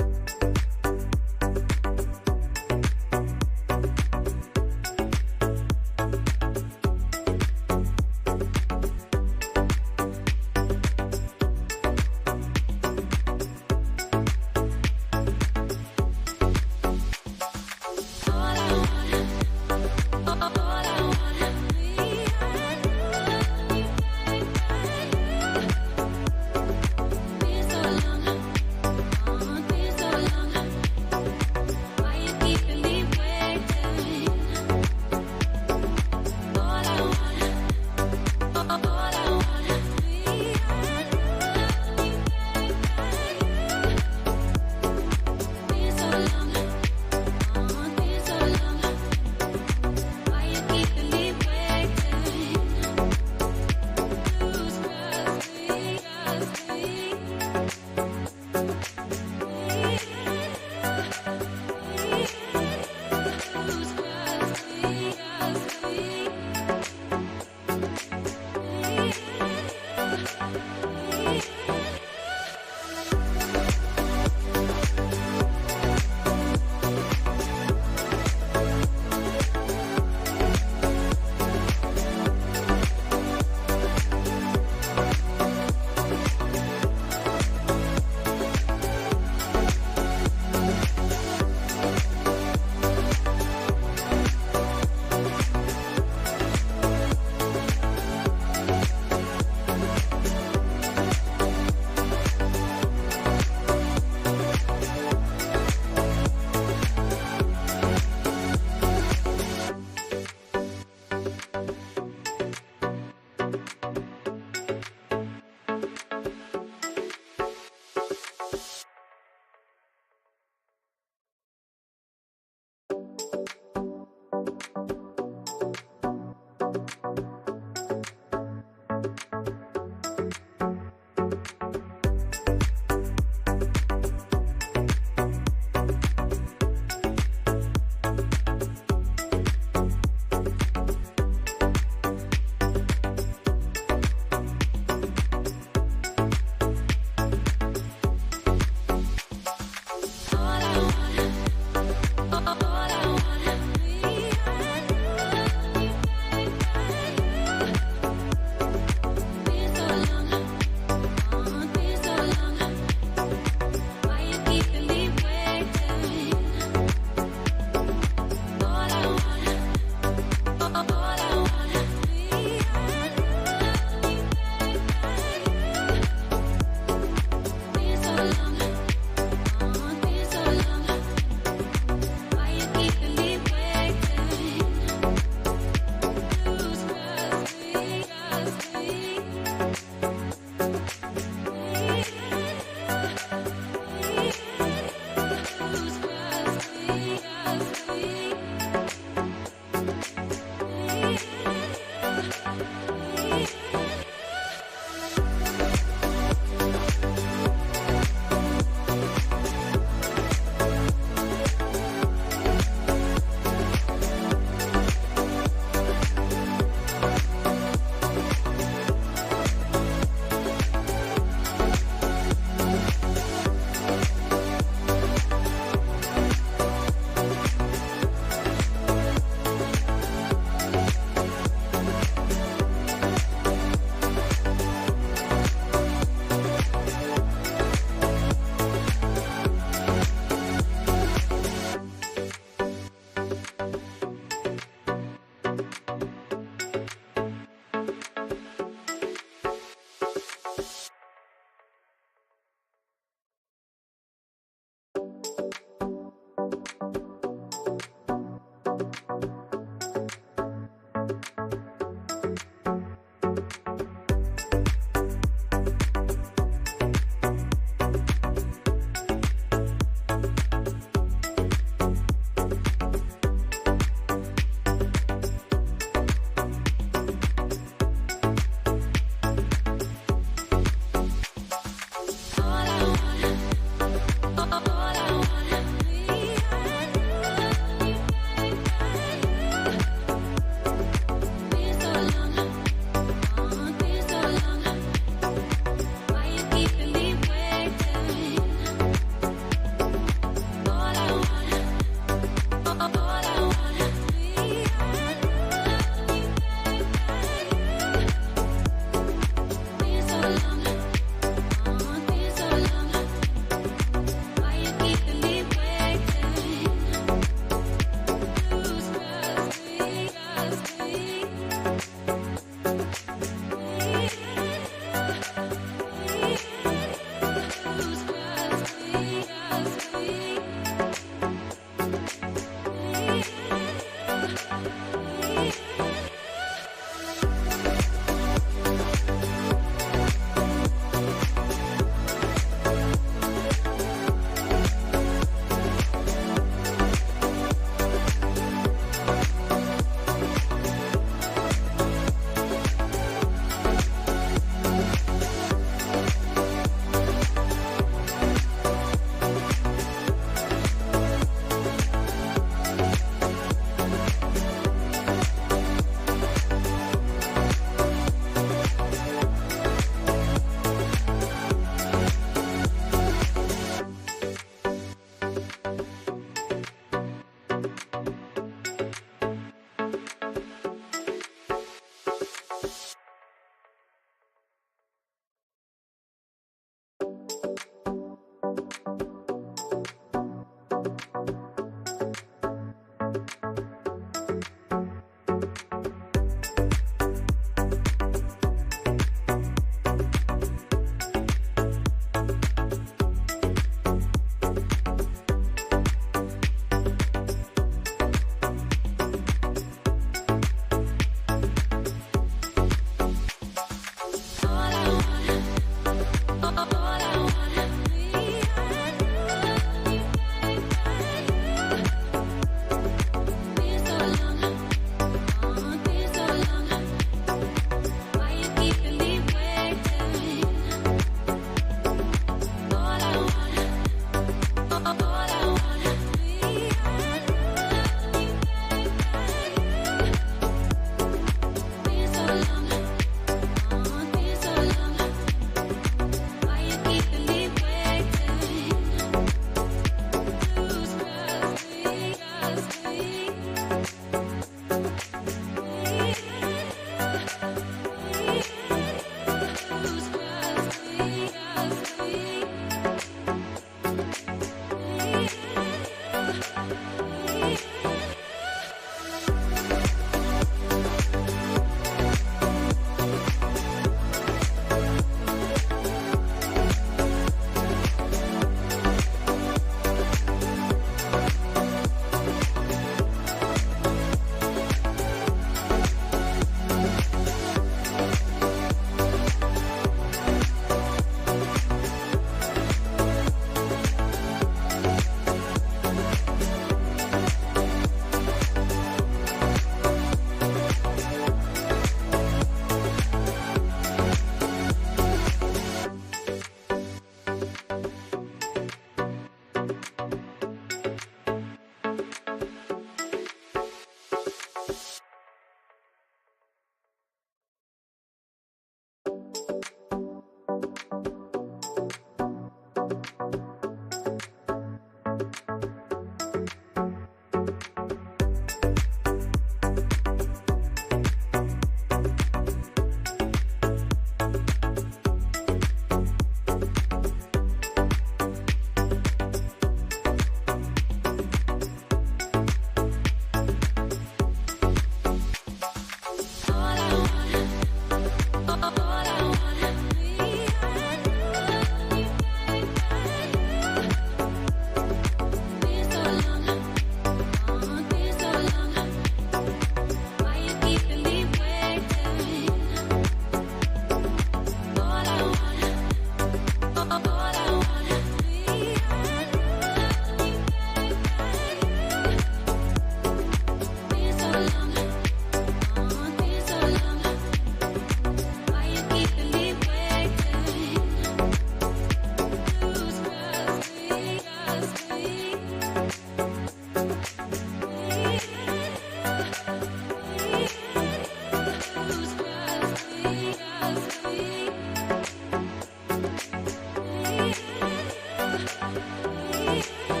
Bye.